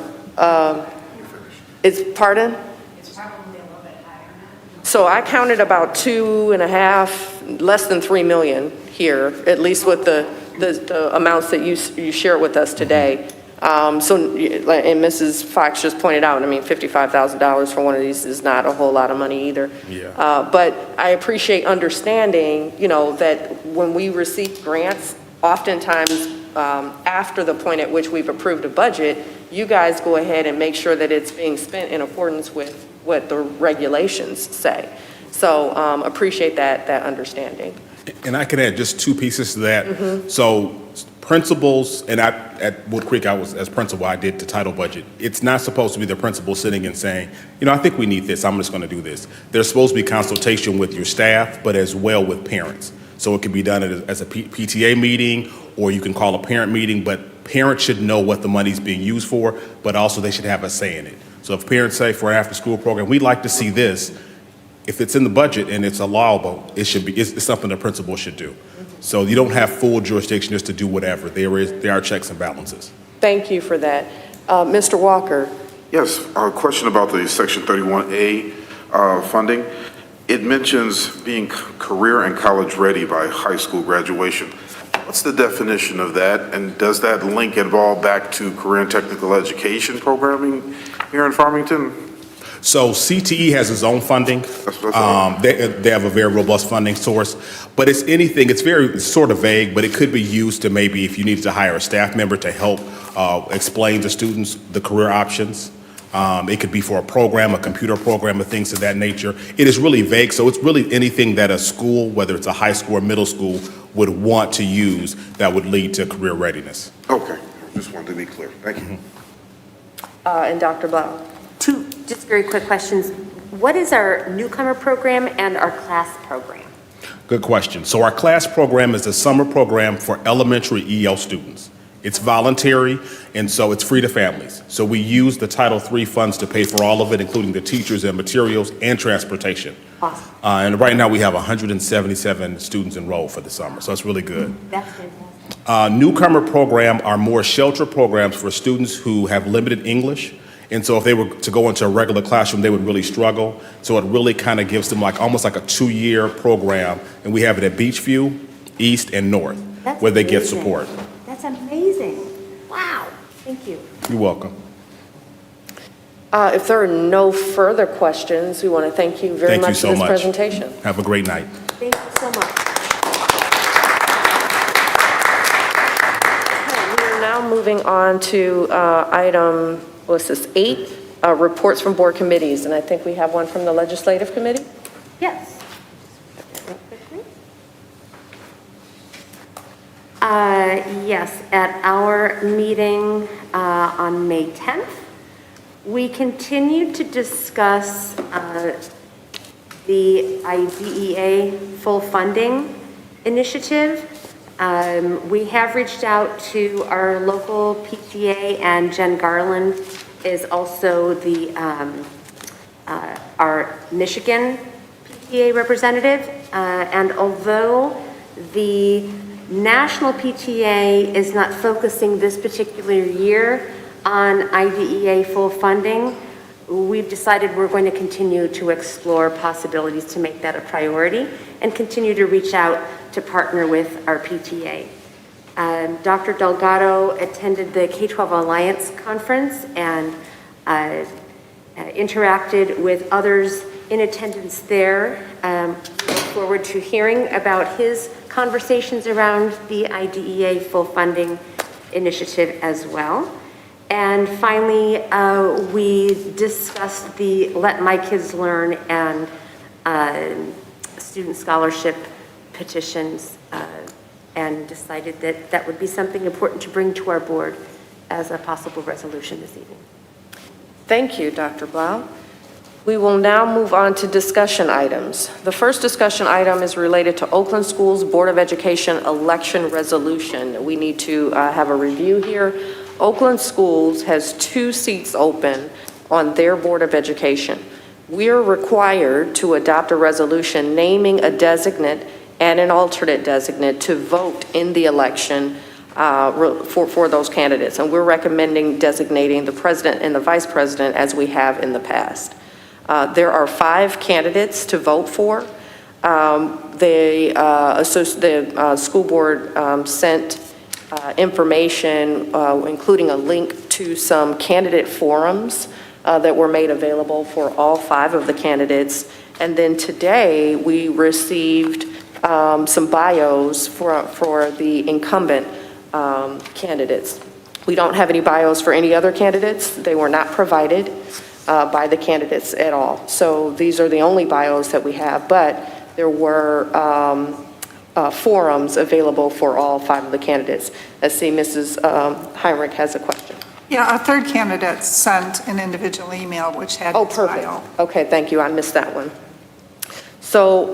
It's, pardon? It's probably a little bit higher now. So I counted about 2.5, less than 3 million here, at least with the amounts that you share with us today. And Mrs. Fox just pointed out, I mean, $55,000 for one of these is not a whole lot of money either. Yeah. But I appreciate understanding, that when we receive grants, oftentimes after the point at which we've approved a budget, you guys go ahead and make sure that it's being spent in accordance with what the regulations say. So appreciate that understanding. And I can add just two pieces to that. So principals, and at Wood Creek, as principal, I did the title budget. It's not supposed to be the principal sitting and saying, I think we need this, I'm just going to do this. There's supposed to be consultation with your staff, but as well with parents. So it can be done as a PTA meeting, or you can call a parent meeting, but parents should know what the money's being used for, but also they should have a say in it. So if parents say for an after-school program, we'd like to see this, if it's in the budget and it's allowable, it's something the principal should do. So you don't have full jurisdiction just to do whatever. There are checks and balances. Thank you for that. Mr. Walker. Yes, a question about the Section 31A funding. It mentions being career and college ready by high school graduation. What's the definition of that? And does that link involve back to career and technical education programming here in Farmington? So CTE has its own funding. They have a very robust funding source, but it's sort of vague, but it could be used to maybe if you needed to hire a staff member to help explain to students the career options. It could be for a program, a computer program, or things of that nature. It is really vague, so it's really anything that a school, whether it's a high school or middle school, would want to use that would lead to career readiness. Okay. Just wanted to be clear. Thank you. And Dr. Blau. Two just very quick questions. What is our newcomer program and our class program? Good question. So our class program is a summer program for elementary EL students. It's voluntary, and so it's free to families. So we use the Title III funds to pay for all of it, including the teachers and materials and transportation. Awesome. And right now we have 177 students enrolled for the summer, so it's really good. That's fantastic. Newcomer program are more shelter programs for students who have limited English. And so if they were to go into a regular classroom, they would really struggle. So it really kind of gives them almost like a 2-year program. And we have it at Beachview, East, and North, That's where they get amazing. support. That's amazing. Wow. Thank you. You're welcome. If there are no further questions, we want to thank you very much for this presentation. Have a great night. Thank you so much. Okay, we are now moving on to item, what's this, 8, reports from board committees. And I think we have one from the Legislative Committee. Yes. Yes, at our meeting on May 10th, we continued to discuss the IDEA full funding initiative. We have reached out to our local PTA, and Jen Garland is also the our Michigan PTA representative. And although the National PTA is not focusing this particular year on IDEA full funding, we've decided we're going to continue to explore possibilities to make that a priority and continue to reach out to partner with our PTA. Dr. Delgado attended the K-12 Alliance Conference and interacted with others in attendance there. Look forward to hearing about his conversations around the IDEA full funding initiative as well. And finally, we discussed the Let My Kids Learn and student scholarship petitions and decided that that would be something important to bring to our board as a possible resolution this evening. Thank you, Dr. Blau. We will now move on to discussion items. The first discussion item is related to Oakland Schools Board of Education election resolution. We need to have a review here. Oakland Schools has 2 seats open on their Board of Education. We are required to adopt a resolution naming a designate and an alternate designate to vote in the election for those candidates. And we're recommending designating the president and the vice president as we have in the past. There are 5 candidates to vote for. The school board sent information, including a link to some candidate forums that were made available for all 5 of the candidates. And then today we received some bios for the incumbent candidates. We don't have any bios for any other candidates. They were not provided by the candidates at all. So these are the only bios that we have, but there were forums available for all 5 of the candidates. I see Mrs. Heinrich has a question. Yeah, our third candidate sent an individual email which had Oh, his perfect. bio. Okay, thank you. I missed that one. So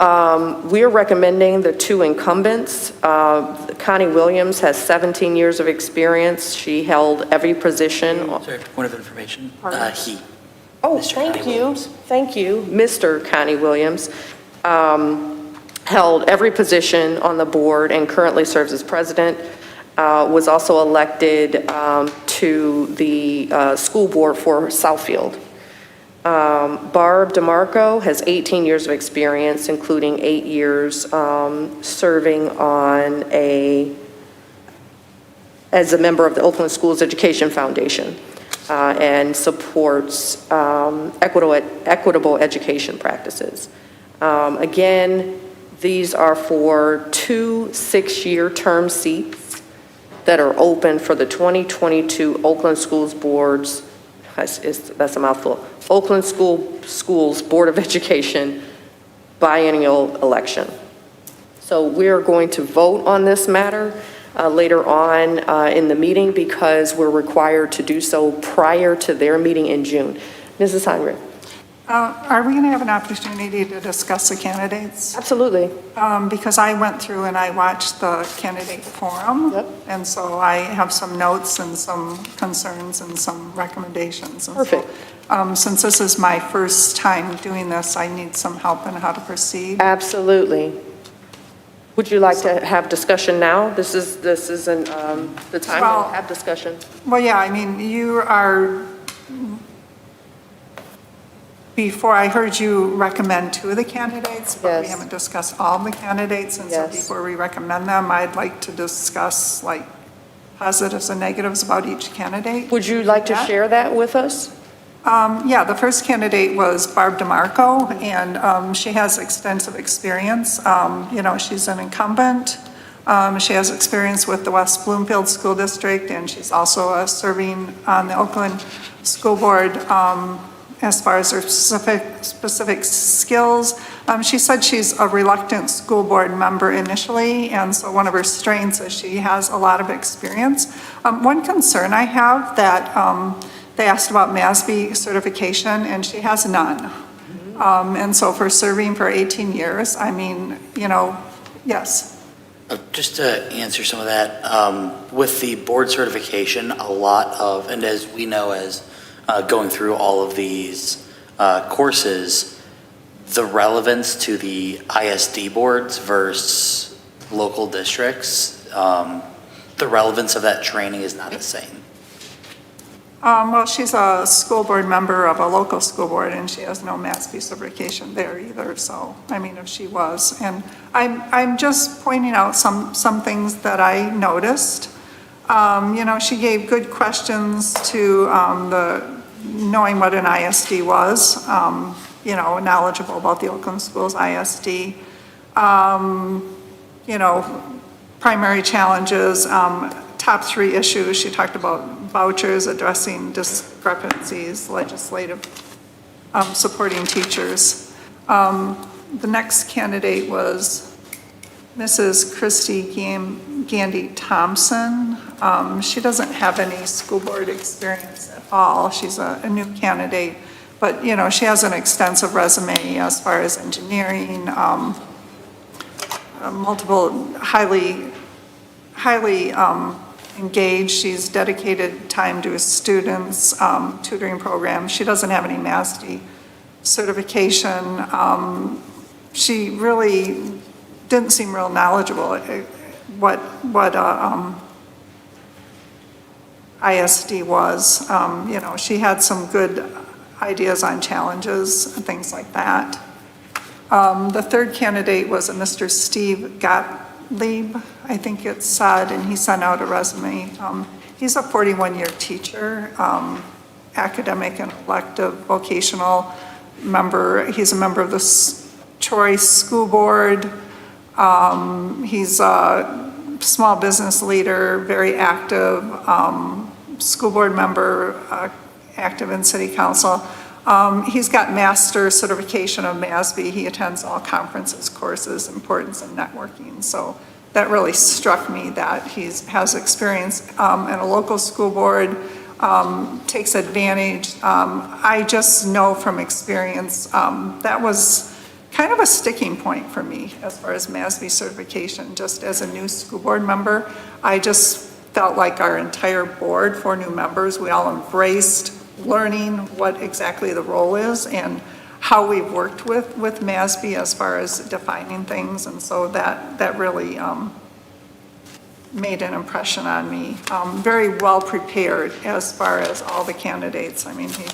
we're recommending the 2 incumbents. Connie Williams has 17 years of experience. She held every position. Sorry, point of information. He. Oh, Mr. thank Connie you. Williams. Thank you. Mr. Connie Williams held every position on the board and currently serves as president. Was also elected to the school board for Southfield. Barb DeMarco has 18 years of experience, including 8 years serving on as a member of the Oakland Schools Education Foundation and supports equitable education practices. Again, these are for 2 6-year term seats that are open for the 2022 Oakland Schools Boards, that's a mouthful, Oakland Schools Board of Education biennial election. So we're going to vote on this matter. later on in the meeting because we're required to do so prior to their meeting in June. Mrs. Heinrich. Are we going to have an opportunity to discuss the candidates? Absolutely. Because I went through and I watched the candidate forum. Yep. And so I have some notes and some concerns and some recommendations. And Perfect. So, since this is my first time doing this, I need some help in how to proceed. Absolutely. Would you like to have discussion now? This isn't the time Well, to have discussion. Well, yeah, I mean, you are, before I heard you recommend 2 of the candidates, but we Yes. haven't discussed all the candidates. And so Yes. before we recommend them, I'd like to discuss like positives and negatives about each candidate. Would you like to share that with us? Yeah, the first candidate was Barb DeMarco, and she has extensive experience. You know, she's an incumbent. She has experience with the West Bloomfield School District, and she's also serving on the Oakland School Board. As far as her specific skills, she said she's a reluctant school board member initially, and so one of her strengths is she has a lot of experience. One concern I have that they asked about MASB certification, and she has none. And so for serving for 18 years, I mean, you know, yes. Just to answer some of that, with the board certification, a lot of, and as we know as going through all of these courses, the relevance to the ISD boards versus local districts, the relevance of that training is not the same. Well, she's a school board member of a local school board, and she has no MASB certification there either, so, I mean, if she was. And I'm just pointing out some things that I noticed. You know, she gave good questions to knowing what an ISD was, you know, knowledgeable about the Oakland Schools ISD. You know, primary challenges, top 3 issues. She talked about vouchers, addressing discrepancies, legislative, supporting teachers. The next candidate was Mrs. Christy Gandy Thompson. She doesn't have any school board experience at all. She's a new candidate, but you know, she has an extensive resume as far as engineering, multiple highly engaged. She's dedicated time to students, tutoring programs. She doesn't have any MASD certification. She really didn't seem real knowledgeable what ISD was. You know, she had some good ideas on challenges and things like that. The third candidate was a Mr. Steve Gottlieb, I think it's said, and he sent out a resume. He's a 41-year teacher, academic and elective vocational member. He's a member of the Troy School Board. He's a small business leader, very active, school board member, active in city council. He's got master certification of MASB. He attends all conferences, courses, importance and networking. So that really struck me that he has experience in a local school board, takes advantage. I just know from experience that was kind of a sticking point for me as far as MASB certification. Just as a new school board member, I just felt like our entire board, 4 new members, we all embraced learning what exactly the role is and how we've worked with MASB as far as defining things. And so that really made an impression on me. Very well prepared as far as all the candidates. I mean, he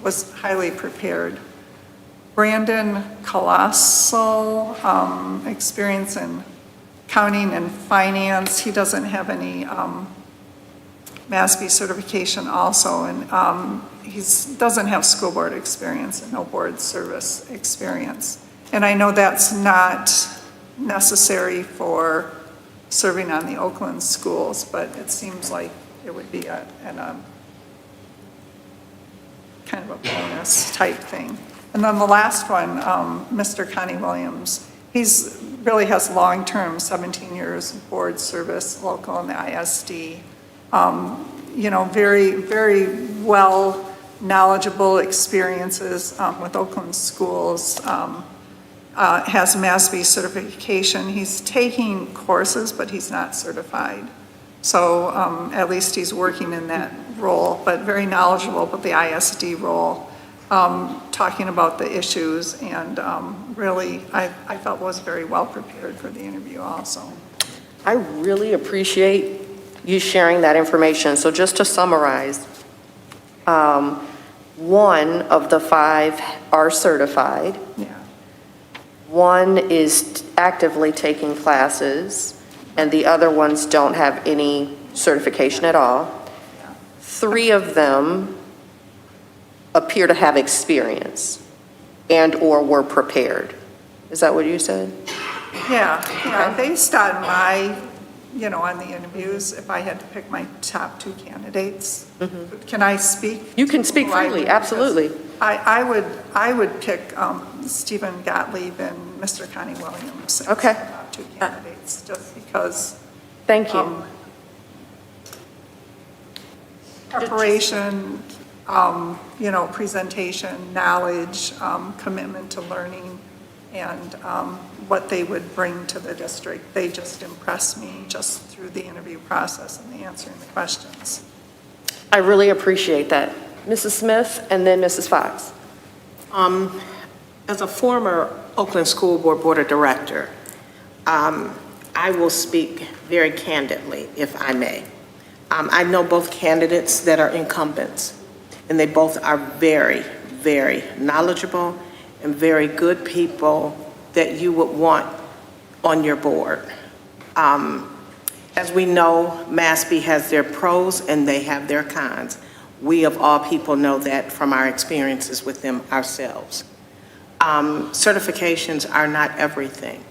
was highly prepared. Brandon Colossal, experience in accounting and finance. He doesn't have any MASB certification also, and he doesn't have school board experience and no board service experience. And I know that's not necessary for serving on the Oakland schools, but it seems like it would be kind of a bonus type thing. And then the last one, Mr. Connie Williams, he's really has long-term, 17 years board service, local in the ISD. You know, very, very well knowledgeable experiences with Oakland schools. Has MASB certification. He's taking courses, but he's not certified. So at least he's working in that role, but very knowledgeable about the ISD role, talking about the issues, and really, I felt was very well prepared for the interview also. I really appreciate you sharing that information. So just to summarize, 1 of the 5 are certified. Yeah. 1 is actively taking classes, and the other ones don't have any certification at all. 3 of them appear to have experience and/or were prepared. Is that what you said? Yeah, based on my, you know, on the interviews, if I had to pick my top 2 candidates, can I speak? You can speak freely, absolutely. I would pick Stephen Gottlieb and Mr. Connie Williams. Okay. As my top 2 candidates, just because. Thank you. Preparation, you know, presentation, knowledge, commitment to learning, and what they would bring to the district. They just impressed me just through the interview process and the answering the questions. I really appreciate that. Mrs. Smith and then Mrs. Fox. As a former Oakland School Board of Director, I will speak very candidly, if I may. I know both candidates that are incumbents, and they both are very, very knowledgeable and very good people that you would want on your board. As we know, MASB has their pros and they have their cons. We of all people know that from our experiences with them ourselves. Certifications are not everything.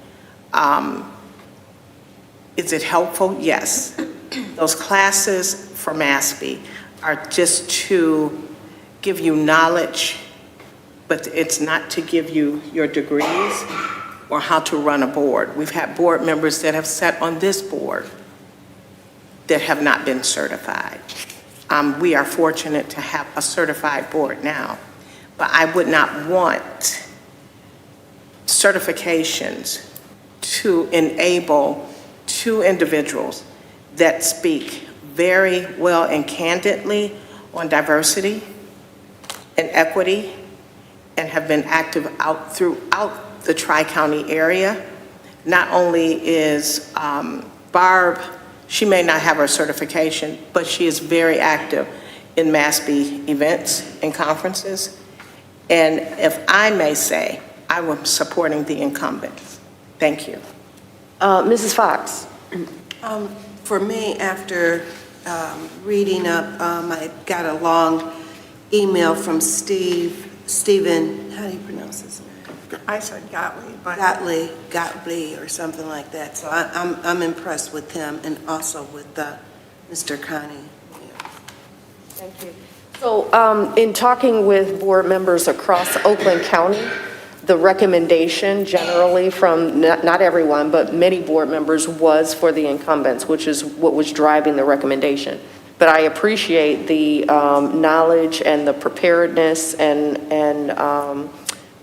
Is it helpful? Yes. Those classes for MASB are just to give you knowledge, but it's not to give you your degrees or how to run a board. We've had board members that have sat on this board that have not been certified. We are fortunate to have a certified board now, but I would not want certifications to enable 2 individuals that speak very well and candidly on diversity and equity and have been active out throughout the Tri-County area. Not only is Barb, she may not have her certification, but she is very active in MASB events and conferences. And if I may say, I am supporting the incumbents. Thank you. Mrs. Fox. For me, after reading up, I got a long email from Stephen, how do you pronounce his name? I said Gottlieb. Gottlieb or something like that. So I'm impressed with him and also with Mr. Connie. Thank you. So in talking with board members across Oakland County, the recommendation generally from, not everyone, but many board members was for the incumbents, which is what was driving the recommendation. But I appreciate the knowledge and the preparedness and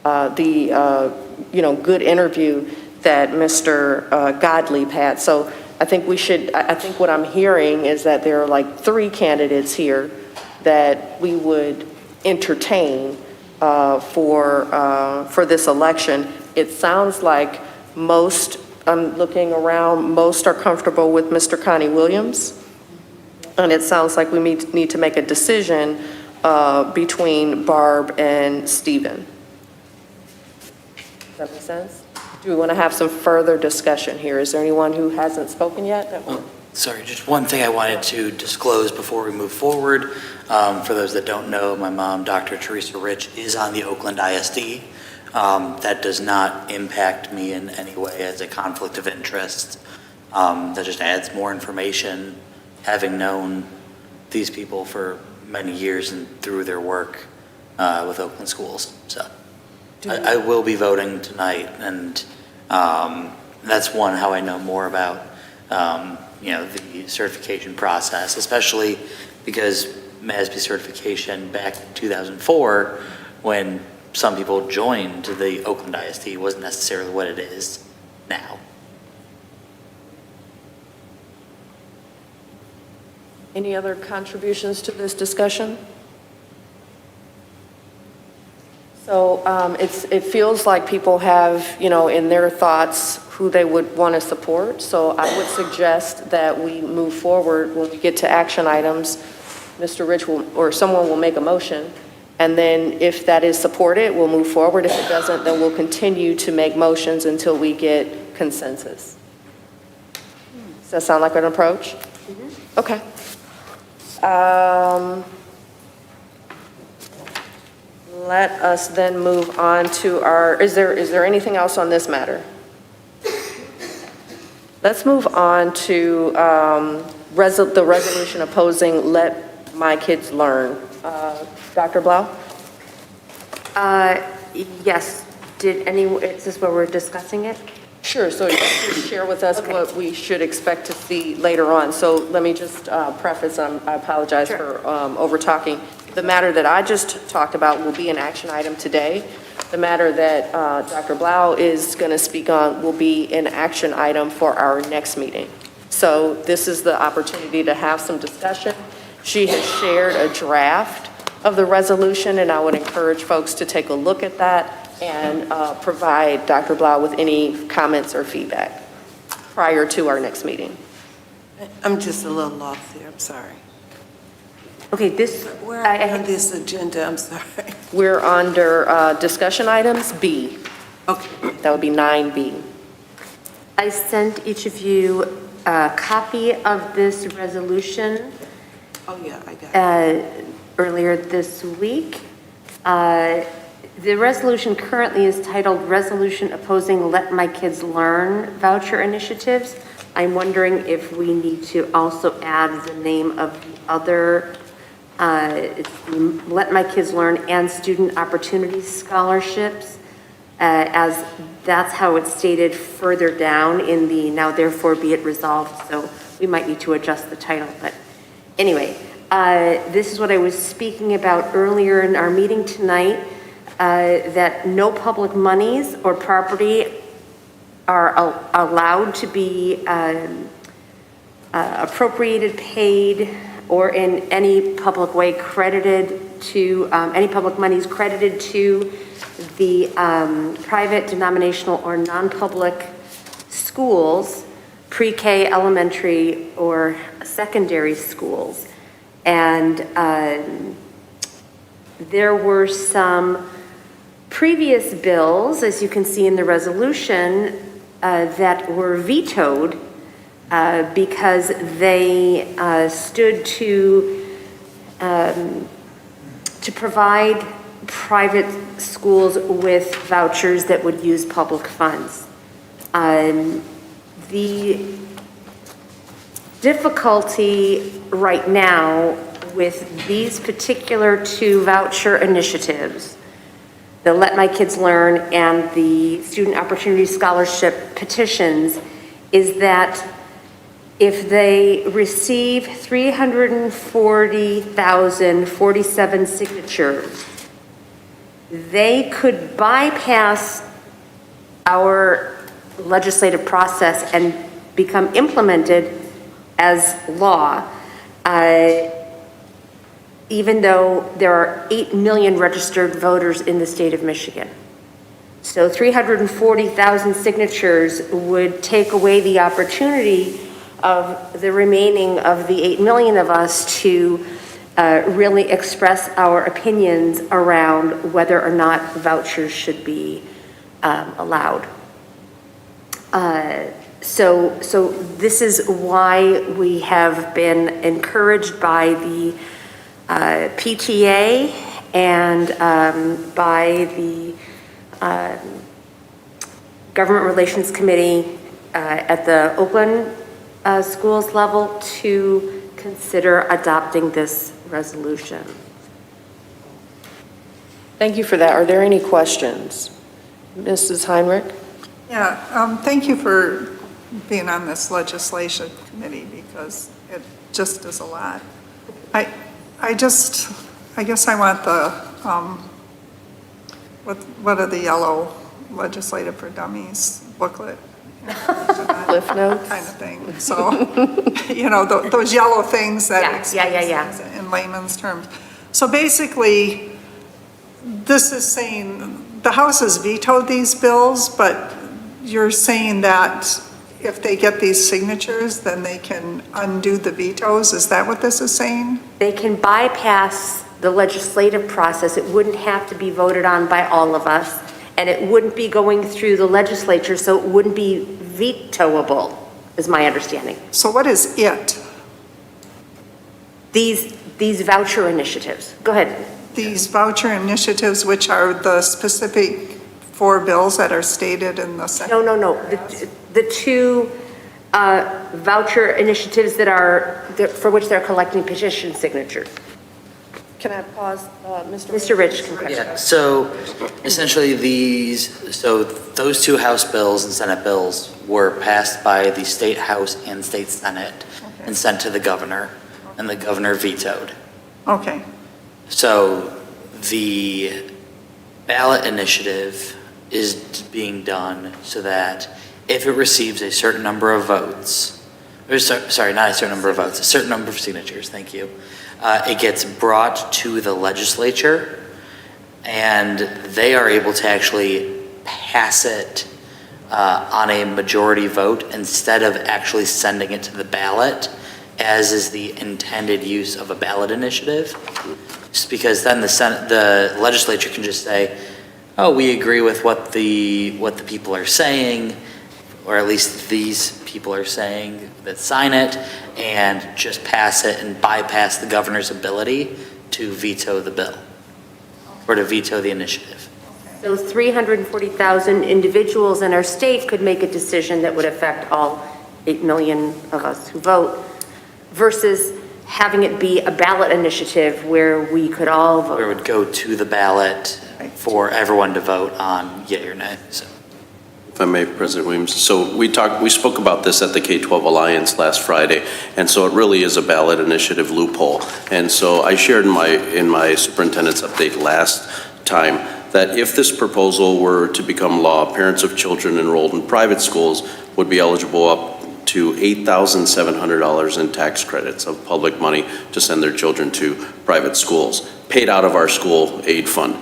the good interview that Mr. Gottlieb had. So I think we should, I think what I'm hearing is that there are like 3 candidates here that we would entertain for this election. It sounds like most, I'm looking around, most are comfortable with Mr. Connie Williams. And it sounds like we need to make a decision between Barb and Stephen. Does that make sense? Do we want to have some further discussion here? Is there anyone who hasn't spoken yet? Sorry, just one thing I wanted to disclose before we move forward. For those that don't know, my mom, Dr. Teresa Rich, is on the Oakland ISD. That does not impact me in any way as a conflict of interest. That just adds more information, having known these people for many years and through their work with Oakland schools. So I will be voting tonight, and That's one, how I know more about, the certification process, especially because MASB certification back in 2004, when some people joined the Oakland ISD, wasn't necessarily what it is now. Any other contributions to this discussion? So it feels like people have, in their thoughts who they would want to support. So I would suggest that we move forward when we get to action items. Mr. Rich or someone will make a motion. And then if that is supported, we'll move forward. If it doesn't, then we'll continue to make motions until we get consensus. Does that sound like an approach? Mm-hmm. Okay. Let us then move on to is there anything else on this matter? Let's move on to the resolution opposing Let My Kids Learn. Dr. Blau? Yes. Is this where we're discussing it? Sure, so you can share with us what we should expect to see later on. So let me just preface, I apologize for over-talking. The matter that I just talked about will be an action item today. The matter that Dr. Blau is going to speak on will be an action item for our next meeting. So this is the opportunity to have some discussion. She has shared a draft of the resolution, and I would encourage folks to take a look at that and provide Dr. Blau with any comments or feedback prior to our next meeting. I'm just a little lost here, I'm sorry. Okay, where are you on this agenda? I'm sorry. We're under discussion items B. Okay. That would be 9B. I sent each of you a copy of this resolution. Oh, yeah, I got it. Earlier this week. The resolution currently is titled Resolution Opposing Let My Kids Learn Voucher Initiatives. I'm wondering if we need to also add the name of the other, it's the Let My Kids Learn and Student Opportunity Scholarships, as that's how it's stated further down in the now therefore be it resolved. So we might need to adjust the title, but anyway, this is what I was speaking about earlier in our meeting tonight. That no public monies or property are allowed to be appropriated, paid, or in any public way credited to, any public monies credited to the private, denominational, or non-public schools, pre-K, elementary, or secondary schools. And there were some previous bills, as you can see in the resolution, that were vetoed because they stood to provide private schools with vouchers that would use public funds. The difficulty right now with these particular two voucher initiatives, the Let My Kids Learn and the Student Opportunity Scholarship petitions, is that if they receive 340,047 signatures, they could bypass our legislative process and become implemented as law, even though there are 8 million registered voters in the state of Michigan. So 340,000 signatures would take away the opportunity of the remaining of the 8 million of us to really express our opinions around whether or not vouchers should be allowed. So this is why we have been encouraged by the PTA and by the Government Relations Committee at the Oakland schools level to consider adopting this resolution. Thank you for that. Are there any questions? Mrs. Heinrich? Yeah, thank you for being on this legislation committee because it just is a lot. I guess I want the, what are the yellow legislative for dummies booklet? Cliff notes? Kind of thing. So, you know, those yellow things that Yeah. explain in layman's terms. So basically, this is saying, the House has vetoed these bills, but you're saying that if they get these signatures, then they can undo the vetoes? Is that what this is saying? They can bypass the legislative process. It wouldn't have to be voted on by all of us, and it wouldn't be going through the legislature, so it wouldn't be vetoable, is my understanding. So what is it? These voucher initiatives. Go ahead. These voucher initiatives, which are the specific 4 bills that are stated in the second? No. The 2 voucher initiatives for which they're collecting petition signatures. Can I pause, Mr. Mr. Rich can question. Yeah, so essentially those 2 House bills and Senate bills were passed by the State House and State Senate and sent to the governor, and the governor vetoed. Okay. So the ballot initiative is being done so that if it receives a certain number of votes, or sorry, not a certain number of votes, a certain number of signatures, thank you, it gets brought to the legislature and they are able to actually pass it on a majority vote instead of actually sending it to the ballot, as is the intended use of a ballot initiative. Just because then the legislature can just say, oh, we agree with what the people are saying, or at least these people are saying that sign it, and just pass it and bypass the governor's ability to veto the bill or to veto the initiative. Those 340,000 individuals in our state could make a decision that would affect all 8 million of us who vote, versus having it be a ballot initiative where we could all vote. Where it would go to the ballot for everyone to vote on yea or nay. So. If I may, President Williams, so we spoke about this at the K-12 Alliance last Friday, and so it really is a ballot initiative loophole. And so I shared in my superintendent's update last time that if this proposal were to become law, parents of children enrolled in private schools would be eligible up to $8,700 in tax credits of public money to send their children to private schools, paid out of our school aid fund.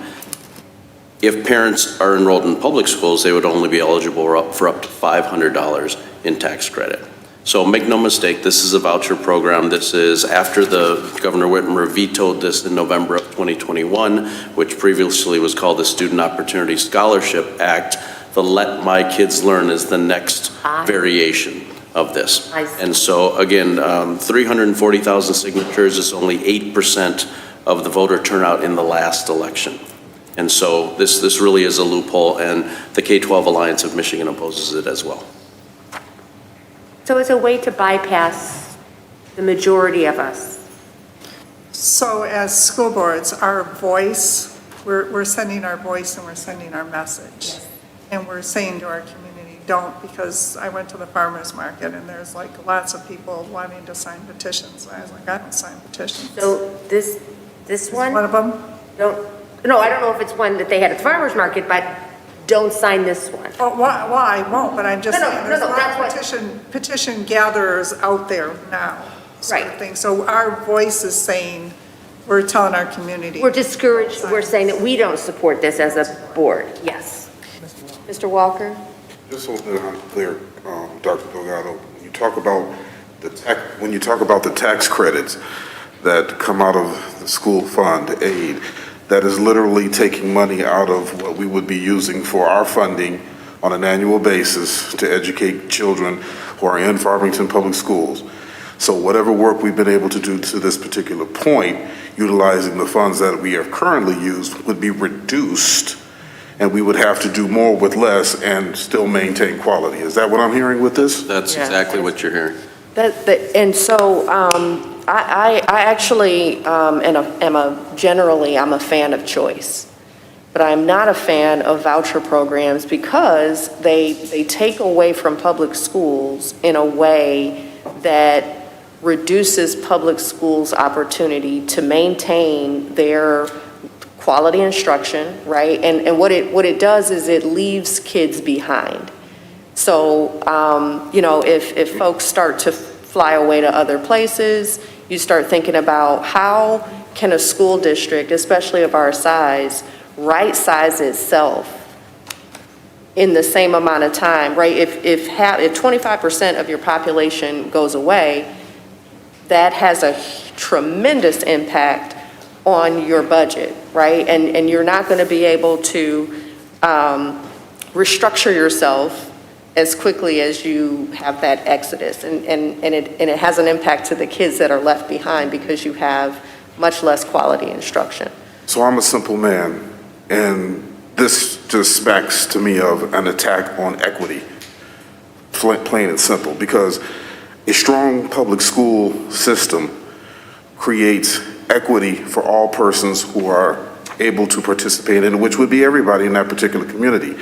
If parents are enrolled in public schools, they would only be eligible for up to $500 in tax credit. So make no mistake, this is a voucher program. This is after Governor Whitmer vetoed this in November of 2021, which previously was called the Student Opportunity Scholarship Act. The Let My Kids Learn is the next variation of this. And so again, 340,000 signatures is only 8% of the voter turnout in the last election. And so this really is a loophole, and the K-12 Alliance of Michigan opposes it as well. So it's a way to bypass the majority of us. So as school boards, our voice, we're sending our voice and we're sending our message. And we're saying to our community, don't, because I went to the farmer's market and there's like lots of people wanting to sign petitions. I was like, I don't sign petitions. So this one? One of them? No, I don't know if it's one that they had at the farmer's market, but don't sign this one. Oh, well, I won't, but I'm just saying, there's a lot that's of petition gatherers out there now. Sort of thing. So our voice is saying, we're telling our community. We're discouraged, we're saying that we don't support this as a board, yes. Mr. Walker? Just so that I'm clear, Dr. Delgado, when you talk about the tax credits that come out of the school fund aid, that is literally taking money out of what we would be using for our funding on an annual basis to educate children who are in Farmington Public Schools. So whatever work we've been able to do to this particular point, utilizing the funds that we have currently used, would be reduced, and we would have to do more with less and still maintain quality. Is that what I'm hearing with this? That's exactly what you're hearing. And so I actually generally I'm a fan of choice. but I'm not a fan of voucher programs because they take away from public schools in a way that reduces public schools' opportunity to maintain their quality instruction, right? And what it does is it leaves kids behind. So, if folks start to fly away to other places, you start thinking about how can a school district, especially of our size, right-size itself in the same amount of time, right? If 25% of your population goes away, that has a tremendous impact on your budget, right? And you're not going to be able to restructure yourself as quickly as you have that exodus. And it has an impact to the kids that are left behind because you have much less quality instruction. So I'm a simple man, and this just smacks to me of an attack on equity, plain and simple, because a strong public school system creates equity for all persons who are able to participate in it, which would be everybody in that particular community,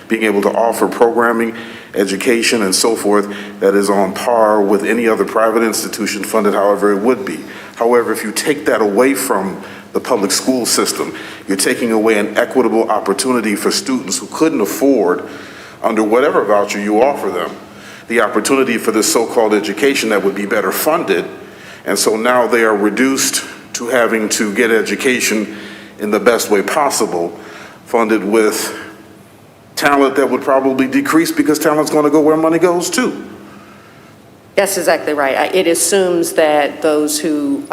being able to offer programming, education, and so forth that is on par with any other private institution funded however it would be. However, if you take that away from the public school system, you're taking away an equitable opportunity for students who couldn't afford, under whatever voucher you offer them, the opportunity for this so-called education that would be better funded. And so now they are reduced to having to get education in the best way possible, funded with talent that would probably decrease because talent's going to go where money goes to. That's exactly right. It assumes that those who,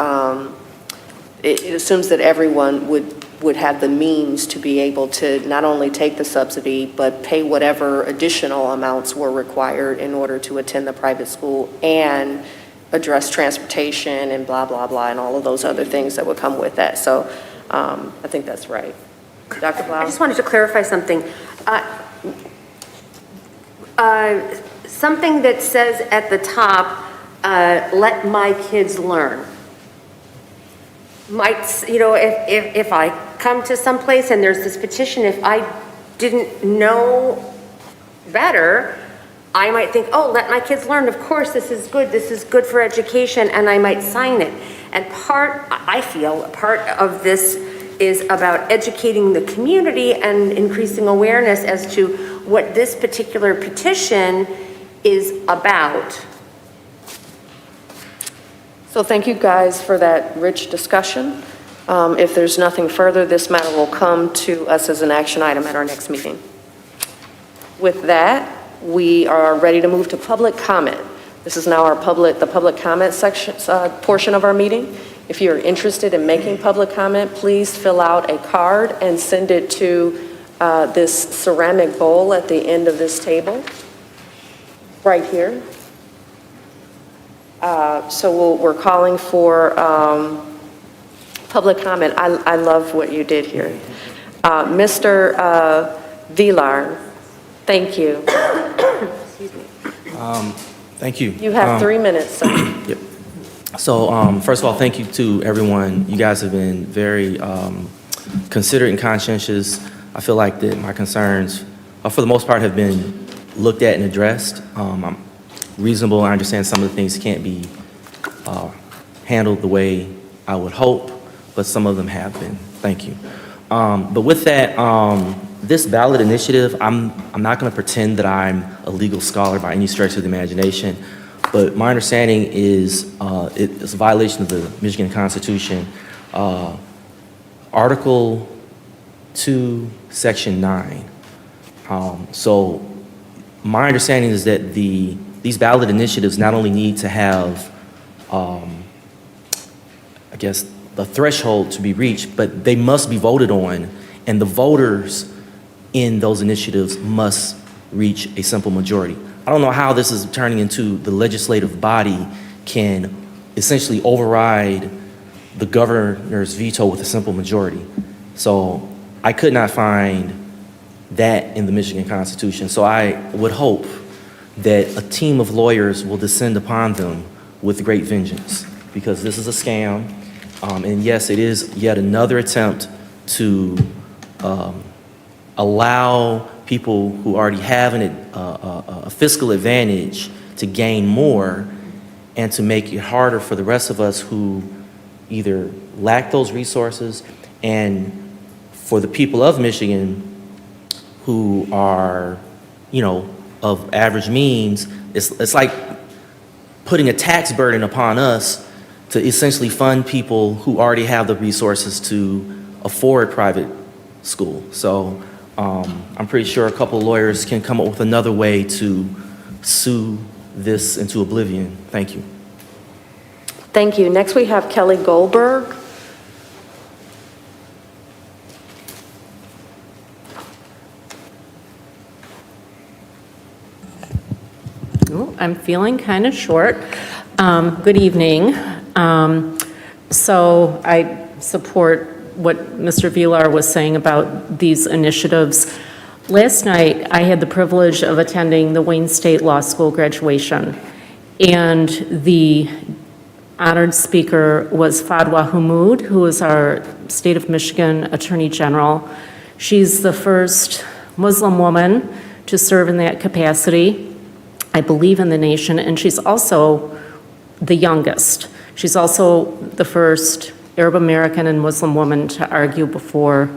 it assumes that everyone would have the means to be able to not only take the subsidy, but pay whatever additional amounts were required in order to attend the private school and address transportation and blah, blah, blah, and all of those other things that would come with that. So I think that's right. Dr. Blau? I just wanted to clarify something. Something that says at the top, let my kids learn. Might, if I come to some place and there's this petition, if I didn't know better, I might think, oh, let my kids learn. Of course, this is good for education, and I might sign it. And I feel part of this is about educating the community and increasing awareness as to what this particular petition is about. So thank you guys for that rich discussion. If there's nothing further, this matter will come to us as an action item at our next meeting. With that, we are ready to move to public comment. This is now the public comment section portion of our meeting. If you're interested in making public comment, please fill out a card and send it to this ceramic bowl at the end of this table, right here. So we're calling for public comment. I love what you did here. Mr. Vilar, thank you. Excuse me. Thank you. You have 3 minutes, sir. Yep. So first of all, thank you to everyone. You guys have been very considerate and conscientious. I feel like that my concerns, for the most part, have been looked at and addressed. I'm reasonable. I understand some of the things can't be handled the way I would hope, but some of them have been. Thank you. But with that, this ballot initiative, I'm not going to pretend that I'm a legal scholar by any stretch of the imagination, but my understanding is it's a violation of the Michigan Constitution. Article 2, Section 9. So my understanding is that these ballot initiatives not only need to have, I guess, the threshold to be reached, but they must be voted on, and the voters in those initiatives must reach a simple majority. I don't know how this is turning into the legislative body can essentially override the governor's veto with a simple majority. So I could not find that in the Michigan Constitution. So I would hope that a team of lawyers will descend upon them with great vengeance, because this is a scam. And yes, it is yet another attempt to allow people who already have a fiscal advantage to gain more, and to make it harder for the rest of us who either lack those resources, and for the people of Michigan who are, of average means. It's like putting a tax burden upon us to essentially fund people who already have the resources to afford private school. So I'm pretty sure a couple of lawyers can come up with another way to sue this into oblivion. Thank you. Thank you. Next, we have Kelly Goldberg. I'm feeling kind of short. Good evening. So I support what Mr. Villar was saying about these initiatives. Last night, I had the privilege of attending the Wayne State Law School graduation, and the honored speaker was Fadwa Humud, who is our State of Michigan Attorney General. She's the first Muslim woman to serve in that capacity, I believe, in the nation, and she's also the youngest. She's also the first Arab American and Muslim woman to argue before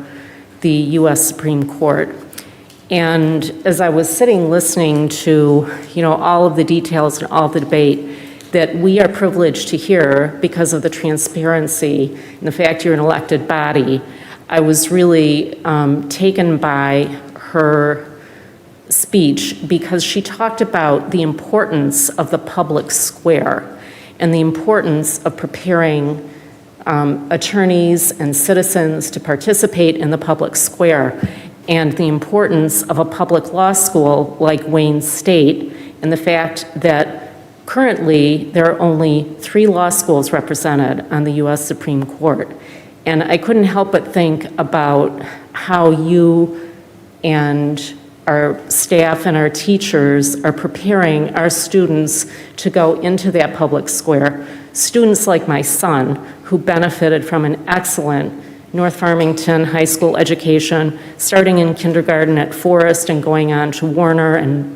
the U.S. Supreme Court. And as I was sitting listening to, all of the details and all the debate that we are privileged to hear because of the transparency and the fact you're an elected body, I was really taken by her speech, because she talked about the importance of the public square and the importance of preparing attorneys and citizens to participate in the public square, and the importance of a public law school like Wayne State, and the fact that currently there are only 3 law schools represented on the U.S. Supreme Court. And I couldn't help but think about how you and our staff and our teachers are preparing our students to go into that public square. Students like my son, who benefited from an excellent North Farmington high school education, starting in kindergarten at Forest and going on to Warner and,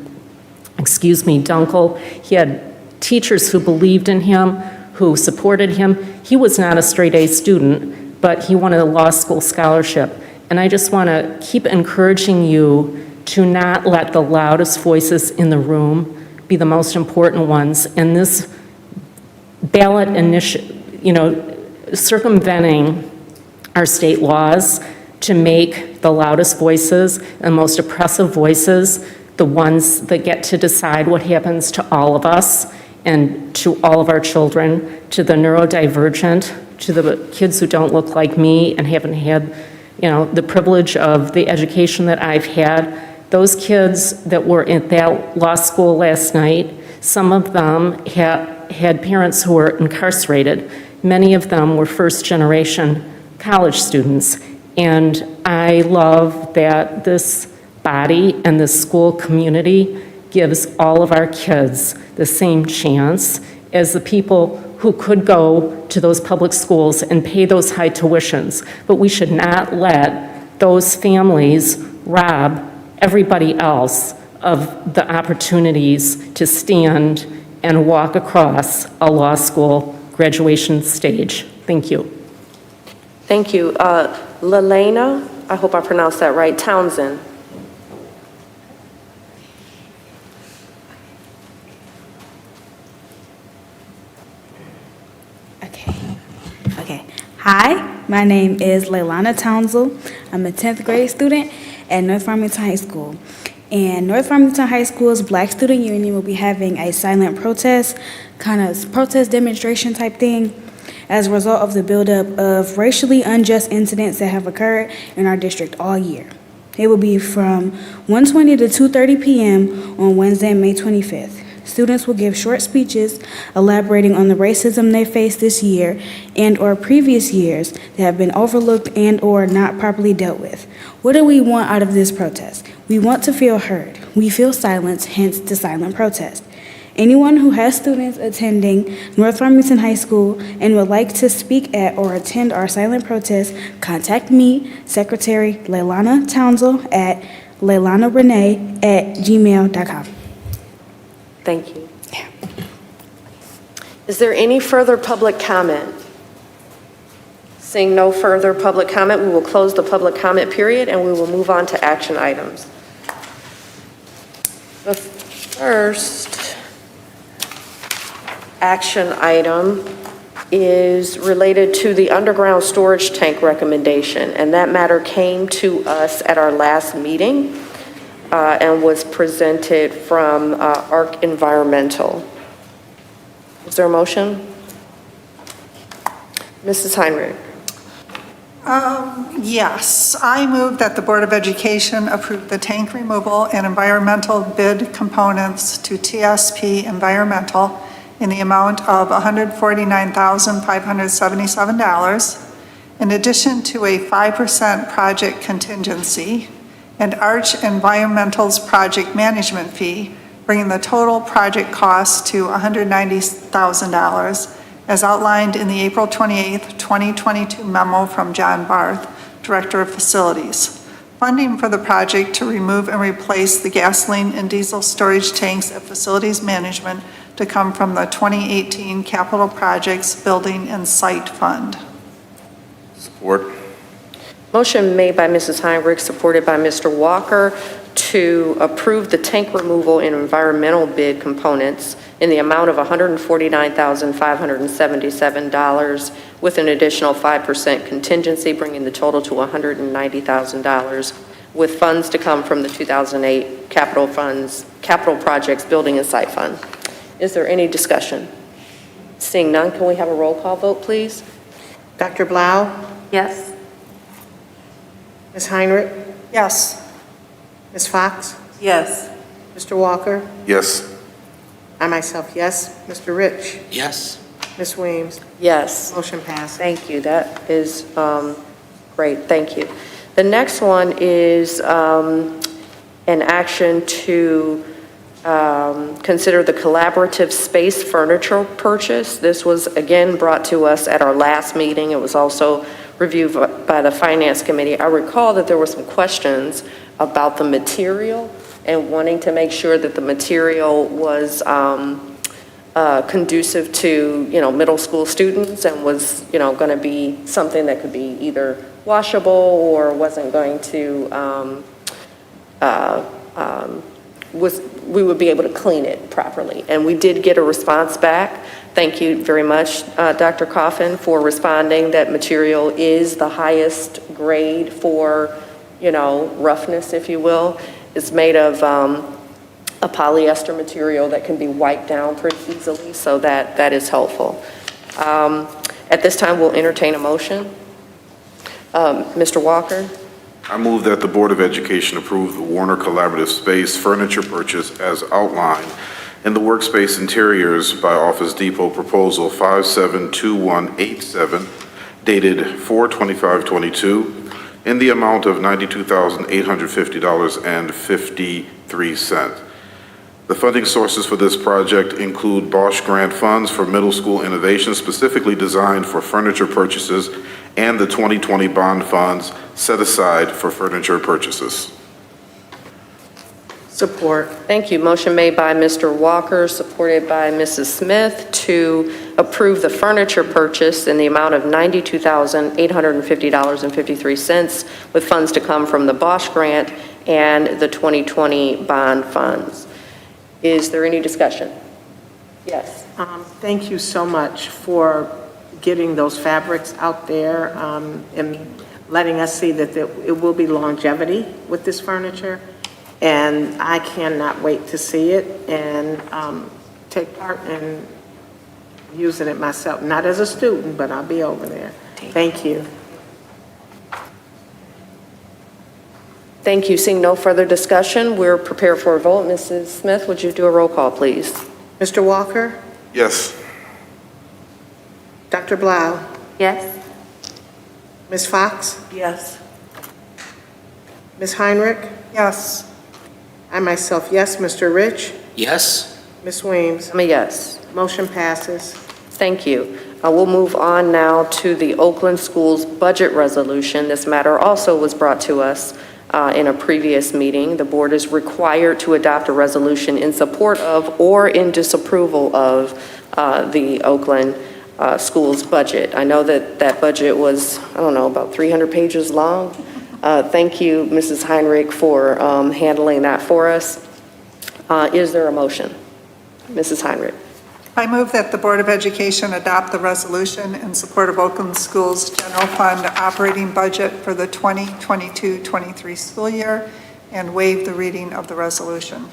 Dunkel. He had teachers who believed in him, who supported him. He was not a straight A student, but he wanted a law school scholarship. And I just want to keep encouraging you to not let the loudest voices in the room be the most important ones. And this ballot circumventing our state laws to make the loudest voices and most oppressive voices the ones that get to decide what happens to all of us and to all of our children, to the neurodivergent, to the kids who don't look like me and haven't had, the privilege of the education that I've had. Those kids that were at that law school last night, some of them had parents who were incarcerated. Many of them were first-generation college students. And I love that this body and this school community gives all of our kids the same chance as the people who could go to those public schools and pay those high tuitions. But we should not let those families rob everybody else of the opportunities to stand and walk across a law school graduation stage. Thank you. Thank you. Lelena, I hope I pronounced that right, Townsend. Okay. Hi, my name is Leilana Townsend. I'm a 10th grade student at North Farmington High School. And North Farmington High School's Black Student Union will be having a silent protest, kind of protest demonstration type thing, as a result of the buildup of racially unjust incidents that have occurred in our district all year. It will be from 1:20 to 2:30 p.m. on Wednesday, May 25th. Students will give short speeches elaborating on the racism they faced this year and or previous years that have been overlooked and or not properly dealt with. What do we want out of this protest? We want to feel heard. We feel silence, hence the silent protest. Anyone who has students attending North Farmington High School and would like to speak at or attend our silent protest, contact me, Secretary Leilana Townsell, at leilanarenee@gmail.com. Thank you. Is there any further public comment? Seeing no further public comment, we will close the public comment period and we will move on to action items. The first action item is related to the underground storage tank recommendation, and that matter came to us at our last meeting and was presented from ARC Environmental. Is there a motion? Mrs. Heinrich. Yes, I move that the Board of Education approve the tank removal and environmental bid components to TSP Environmental in the amount of $149,577, in addition to a 5% project contingency and Arch Environmental's project management fee, bringing the total project cost to $190,000, as outlined in the April 28, 2022 memo from John Barth, Director of Facilities. Funding for the project to remove and replace the gasoline and diesel storage tanks at Facilities Management to come from the 2018 Capital Projects Building and Site Fund. Support. Motion made by Mrs. Heinrich, supported by Mr. Walker, to approve the tank removal and environmental bid components in the amount of $149,577 with an additional 5% contingency, bringing the total to $190,000, with funds to come from the 2008 Capital Projects Building and Site Fund. Is there any discussion? Seeing none, can we have a roll call vote, please? Dr. Blau? Yes. Ms. Heinrich? Yes. Ms. Fox? Yes. Mr. Walker? Yes. I myself, yes. Mr. Rich? Yes. Ms. Weems? Yes. Motion passed. Thank you. That is great. Thank you. The next one is an action to consider the collaborative space furniture purchase. This was again brought to us at our last meeting. It was also reviewed by the Finance Committee. I recall that there were some questions about the material and wanting to make sure that the material was conducive to, middle school students and was, going to be something that could be either washable or wasn't going to, we would be able to clean it properly. And we did get a response back. Thank you very much, Dr. Coffin, for responding that material is the highest grade for, roughness, if you will. It's made of a polyester material that can be wiped down pretty easily, so that is helpful. At this time, we'll entertain a motion. Mr. Walker? I move that the Board of Education approve the Warner Collaborative Space furniture purchase as outlined in the Workspace Interiors by Office Depot Proposal 572187, dated 4/25/22, in the amount of $92,850.53. The funding sources for this project include Bosch grant funds for middle school innovation specifically designed for furniture purchases and the 2020 bond funds set aside for furniture purchases. Support. Thank you. Motion made by Mr. Walker, supported by Mrs. Smith, to approve the furniture purchase in the amount of $92,850.53 with funds to come from the Bosch grant and the 2020 bond funds. Is there any discussion? Yes. Thank you so much for getting those fabrics out there and letting us see that it will be longevity with this furniture. And I cannot wait to see it and take part in using it myself. Not as a student, but I'll be over there. Thank you. Thank you. Seeing no further discussion, we're prepared for a vote. Mrs. Smith, would you do a roll call, please? Mr. Walker? Yes. Dr. Blau? Yes. Ms. Fox? Yes. Ms. Heinrich? Yes. I myself, yes. Mr. Rich? Yes. Ms. Weems? I'm a yes. Motion passes. Thank you. We'll move on now to the Oakland Schools Budget Resolution. This matter also was brought to us in a previous meeting. The board is required to adopt a resolution in support of or in disapproval of the Oakland Schools budget. I know that that budget was, I don't know, about 300 pages long. Thank you, Mrs. Heinrich, for handling that for us. Is there a motion? Mrs. Heinrich. I move that the Board of Education adopt the resolution in support of Oakland Schools General Fund operating budget for the 2022-23 school year and waive the reading of the resolution.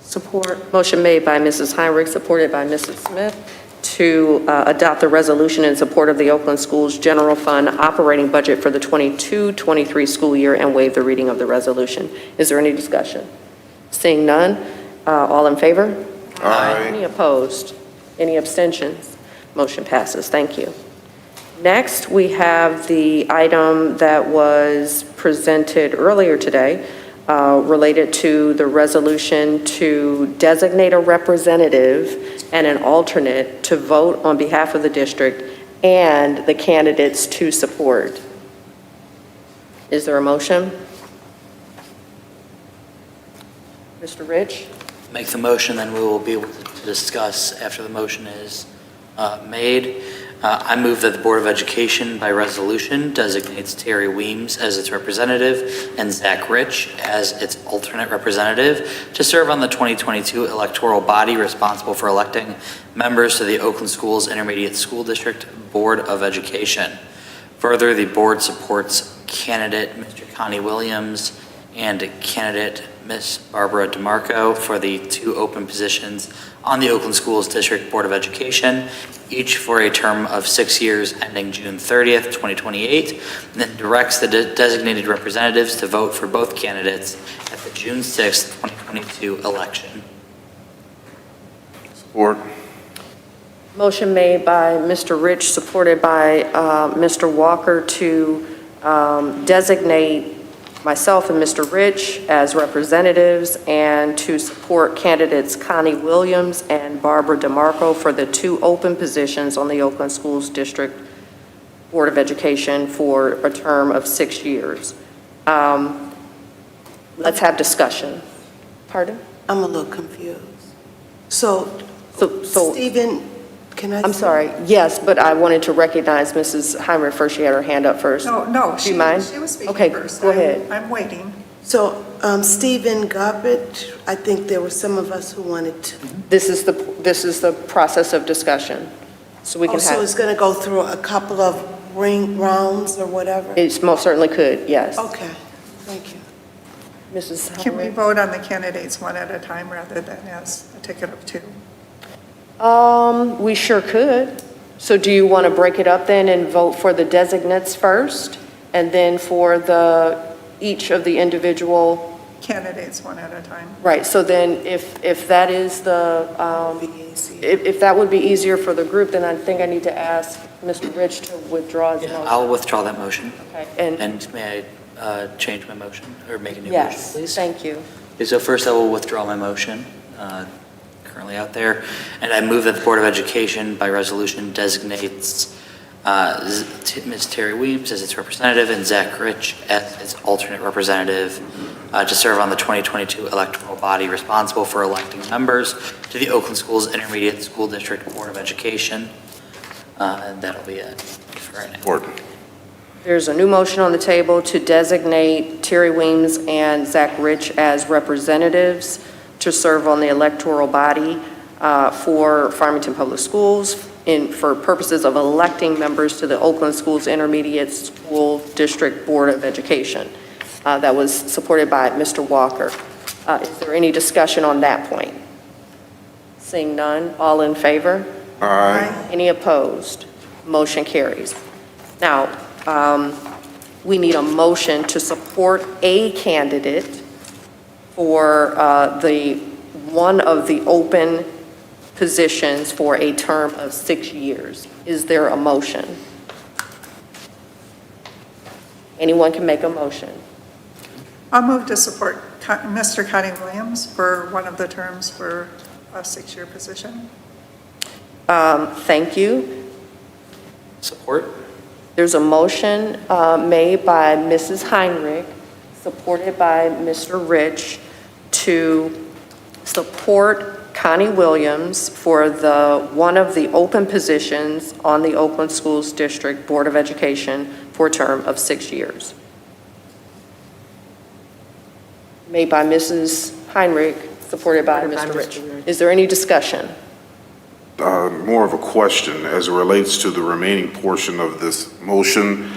Support. Motion made by Mrs. Heinrich, supported by Mrs. Smith, to adopt the resolution in support of the Oakland Schools General Fund operating budget for the 22-23 school year and waive the reading of the resolution. Is there any discussion? Seeing none, all in favor? Aye. Any opposed? Any abstentions? Motion passes. Thank you. Next, we have the item that was presented earlier today related to the resolution to designate a representative and an alternate to vote on behalf of the district and the candidates to support. Is there a motion? Mr. Rich? Make the motion, then we will be able to discuss after the motion is made. I move that the Board of Education, by resolution, designates Terry Weems as its representative and Zach Rich as its alternate representative to serve on the 2022 electoral body responsible for electing members to the Oakland Schools Intermediate School District Board of Education. Further, the board supports candidate Mr. Connie Williams and candidate Ms. Barbara DeMarco for the two open positions on the Oakland Schools District Board of Education, each for a term of 6 years ending June 30th, 2028, and then directs the designated representatives to vote for both candidates at the June 6th, 2022 election. Support. Motion made by Mr. Rich, supported by Mr. Walker to designate myself and Mr. Rich as representatives and to support candidates Connie Williams and Barbara DeMarco for the two open positions on the Oakland Schools District Board of Education for a term of 6 years. Let's have discussion. Pardon? I'm a little confused. So Stephen, can I? I'm sorry, yes, but I wanted to recognize Mrs. Heimer first. She had her hand up first. No, Do you mind? she was speaking Okay, first. go ahead. I'm waiting. So Stephen Garbett, I think there were some of us who wanted to. This is the process of discussion. So we can So it's going to go through a couple of rounds or whatever? It most certainly could, yes. Okay, thank you. Mrs. Can we vote on the candidates one at a time rather than as a ticket of two? We sure could. So do you want to break it up then and vote for the designates first and then for each of the individual? Candidates one at a time. Right, so then if that is if that would be easier for the group, then I think I need to ask Mr. Rich to withdraw his motion. I'll withdraw that motion. Okay. And may I change my motion or make a new motion, Yes, please? thank you. Okay, so first I will withdraw my motion, currently out there, and I move that the Board of Education by resolution designates Ms. Terry Weems as its representative and Zach Rich as its alternate representative to serve on the 2022 electoral body responsible for electing members to the Oakland Schools Intermediate School District Board of Education. And that'll be it for right now. Support. There's a new motion on the table to designate Terry Weems and Zach Rich as representatives to serve on the electoral body for Farmington Public Schools for purposes of electing members to the Oakland Schools Intermediate School District Board of Education. That was supported by Mr. Walker. Is there any discussion on that point? Seeing none, all in favor? Aye. Any opposed? Motion carries. Now, we need a motion to support a candidate for one of the open positions for a term of 6 years. Is there a motion? Anyone can make a motion. I'll move to support Mr. Connie Williams for one of the terms for a 6-year position. Thank you. Support? There's a motion made by Mrs. Heinrich, supported by Mr. Rich, to support Connie Williams for one of the open positions on the Oakland Schools District Board of Education for a term of 6 years. Made by Mrs. Heinrich, supported by Mr. Rich. Is there any discussion? More of a question as it relates to the remaining portion of this motion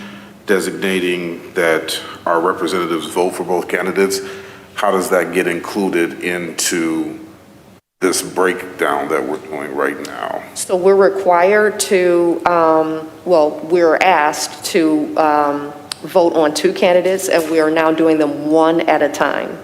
designating that our representatives vote for both candidates. How does that get included into this breakdown that we're doing right now? So we're required to, we're asked to vote on 2 candidates, and we are now doing them one at a time.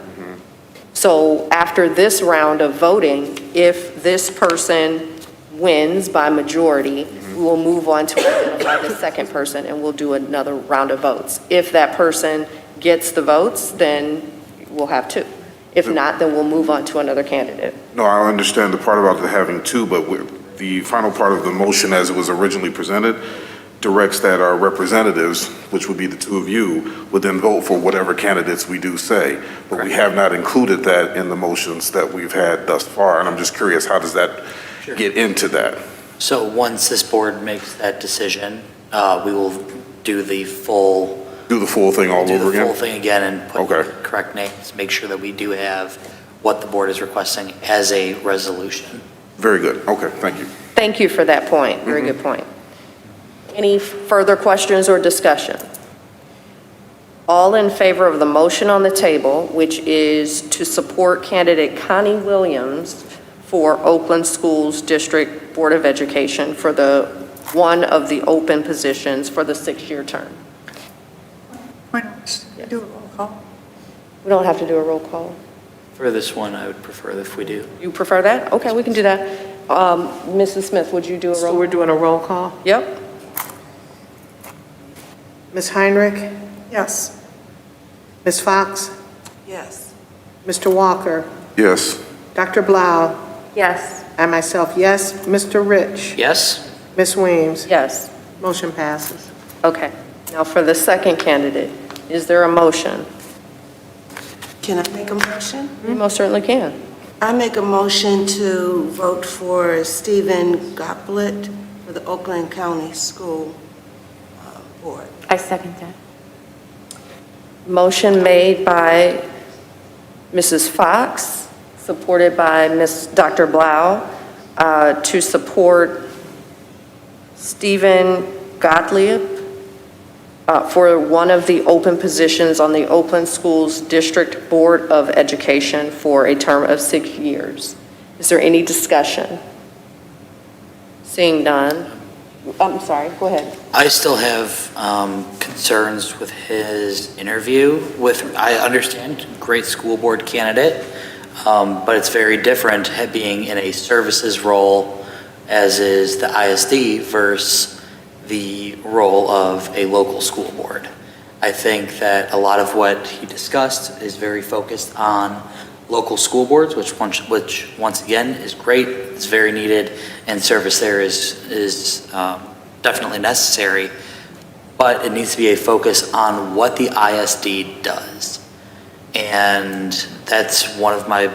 So after this round of voting, if this person wins by majority, we will move on to identify the second person, and we'll do another round of votes. If that person gets the votes, then we'll have 2. If not, then we'll move on to another candidate. No, I understand the part about the having 2, but the final part of the motion as it was originally presented directs that our representatives, which would be the 2 of you, would then vote for whatever candidates we do say. But we have not included that in the motions that we've had thus far, and I'm just curious, how does that get into that? So once this board makes that decision, we will do the full... Do the full thing all over again? Do the full thing again and put the correct names, make sure that we do have what the board is requesting as a resolution. Very good. Okay, thank you. Thank you for that point. Very good point. Any further questions or discussion? All in favor of the motion on the table, which is to support candidate Connie Williams for Oakland Schools District Board of Education for one of the open positions for the 6-year term. Why not do a roll call? We don't have to do a roll call. For this one, I would prefer if we do. You prefer that? Okay, we can do that. Mrs. Smith, would you do a roll call? So we're doing a roll call? Yep. Ms. Heinrich? Yes. Ms. Fox? Yes. Mr. Walker? Yes. Dr. Blau? Yes. And myself, yes. Mr. Rich? Yes? Ms. Weems? Yes. Motion passes. Okay. Now for the second candidate, is there a motion? Can I make a motion? You most certainly can. I make a motion to vote for Stephen Goplet for the Oakland County School Board. I second that. Motion made by Mrs. Fox, supported by Dr. Blau, to support Stephen Gottlieb for one of the open positions on the Oakland Schools District Board of Education for a term of 6 years. Is there any discussion? Seeing none. I'm sorry, go ahead. I still have concerns with his interview. I understand, great school board candidate, but it's very different being in a services role as is the ISD versus the role of a local school board. I think that a lot of what he discussed is very focused on local school boards, which once again is great, it's very needed, and service there is definitely necessary, but it needs to be a focus on what the ISD does. And that's one of my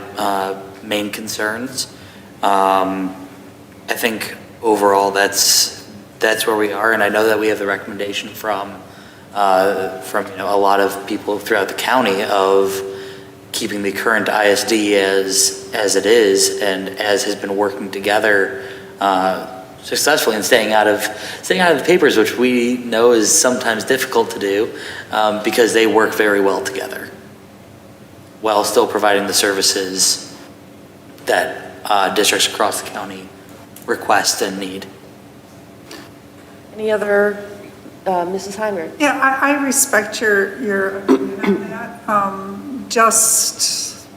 main concerns. I think overall that's where we are, and I know that we have the recommendation from a lot of people throughout the county of keeping the current ISD as it is and as has been working together successfully and staying out of the papers, which we know is sometimes difficult to do because they work very well together while still providing the services that districts across the county request and need. Any other, Mrs. Heinrich? Yeah, I respect your opinion on that. Just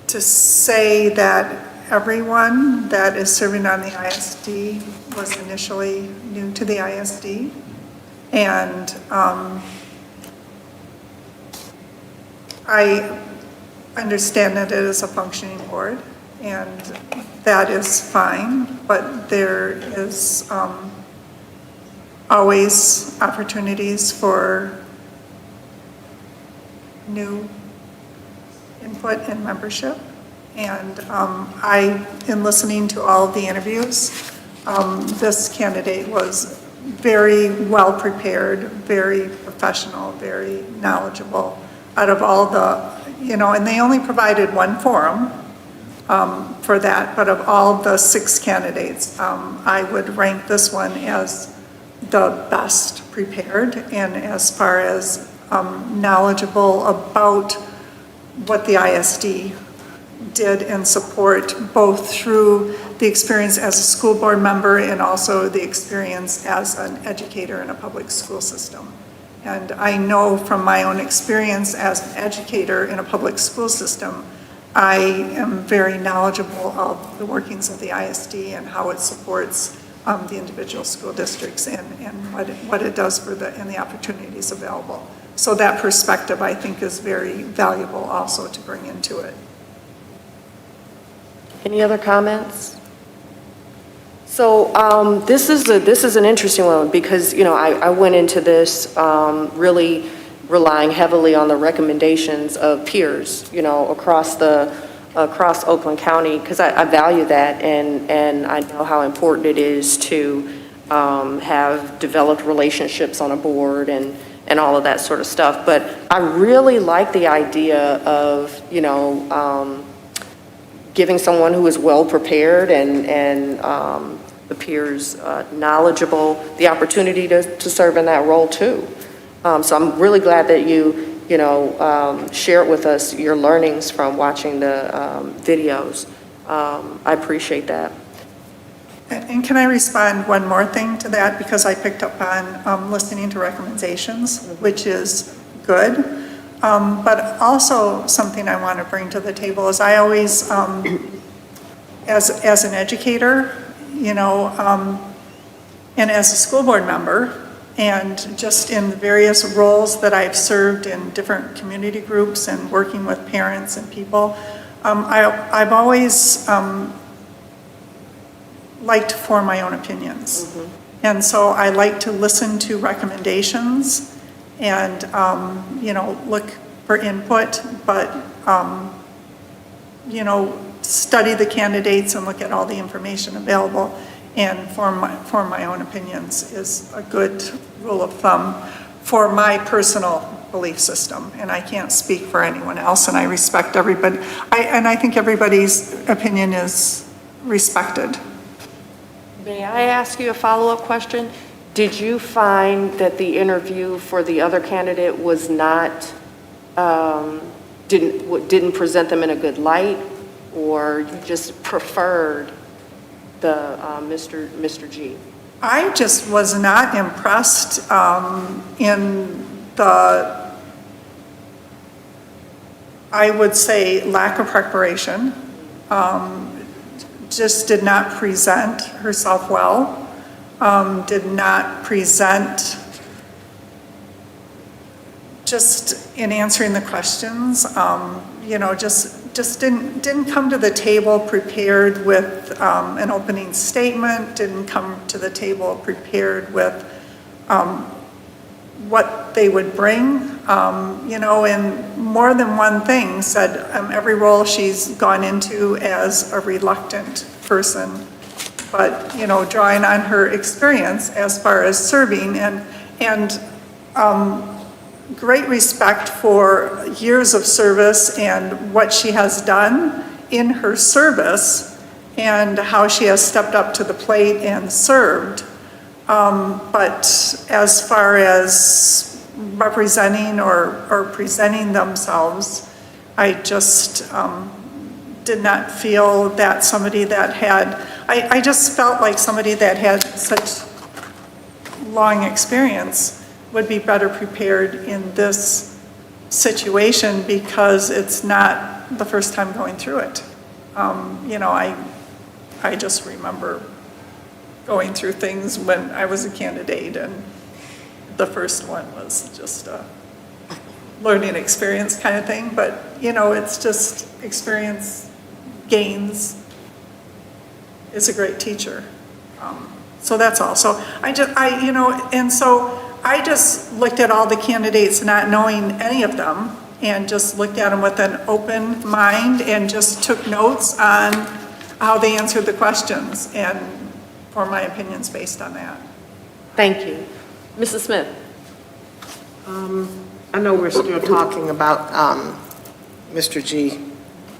to say that everyone that is serving on the ISD was initially new to the ISD, and I understand that it is a functioning board, and that is fine, but there is always opportunities for new input and membership. And in listening to all of the interviews, this candidate was very well prepared, very professional, very knowledgeable. Out of all the, and they only provided one forum for that, but of all the 6 candidates, I would rank this one as the best prepared, and as far as knowledgeable about what the ISD did and support, both through the experience as a school board member and also the experience as an educator in a public school system. And I know from my own experience as an educator in a public school system, I am very knowledgeable of the workings of the ISD and how it supports the individual school districts and what it does for and the opportunities available. So that perspective, I think, is very valuable also to bring into it. Any other comments? So this is an interesting one because, I went into this really relying heavily on the recommendations of peers, across Oakland County, because I value that, and I know how important it is to have developed relationships on a board and all of that sort of stuff. But I really like the idea of, giving someone who is well prepared and the peers knowledgeable the opportunity to serve in that role too. So I'm really glad that you share with us your learnings from watching the videos. I appreciate that. And can I respond one more thing to that? Because I picked up on listening to recommendations, which is good. But also something I want to bring to the table is I always, as an educator, and as a school board member, and just in the various roles that I've served in different community groups and working with parents and people, I've always liked to form my own opinions. Mm-hmm. And so I like to listen to recommendations and, look for input, but, study the candidates and look at all the information available and form my own opinions is a good rule of thumb for my personal belief system. And I can't speak for anyone else, and I respect everybody. I think everybody's opinion is respected. May I ask you a follow-up question? Did you find that the interview for the other candidate was not, didn't present them in a good light, or you just preferred the Mr. G? I just was not impressed in the, I would say, lack of preparation. Just did not present herself well. Did not present just in answering the questions, just didn't come to the table prepared with an opening statement, didn't come to the table prepared with what they would bring, and more than one thing said every role she's gone into as a reluctant person, but, drawing on her experience as far as serving and great respect for years of service and what she has done in her service and how she has stepped up to the plate and served. But as far as representing or presenting themselves, I just did not feel that somebody that had, I just felt like somebody that had such long experience would be better prepared in this situation because it's not the first time going through it. I just remember going through things when I was a candidate, and the first one was just learning experience kind of thing, but, it's just experience gains is a great teacher. So that's all. So I just looked at all the candidates not knowing any of them and just looked at them with an open mind and just took notes on how they answered the questions and formed my opinions based on that. Thank you. Mrs. Smith? I know we're still talking about Mr. G.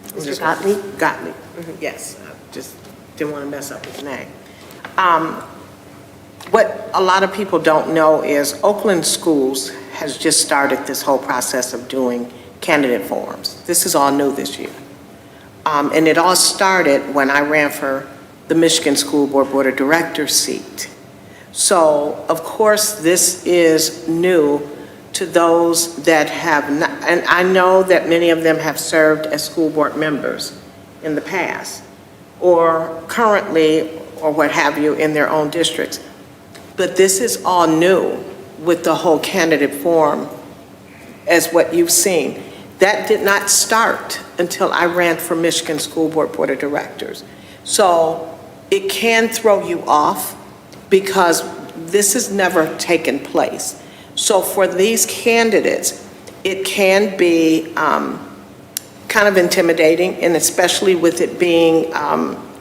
Mr. Gottlieb? Gottlieb, yes. I just didn't want to mess up his name. What a lot of people don't know is Oakland Schools has just started this whole process of doing candidate forums. This is all new this year. And it all started when I ran for the Michigan School Board of Directors seat. So, of course, this is new to those that have not, and I know that many of them have served as school board members in the past, or currently, or what have you, in their own districts. But this is all new with the whole candidate forum as what you've seen. That did not start until I ran for Michigan School Board of Directors. So it can throw you off because this has never taken place. So for these candidates, it can be kind of intimidating, and especially with it being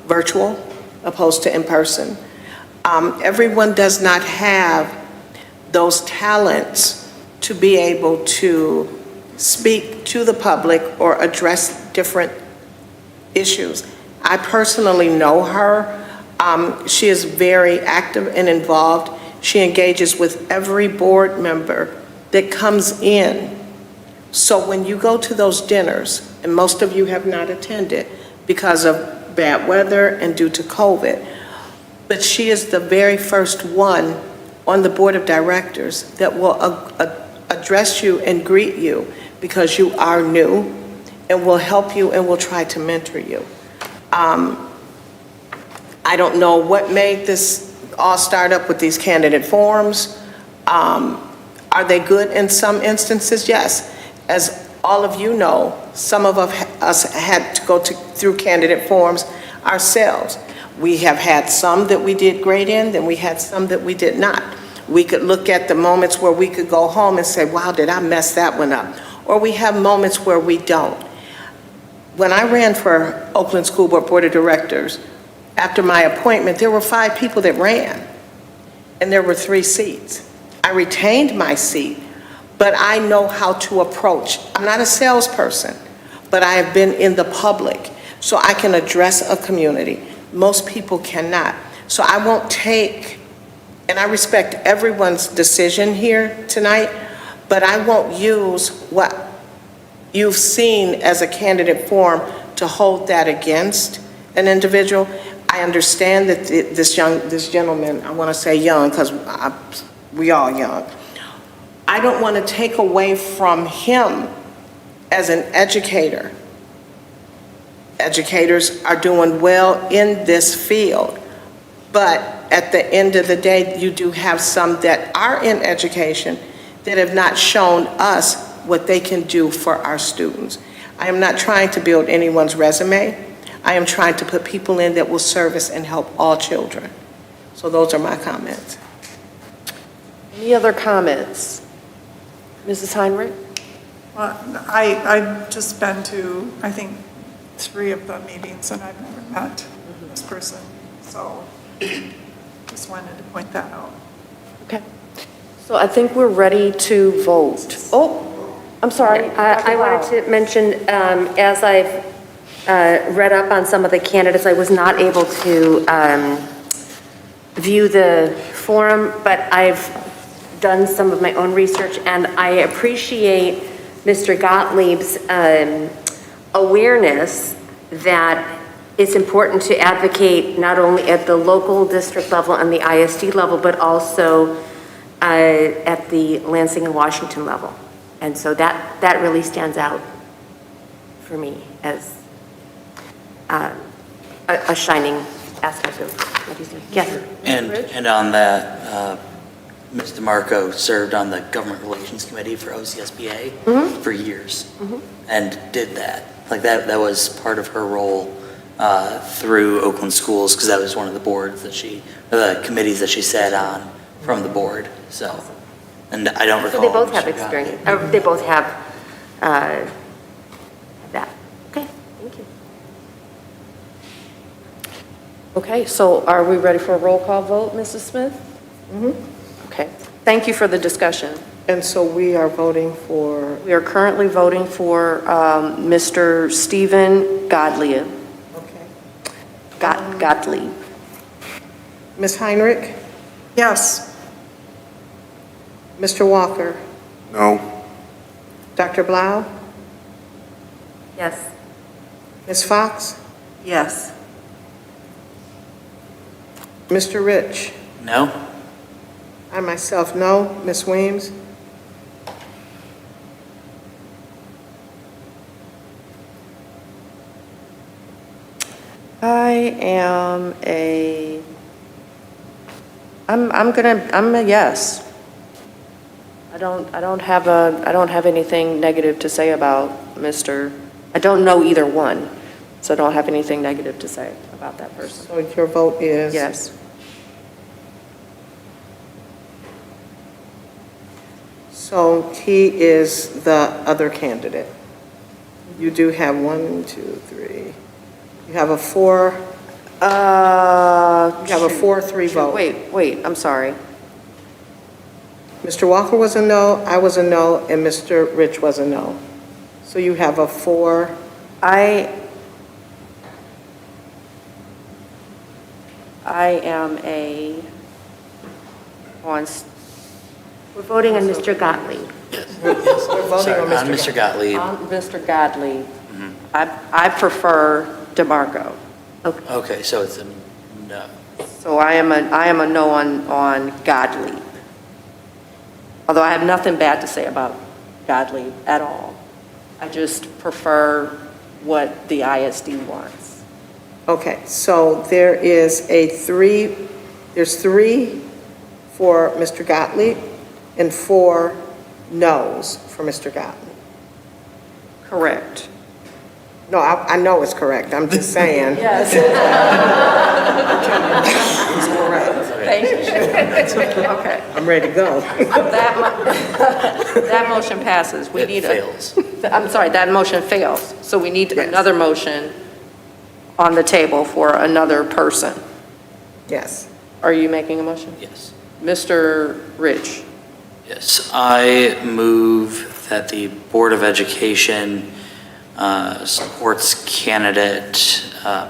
virtual opposed to in person. Everyone does not have those talents to be able to speak to the public or address different issues. I personally know her. She is very active and involved. She engages with every board member that comes in. So when you go to those dinners, and most of you have not attended because of bad weather and due to COVID, but she is the very first one on the board of directors that will address you and greet you because you are new, and will help you and will try to mentor you. I don't know what made this all start up with these candidate forums. Are they good in some instances? Yes. As all of you know, some of us had to go through candidate forums ourselves. We have had some that we did great in, then we had some that we did not. We could look at the moments where we could go home and say, wow, did I mess that one up? Or we have moments where we don't. When I ran for Oakland School Board of Directors, after my appointment, there were 5 people that ran, and there were 3 seats. I retained my seat, but I know how to approach. I'm not a salesperson, but I have been in the public, so I can address a community. Most people cannot. So I won't take, and I respect everyone's decision here tonight, but I won't use what you've seen as a candidate forum to hold that against an individual. I understand that this gentleman, I want to say young because we all young. I don't want to take away from him as an educator. Educators are doing well in this field, but at the end of the day, you do have some that are in education that have not shown us what they can do for our students. I am not trying to build anyone's resume. I am trying to put people in that will service and help all children. So those are my comments. Any other comments? Mrs. Heinrich? Well, I've just been to, I think, 3 of the meetings, and I've never met this person. So just wanted to point that out. Okay. So I think we're ready to vote. Oh, I'm sorry. I wanted to mention, as I've read up on some of the candidates, I was not able to view the forum, but I've done some of my own research, and I appreciate Mr. Gottlieb's awareness that it's important to advocate not only at the local district level and the ISD level, but also at the Lansing and Washington level. And so that really stands out for me as a shining aspect of what he's doing. Yes. And on that, Ms. DeMarco served on the Government Relations Committee for OCSBA for years and did that. Like that was part of her role through Oakland Schools, because that was one of the boards that the committees that she sat on from the board. So, and I don't recall. So they both have Mr. Gottlieb. experience, or they both have that. Okay, thank you. Okay, so are we ready for a roll call vote, Mrs. Smith? Okay, thank you for the discussion. And so we are voting for, We are currently voting for Mr. Stephen Gottlieb. okay. Gottlieb. Ms. Heinrich? Yes. Mr. Walker? No. Dr. Blau? Yes. Ms. Fox? Yes. Mr. Rich? No? I myself, no. Ms. Weems? I'm a yes. I don't have anything negative to say about Mr. I don't know either one, so I don't have anything negative to say about that person. So your vote is? Yes. So he is the other candidate. You do have 1, 2, 3. You have a 4. You have a 4-3 vote. Wait, I'm sorry. Mr. Walker was a no, I was a no, and Mr. Rich was a no. So you have a 4. I am We're voting on Mr. Gottlieb. We're voting Sorry, on on Mr. Mr. Gottlieb. Mr. Gottlieb. I prefer DeMarco. Okay, so it's a no. So I am a no on Gottlieb. Although I have nothing bad to say about Gottlieb at all. I just prefer what the ISD wants. Okay, so there is there's 3 for Mr. Gottlieb and 4 no's for Mr. Gottlieb. Correct. No, I know it's correct, I'm just saying. Yes. Thank you. Okay. I'm ready to go. That motion passes. We need fails. I'm sorry, that motion fails. So we need another motion on the table for another person. Yes. Are you making a motion? Yes. Mr. Rich? Yes, I move that the Board of Education supports candidate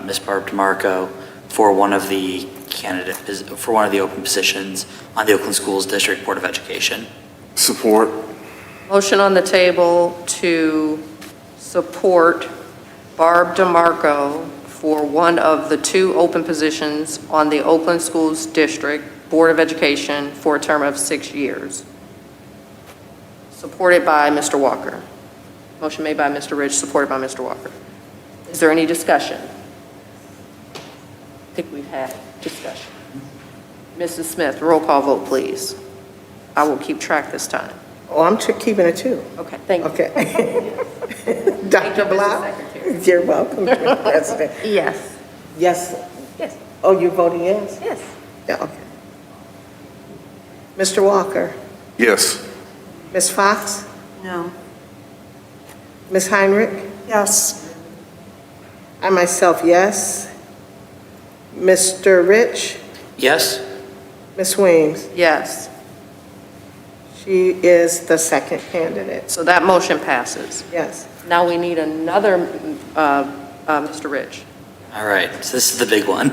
Ms. Barb DeMarco for one of the open positions on the Oakland Schools District Board of Education. Support. Motion on the table to support Barb DeMarco for one of the 2 open positions on the Oakland Schools District Board of Education for a term of 6 years. Supported by Mr. Walker. Motion made by Mr. Rich, supported by Mr. Walker. Is there any discussion? I think we've had discussion. Mrs. Smith, roll call vote, please. I will keep track this time. Oh, I'm keeping it too. Okay, thank you. Okay. Dr. Blau? You're welcome, Mr. President. Yes. Yes. Yes. Oh, you're voting yes? Yes. Yeah, okay. Mr. Walker? Yes. Ms. Fox? No. Ms. Heinrich? Yes. I myself, yes. Mr. Rich? Yes? Ms. Weems? Yes. She is the second candidate. So that motion passes. Yes. Now we need another, Mr. Rich. All right, so this is the big one.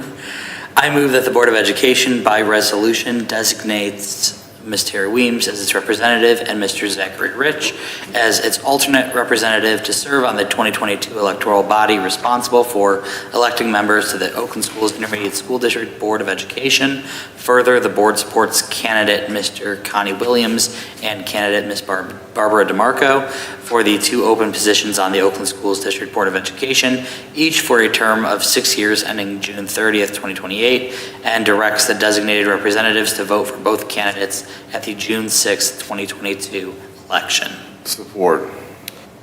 I move that the Board of Education by resolution designates Ms. Terry Weems as its representative and Mr. Zachary Rich as its alternate representative to serve on the 2022 electoral body responsible for electing members to the Oakland Schools Intermediate School District Board of Education. Further, the board supports candidate Mr. Connie Williams and candidate Ms. Barbara DeMarco for the 2 open positions on the Oakland Schools District Board of Education, each for a term of 6 years ending June 30th, 2028, and directs the designated representatives to vote for both candidates at the June 6, 2022 election. Support.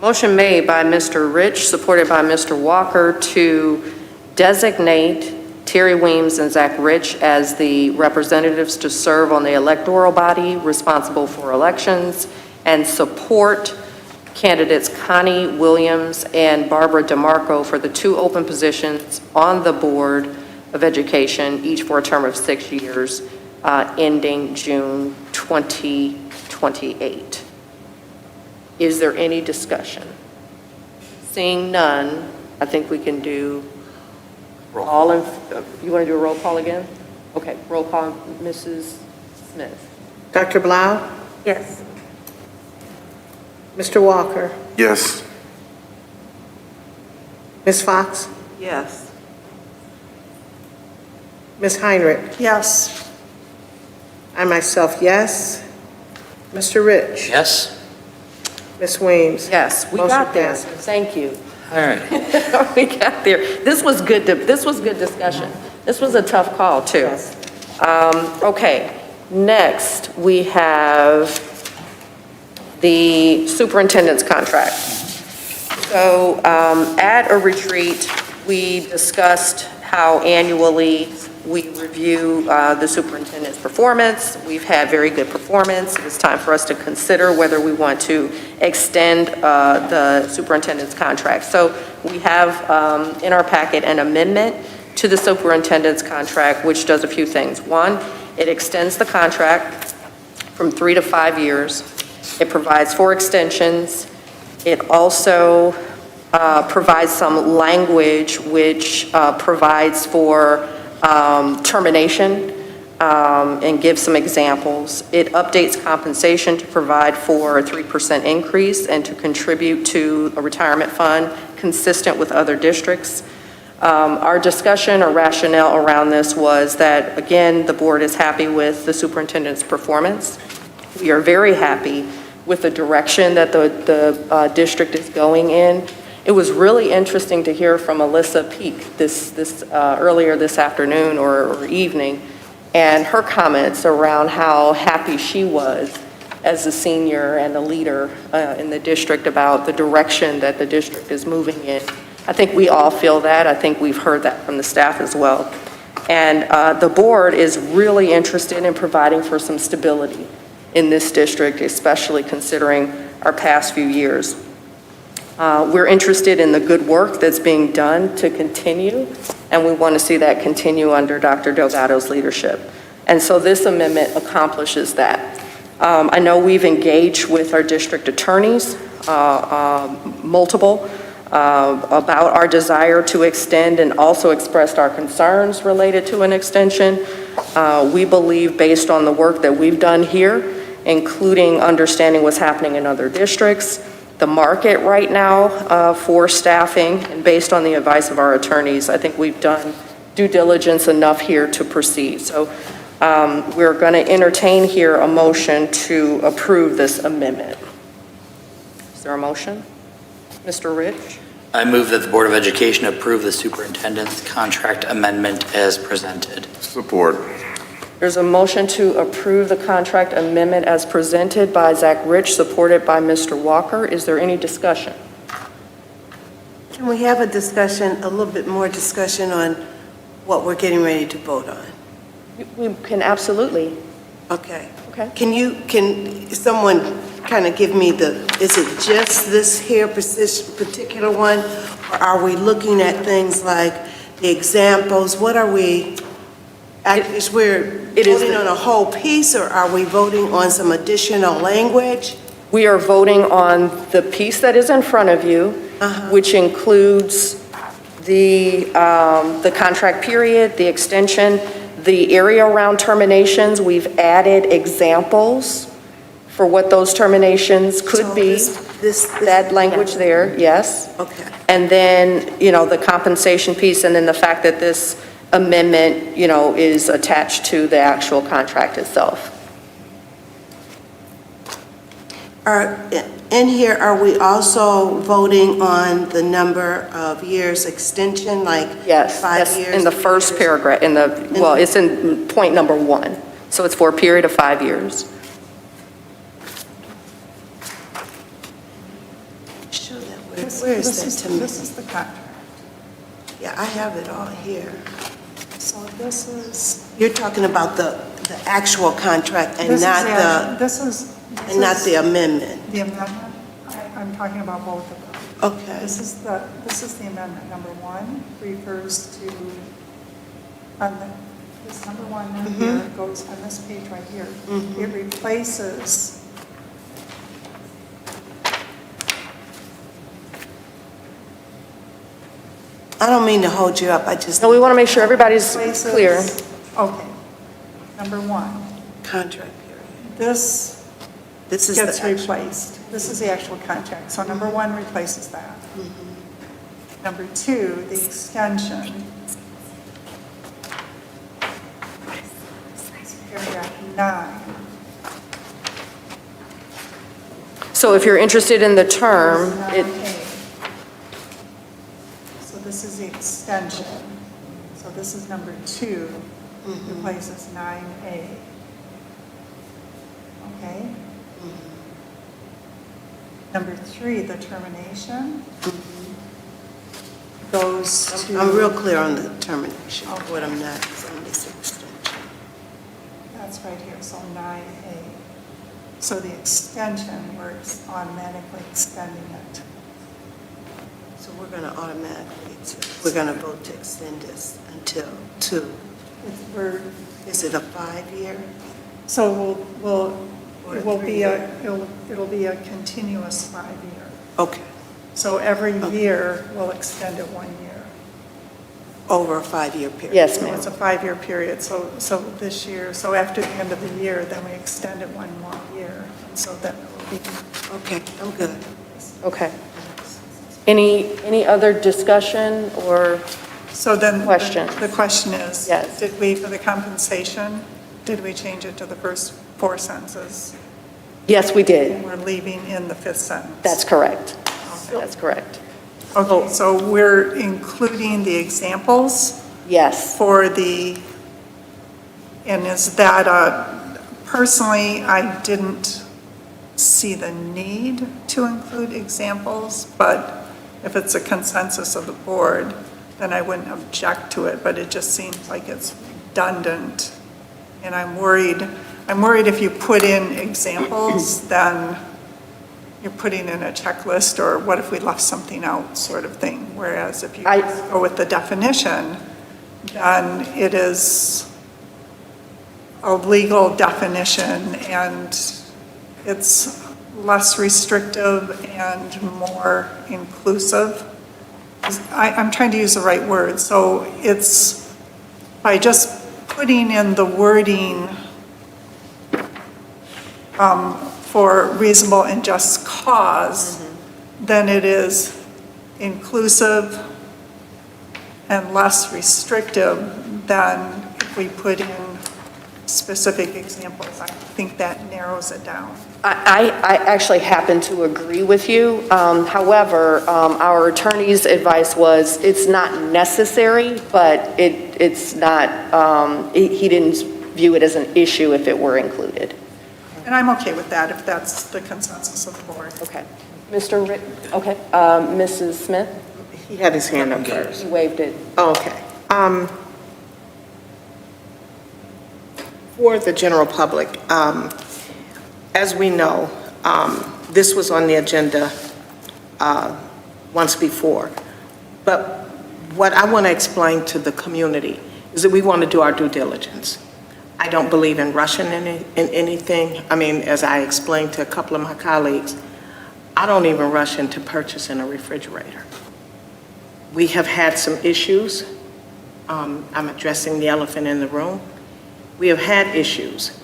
Motion made by Mr. Rich, supported by Mr. Walker, to designate Terry Weems and Zach Rich as the representatives to serve on the electoral body responsible for elections, and support candidates Connie Williams and Barbara DeMarco for the 2 open positions on the Board of Education, each for a term of 6 years, ending June 2028. Is there any discussion? Seeing none, I think we can do all in, you want to do a roll call again? Okay, roll call, Mrs. Smith. Dr. Blau? Yes. Mr. Walker? Yes. Ms. Fox? Yes. Ms. Heinrich? Yes. I myself, yes. Mr. Rich? Yes? Ms. Weems? Yes, we Motion got there. passes. Thank you. All right. We got there. This was good discussion. This was a tough call, too. Okay, next we have the superintendent's contract. So at a retreat, we discussed how annually we review the superintendent's performance. We've had very good performance. It's time for us to consider whether we want to extend the superintendent's contract. So we have in our packet an amendment to the superintendent's contract, which does a few things. One, it extends the contract from 3 to 5 years. It provides for extensions. It also provides some language which provides for termination and gives some examples. It updates compensation to provide for a 3% increase and to contribute to a retirement fund consistent with other districts. Our discussion or rationale around this was that, again, the board is happy with the superintendent's performance. We are very happy with the direction that the district is going in. It was really interesting to hear from Alyssa Peak earlier this afternoon or evening, and her comments around how happy she was as a senior and a leader in the district about the direction that the district is moving in. I think we all feel that. I think we've heard that from the staff as well. And the board is really interested in providing for some stability in this district, especially considering our past few years. We're interested in the good work that's being done to continue, and we want to see that continue under Dr. Delgado's leadership. And so this amendment accomplishes that. I know we've engaged with our district attorneys, multiple, about our desire to extend, and also expressed our concerns related to an extension. We believe, based on the work that we've done here, including understanding what's happening in other districts, the market right now for staffing, and based on the advice of our attorneys, I think we've done due diligence enough here to proceed. So we're going to entertain here a motion to approve this amendment. Is there a motion? Mr. Rich? I move that the Board of Education approve the superintendent's contract amendment as presented. Support. There's a motion to approve the contract amendment as presented by Zach Rich, supported by Mr. Walker. Is there any discussion? Can we have a discussion, a little bit more discussion on what we're getting ready to vote on? We can absolutely. Okay. Okay. Can someone kind of give me is it just this here particular one? Or are we looking at things like the examples? What are we, we're voting on a whole piece, or are we voting on some additional language? We are voting on the piece that is in front of you, which includes the contract period, the extension, the area around terminations. We've added examples for what those terminations could be. That language there, yes. Okay. And then, the compensation piece, and then the fact that this amendment, is attached to the actual contract itself. In here, are we also voting on the number of years extension, like 5 years? Yes, in the first paragraph, it's in point number 1. So it's for a period of 5 years. Show that, where This is is- that to me? This is the contract. Yeah, I have it all here. So this is. You're talking about the actual contract and This is not actually- the, This is. and not the amendment. The amendment, I'm talking about both of them. Okay. This is the amendment. Number one refers to, this number one here goes on this page right here. It replaces, I don't mean to hold you up, I just. No, we want to make sure everybody's replaces- clear. Okay. Number one, Contract period. this This is gets the actual. replaced. This is the actual contract. So number one replaces that. Number two, the extension. Paragraph 9. So if you're interested in the term, it, 9A. So this is the extension. So this is number 2, replaces 9A. Okay? Number 3, the termination goes to. I'm real clear on the termination. What I'm not is on this extension. That's right here, so 9A. So the extension, we're automatically extending it. So we're going to automatically, we're going to vote to extend this until 2. Is it a 5-year? So it will be a continuous 5-year. Okay. So every year, we'll extend it 1 year. Over a 5-year period? Yes, So ma'am. it's a 5-year period, so this year, so after the end of the year, then we extend it 1 more year. And so then it will be. Okay, I'm good. Okay. Any other discussion or So then. question? The question is. Yes. Did we, for the compensation, did we change it to the first 4 sentences? Yes, we did. And we're leaving in the 5th sentence? That's correct. That's correct. Okay, so we're including the examples Yes. for the, and is that, personally, I didn't see the need to include examples, but if it's a consensus of the board, then I wouldn't object to it, but it just seems like it's redundant. And I'm worried if you put in examples, then you're putting in a checklist, or what if we left something out sort of thing. Whereas if you just go with the definition, then it is a legal definition, and it's less restrictive and more inclusive. I'm trying to use the right word. So it's by just putting in the wording for reasonable and just cause, then it is inclusive and less restrictive than if we put in specific examples. I think that narrows it down. I actually happen to agree with you. However, our attorney's advice was it's not necessary, but it's not, he didn't view it as an issue if it were included. And I'm okay with that if that's the consensus of the board. Okay. Okay. Mrs. Smith? He had his hand up first. He waved it. Okay. For the general public, as we know, this was on the agenda once before. But what I want to explain to the community is that we want to do our due diligence. I don't believe in rushing in anything. I mean, as I explained to a couple of my colleagues, I don't even rush into purchasing a refrigerator. We have had some issues. I'm addressing the elephant in the room. We have had issues,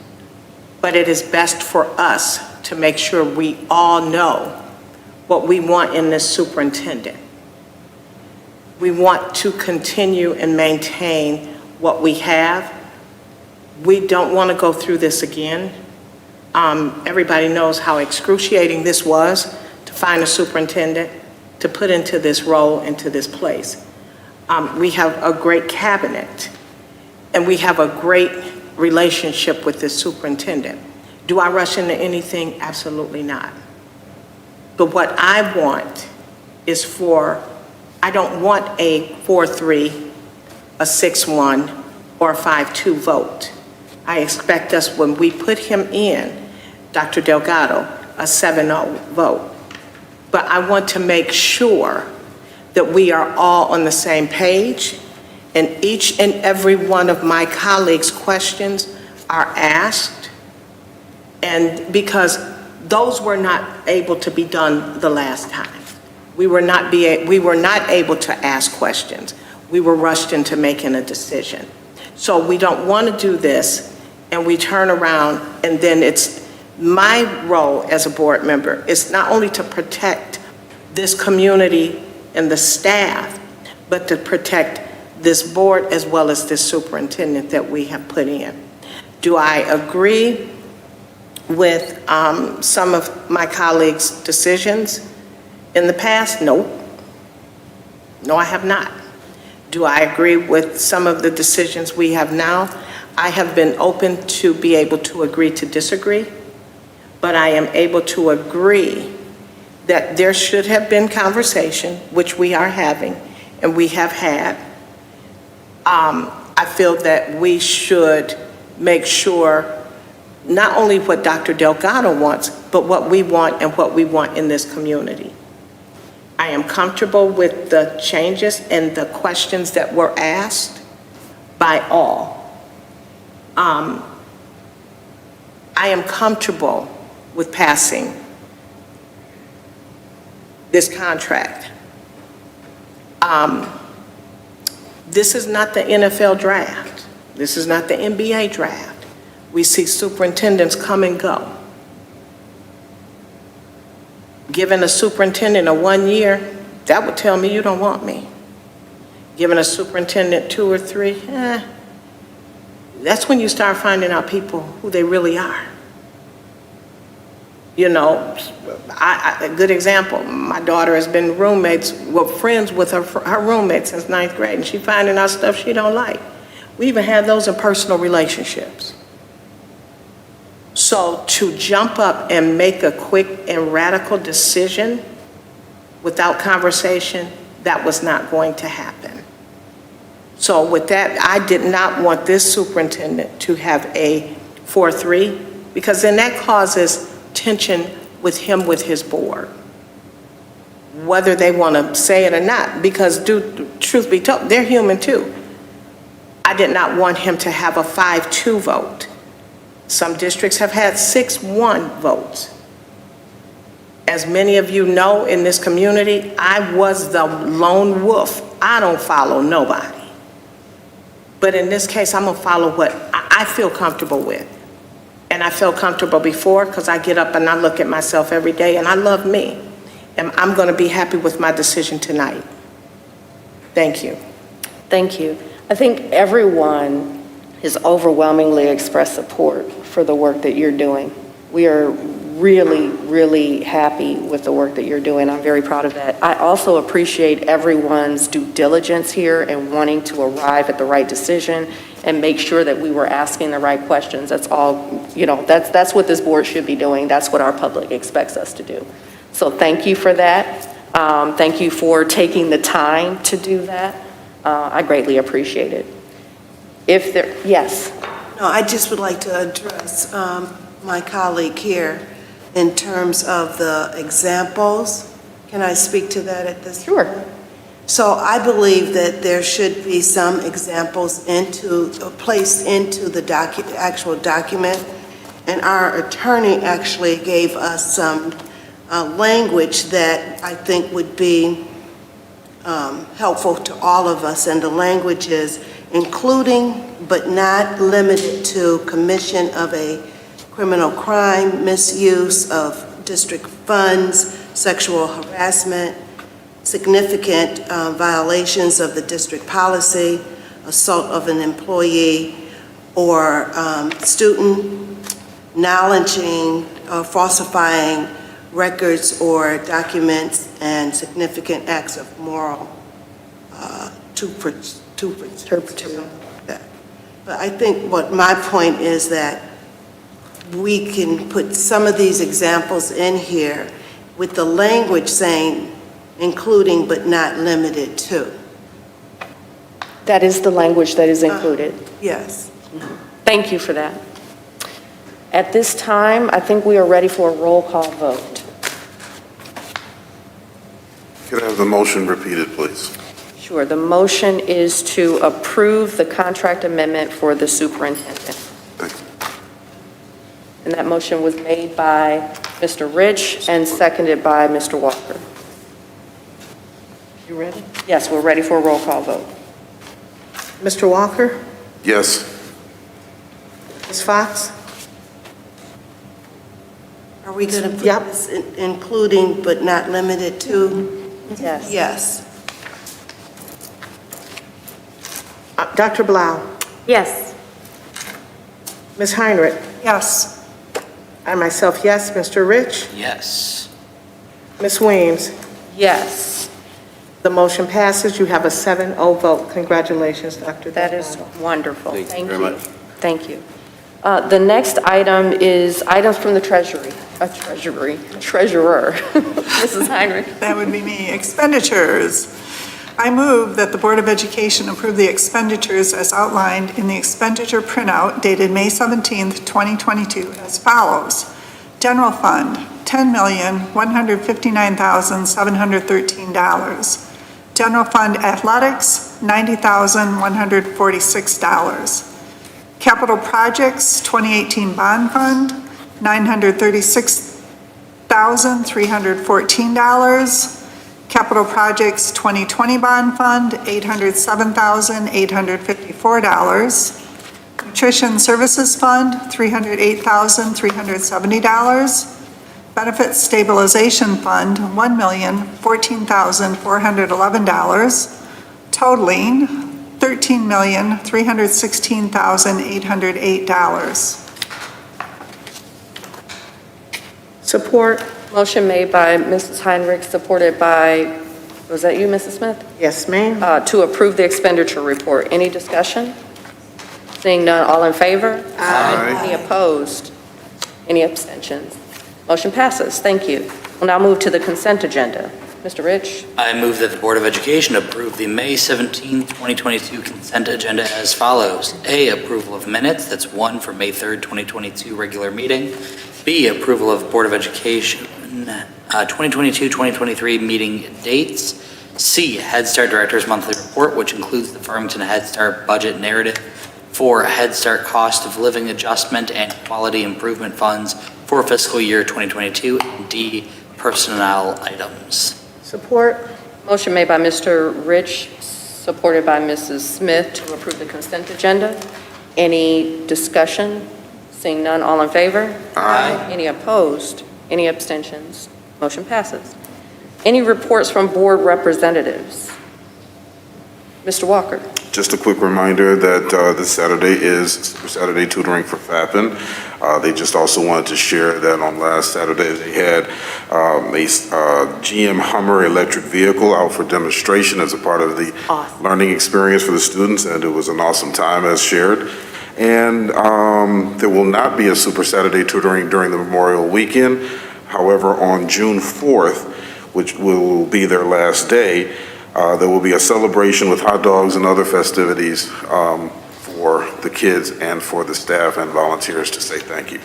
but it is best for us to make sure we all know what we want in this superintendent. We want to continue and maintain what we have. We don't want to go through this again. Everybody knows how excruciating this was to find a superintendent, to put into this role, into this place. We have a great cabinet, and we have a great relationship with this superintendent. Do I rush into anything? Absolutely not. But what I want is I don't want a 4-3, a 6-1, or a 5-2 vote. I expect us, when we put him in, Dr. Delgado, a 7-0 vote. But I want to make sure that we are all on the same page, and each and every one of my colleagues' questions are asked, and because those were not able to be done the last time. We were not able to ask questions. We were rushed into making a decision. So we don't want to do this, and we turn around, and then it's my role as a board member is not only to protect this community and the staff, but to protect this board as well as this superintendent that we have put in. Do I agree with some of my colleagues' decisions in the past? No. No, I have not. Do I agree with some of the decisions we have now? I have been open to be able to agree to disagree, but I am able to agree that there should have been conversation, which we are having, and we have had. I feel that we should make sure not only what Dr. Delgado wants, but what we want and what we want in this community. I am comfortable with the changes and the questions that were asked by all. I am comfortable with passing this contract. This is not the NFL draft. This is not the NBA draft. We see superintendents come and go. Giving a superintendent a 1 year, that would tell me you don't want me. Giving a superintendent 2 or 3, that's when you start finding out people who they really are. You know, a good example, my daughter has been friends with her roommate since 9th grade, and she's finding out stuff she don't like. We even have those in personal relationships. So to jump up and make a quick and radical decision without conversation, that was not going to happen. So with that, I did not want this superintendent to have a 4-3, because then that causes tension with him, with his board, whether they want to say it or not, because truth be told, they're human too. I did not want him to have a 5-2 vote. Some districts have had 6-1 votes. As many of you know, in this community, I was the lone wolf. I don't follow nobody. But in this case, I'm gonna follow what I feel comfortable with. And I felt comfortable before because I get up and I look at myself every day and I love me. And I'm gonna be happy with my decision tonight. Thank you. Thank you. I think everyone has overwhelmingly expressed support for the work that you're doing. We are really, really happy with the work that you're doing. I'm very proud of that. I also appreciate everyone's due diligence here and wanting to arrive at the right decision and make sure that we were asking the right questions. That's all, you know, that's what this board should be doing. That's what our public expects us to do. So thank you for that. Thank you for taking the time to do that. I greatly appreciate it. Yes. No, I just would like to address my colleague here in terms of the examples. Can I speak to that at this point? Sure. So I believe that there should be some examples placed into the actual document, and our attorney actually gave us some language that I think would be helpful to all of us, and the language is including but not limited to commission of a criminal crime, misuse of district funds, sexual harassment, significant violations of the district policy, assault of an employee, or student acknowledging or falsifying records or documents, and significant acts of moral turpitude. But I think what my point is that we can put some of these examples in here with the language saying including but not limited to. That is the language that is included. Yes. Thank you for that. At this time, I think we are ready for a roll call vote. Could I have the motion repeated, please? Sure, the motion is to approve the contract amendment for the superintendent. Thank you. And that motion was made by Mr. Rich and seconded by Mr. Walker. You ready? Yes, we're ready for a roll call vote. Mr. Walker? Yes. Ms. Fox? Are we going to put Yep. this including but not limited to? Yes. Yes. Dr. Blau? Yes. Ms. Heinrich? Yes. I myself, yes. Mr. Rich? Yes. Ms. Weems? Yes, The motion passes. You have a 7-0 vote. Congratulations, Dr. that is wonderful. Thank you very much. Thank you. The next item is items from the treasurer. Mrs. Heinrich. That would be me. Expenditures. I move that the Board of Education approve the expenditures as outlined in the expenditure printout dated May 17th, 2022 as follows. General Fund, $10,159,713. General Fund Athletics, $90,146. Capital Projects 2018 Bond Fund, $936,314. Capital Projects 2020 Bond Fund, $807,854. Nutrition Services Fund, $308,370. Benefits Stabilization Fund, $1,014,411, totaling $13,316,808. Support. Motion made by Mrs. Heinrich, supported by, was that you, Mrs. Smith? Yes, ma'am. To approve the expenditure report. Any discussion? Seeing none, all in favor? Aye. Any opposed? Any abstentions? Motion passes. Thank you. We'll now move to the consent agenda. Mr. Rich? I move that the Board of Education approve the May 17, 2022 consent agenda as follows. A, approval of minutes. That's one for May 3rd, 2022 regular meeting. B, approval of Board of Education 2022-2023 meeting dates. C, Head Start Director's monthly report, which includes the Farmington Head Start budget narrative. 4, Head Start cost of living adjustment and quality improvement funds for fiscal year 2022. And D, personnel items. Support. Motion made by Mr. Rich, supported by Mrs. Smith to approve the consent agenda. Any discussion? Seeing none, all in favor? Aye. Any opposed? Any abstentions? Motion passes. Any reports from board representatives? Mr. Walker. Just a quick reminder that this Saturday is Super Saturday tutoring for FAPN. They just also wanted to share that on last Saturday they had a GM Hummer electric vehicle out for demonstration as a part of the learning experience for the students, and it was an awesome time as shared. And there will not be a Super Saturday tutoring during the Memorial Weekend. However, on June 4th, which will be their last day, there will be a celebration with hot dogs and other festivities for the kids and for the staff and volunteers to say thank you.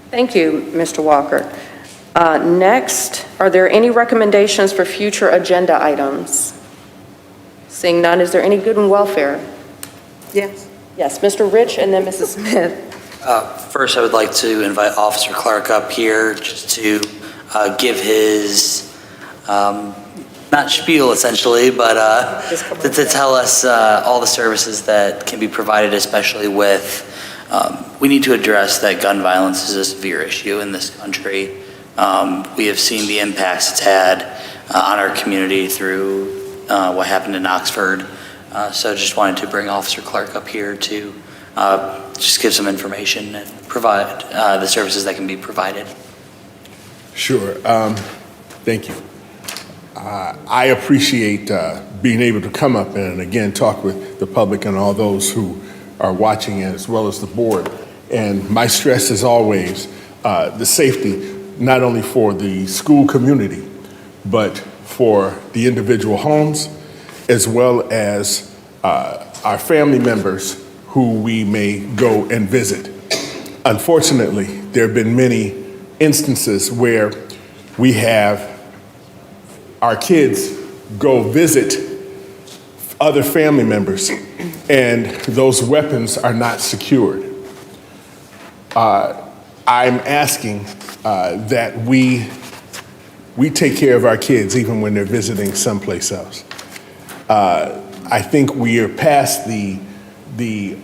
Thank you, Mr. Walker. Next, are there any recommendations for future agenda items? Seeing none, is there any good and welfare? Yes. Yes, Mr. Rich and then Mrs. Smith. First, I would like to invite Officer Clark up here just to give his, not spiel essentially, but to tell us all the services that can be provided, especially with, we need to address that gun violence is a severe issue in this country. We have seen the impacts it's had on our community through what happened in Oxford. So just wanted to bring Officer Clark up here to just give some information and provide the services that can be provided. Sure. Thank you. I appreciate being able to come up and again talk with the public and all those who are watching as well as the board. And my stress is always the safety, not only for the school community, but for the individual homes, as well as our family members who we may go and visit. Unfortunately, there have been many instances where we have our kids go visit other family members and those weapons are not secured. I'm asking that we take care of our kids even when they're visiting someplace else. I think we are past the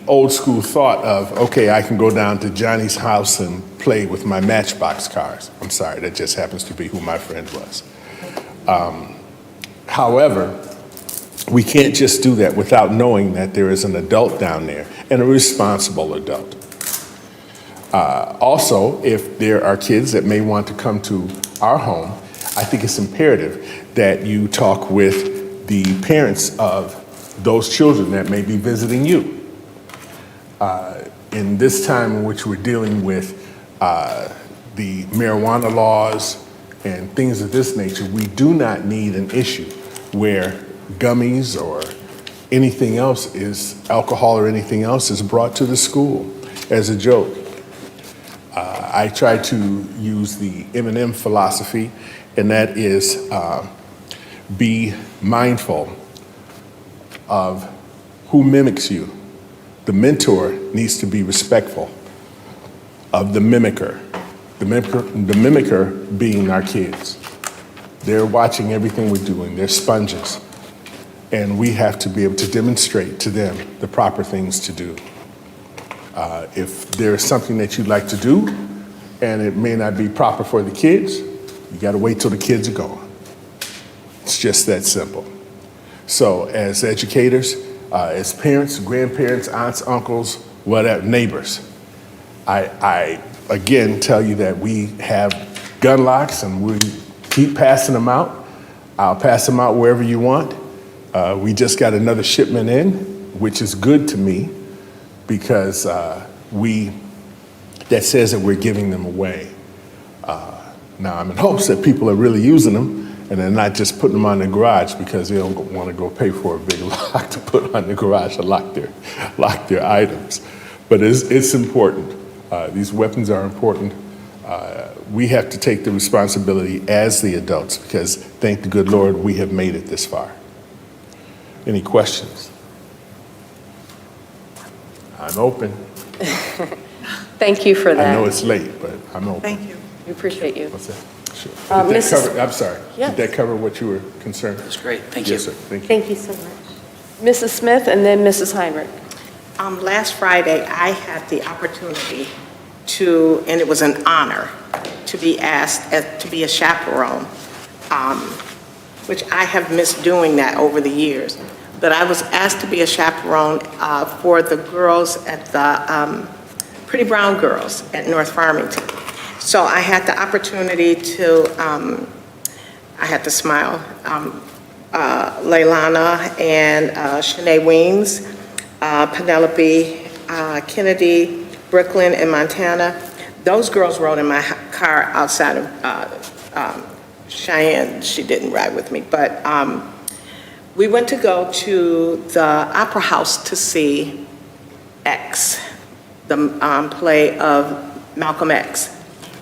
old school thought of, okay, I can go down to Johnny's house and play with my Matchbox cars. I'm sorry, that just happens to be who my friend was. However, we can't just do that without knowing that there is an adult down there, and a responsible adult. Also, if there are kids that may want to come to our home, I think it's imperative that you talk with the parents of those children that may be visiting you. In this time in which we're dealing with the marijuana laws and things of this nature, we do not need an issue where gummies or anything else alcohol or anything else is brought to the school as a joke. I try to use the M&M philosophy, and that is be mindful of who mimics you. The mentor needs to be respectful of the mimicker. The mimicker being our kids. They're watching everything we're doing. They're sponges. And we have to be able to demonstrate to them the proper things to do. If there's something that you'd like to do and it may not be proper for the kids, you got to wait till the kids are gone. It's just that simple. So as educators, as parents, grandparents, aunts, uncles, whatever, neighbors, I again tell you that we have gun locks and we keep passing them out. I'll pass them out wherever you want. We just got another shipment in, which is good to me because that says that we're giving them away. Now I'm in hopes that people are really using them and they're not just putting them on the garage because they don't want to go pay for a big lock to put on the garage to lock their items. But it's important. These weapons are important. We have to take the responsibility as the adults because thank the good Lord we have made it this far. Any questions? I'm open. Thank you for that. I know it's late, but I'm open. Thank you. We appreciate you. What's that? Sure. I'm sorry. Yes. Did that cover what you were concerned? That's great. Thank you. Yes, sir. Thank you. Thank you so much. Mrs. Smith and then Mrs. Heinrich. Last Friday, I had the opportunity to, and it was an honor, to be asked to be a chaperone, which I have missed doing that over the years. But I was asked to be a chaperone for the girls at the Pretty Brown Girls at North Farmington. So I had the opportunity to, I had to smile, Leilana and Shanae Weems, Penelope Kennedy, Brooklyn, and Montana. Those girls rode in my car outside of Cheyenne. She didn't ride with me, but we went to go to the Opera House to see X, the play of Malcolm X.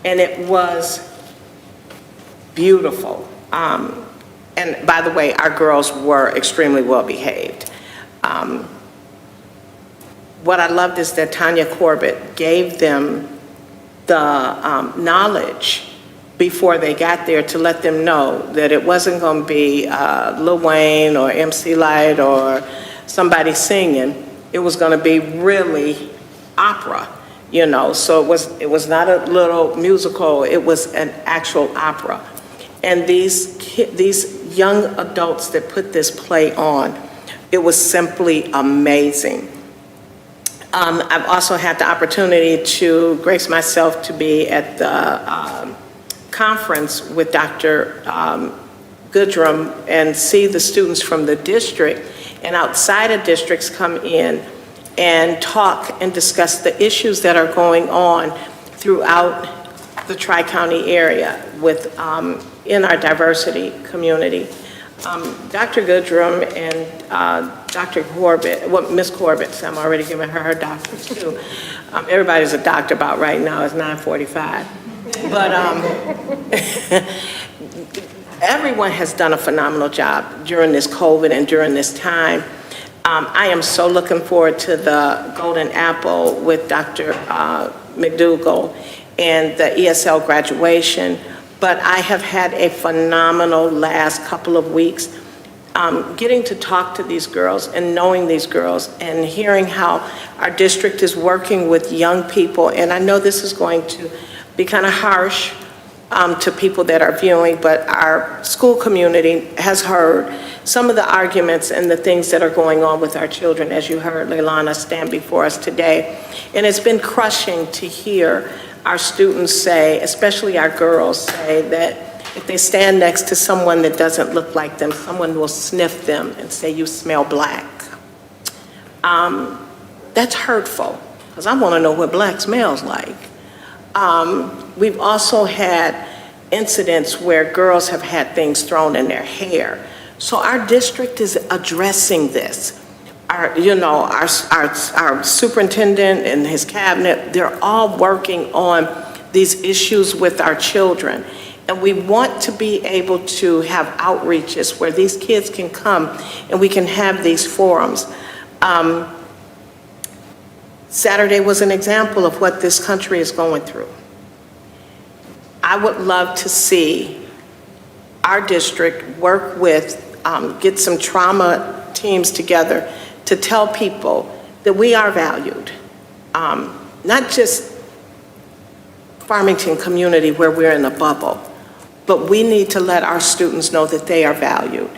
And it was beautiful. And by the way, our girls were extremely well behaved. What I loved is that Tanya Corbett gave them the knowledge before they got there to let them know that it wasn't going to be Lil Wayne or MC Lyte or somebody singing. It was going to be really opera, you know. So it was not a little musical. It was an actual opera. And these young adults that put this play on, it was simply amazing. I've also had the opportunity to grace myself to be at the conference with Dr. Goodrum and see the students from the district and outside of districts come in and talk and discuss the issues that are going on throughout the Tri-County area with, in our diversity community. Dr. Goodrum and Dr. Corbett, well, Ms. Corbett, so I'm already giving her doctorate too. Everybody's a doctor about right now, it's 9:45. But everyone has done a phenomenal job during this COVID and during this time. I am so looking forward to the Golden Apple with Dr. McDougall and the ESL graduation, but I have had a phenomenal last couple of weeks getting to talk to these girls and knowing these girls and hearing how our district is working with young people. And I know this is going to be kind of harsh to people that are viewing, but our school community has heard some of the arguments and the things that are going on with our children, as you heard Leilani stand before us today. And it's been crushing to hear our students say, especially our girls, say that if they stand next to someone that doesn't look like them, someone will sniff them and say, "You smell black." That's hurtful, because I want to know what black smells like. We've also had incidents where girls have had things thrown in their hair. So our district is addressing this. Our superintendent and his cabinet, they're all working on these issues with our children. And we want to be able to have outreaches where these kids can come and we can have these forums. Saturday was an example of what this country is going through. I would love to see our district work with, get some trauma teams together to tell people that we are valued. Not just Farmington community where we're in a bubble, but we need to let our students know that they are valued.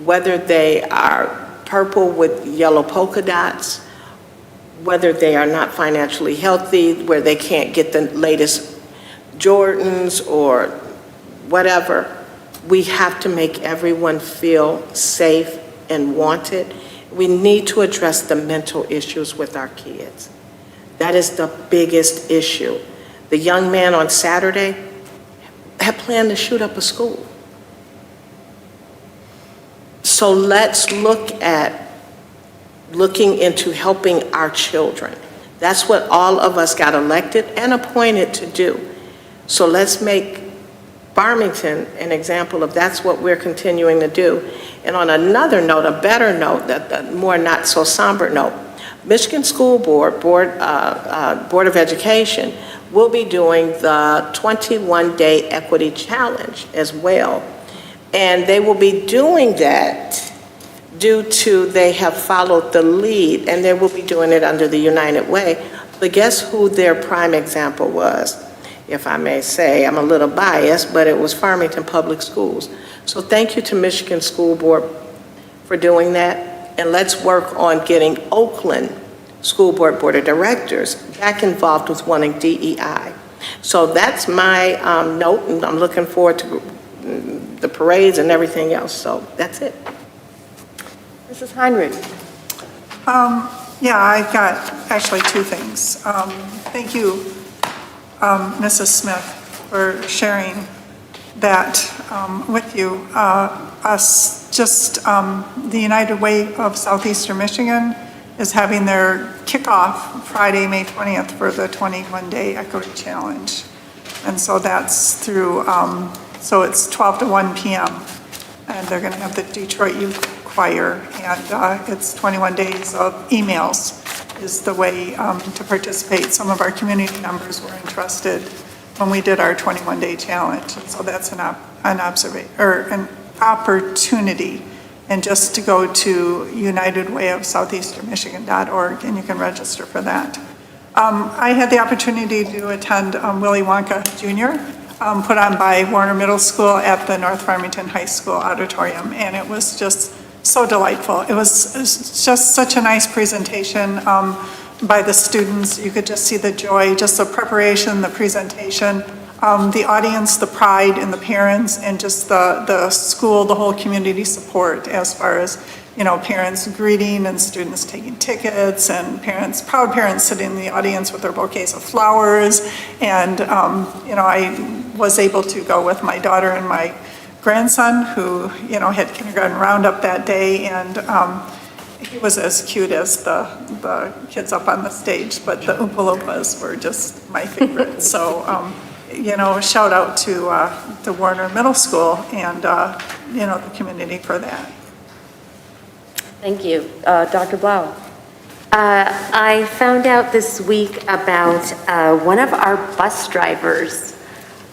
Whether they are purple with yellow polka dots, whether they are not financially healthy, where they can't get the latest Jordans or whatever, we have to make everyone feel safe and wanted. We need to address the mental issues with our kids. That is the biggest issue. The young man on Saturday had planned to shoot up a school. So let's look at looking into helping our children. That's what all of us got elected and appointed to do. So let's make Farmington an example of that's what we're continuing to do. And on another note, a better note, that more not so somber note, Michigan School Board of Education will be doing the 21-day equity challenge as well. And they will be doing that due to they have followed the lead, and they will be doing it under the United Way. But guess who their prime example was? If I may say, I'm a little biased, but it was Farmington Public Schools. So thank you to Michigan School Board for doing that, and let's work on getting Oakland School Board Board of Directors back involved with wanting DEI. So that's my note, and I'm looking forward to the parades and everything else. So that's it. Mrs. Heinrich. Yeah, I got actually two things. Thank you, Mrs. Smith, for sharing that with you. The United Way of Southeastern Michigan is having their kickoff Friday, May 20th for the 21-day Equity Challenge. And so that's through, so it's 12 to 1 p.m. And they're gonna have the Detroit Youth Choir, and it's 21 days of emails is the way to participate. Some of our community members were interested when we did our 21-day challenge. And so that's an opportunity. And just to go to unitedwayofsoutheasternmichigan.org, and you can register for that. I had the opportunity to attend Willy Wonka Jr., put on by Warner Middle School at the North Farmington High School auditorium, and it was just so delightful. It was just such a nice presentation by the students. You could just see the joy, just the preparation, the presentation, the audience, the pride in the parents, and just the school, the whole community support as far as parents greeting and students taking tickets, and proud parents sitting in the audience with their bouquets of flowers. And, I was able to go with my daughter and my grandson who, had kindergarten roundup that day, and he was as cute as the kids up on the stage, but the Oompa Loompas were just my favorite. So, shout out to Warner Middle School and, the community for that. Thank you. Dr. Blau. I found out this week about one of our bus drivers.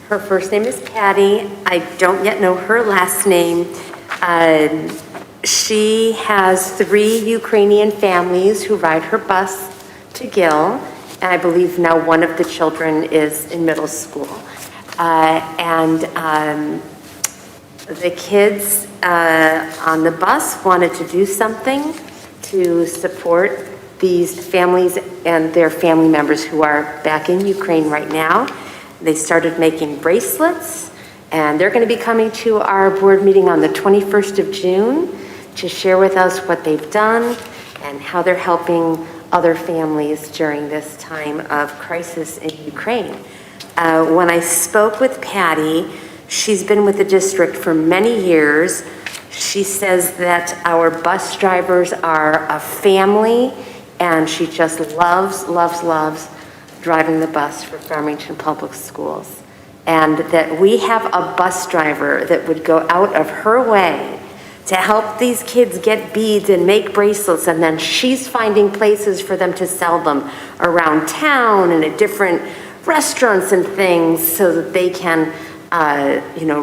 Her first name is Patty. I don't yet know her last name. She has 3 Ukrainian families who ride her bus to Gil, and I believe now one of the children is in middle school. The kids on the bus wanted to do something to support these families and their family members who are back in Ukraine right now. They started making bracelets, and they're going to be coming to our board meeting on the 21st of June to share with us what they've done and how they're helping other families during this time of crisis in Ukraine. When I spoke with Patty, she's been with the district for many years. She says that our bus drivers are a family, and she just loves driving the bus for Farmington Public Schools. And that we have a bus driver that would go out of her way to help these kids get beads and make bracelets, and then she's finding places for them to sell them around town and at different restaurants and things so that they can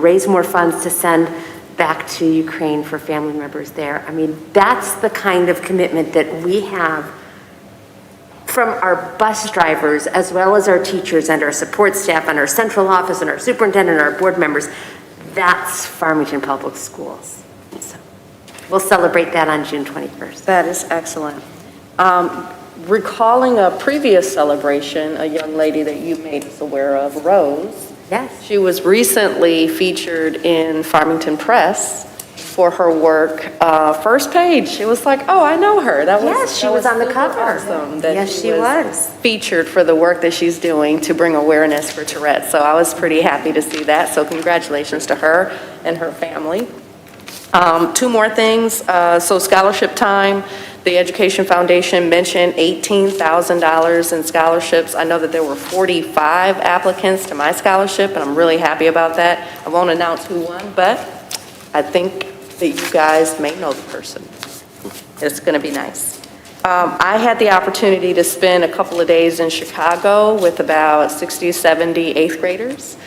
raise more funds to send back to Ukraine for family members there. I mean, that's the kind of commitment that we have from our bus drivers, as well as our teachers and our support staff and our central office and our superintendent and our board members. That's Farmington Public Schools. So we'll celebrate that on June 21st. That is excellent. Recalling a previous celebration, a young lady that you made us aware of, Rose. Yes. She was recently featured in Farmington Press for her work. First page, she was like, oh, I know her. She was on the cover. Awesome that yes, she was featured for the work that she's doing to bring awareness for Tourette. So I was pretty happy to see that. So congratulations to her and her family. 2 more things. So scholarship time. The Education Foundation mentioned $18,000 in scholarships. I know that there were 45 applicants to my scholarship, and I'm really happy about that. I won't announce who won, but I think that you guys may know the person. It's going to be nice. I had the opportunity to spend a couple of days in Chicago with about 60, 70 8th graders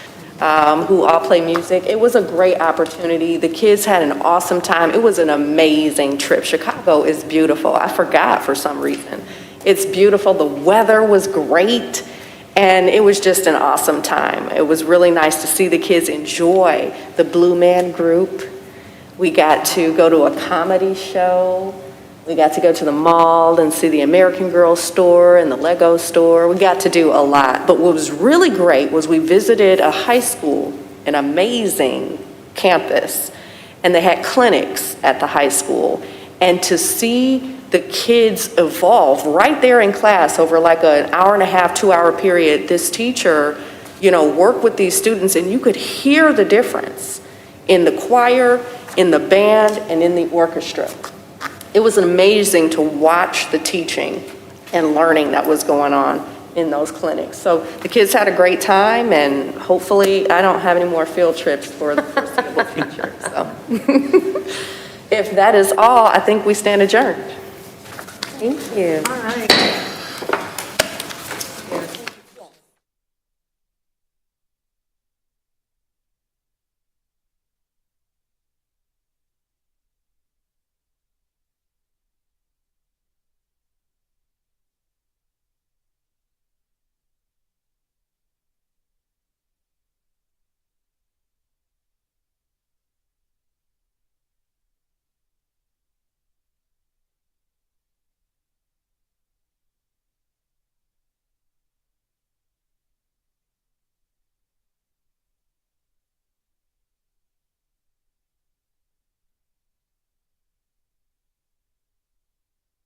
who all play music. It was a great opportunity. The kids had an awesome time. It was an amazing trip. Chicago is beautiful. I forgot for some reason. It's beautiful. The weather was great. And it was just an awesome time. It was really nice to see the kids enjoy the Blue Man Group. We got to go to a comedy show. We got to go to the mall and see the American Girl store and the Lego store. We got to do a lot. But what was really great was we visited a high school, an amazing campus, and they had clinics at the high school. And to see the kids evolve right there in class over like an hour and a half, 2-hour period, this teacher, worked with these students, and you could hear the difference in the choir, in the band, and in the orchestra. It was amazing to watch the teaching and learning that was going on in those clinics. So the kids had a great time, and hopefully I don't have any more field trips for the foreseeable future. So if that is all, I think we stand adjourned. Thank you. All right.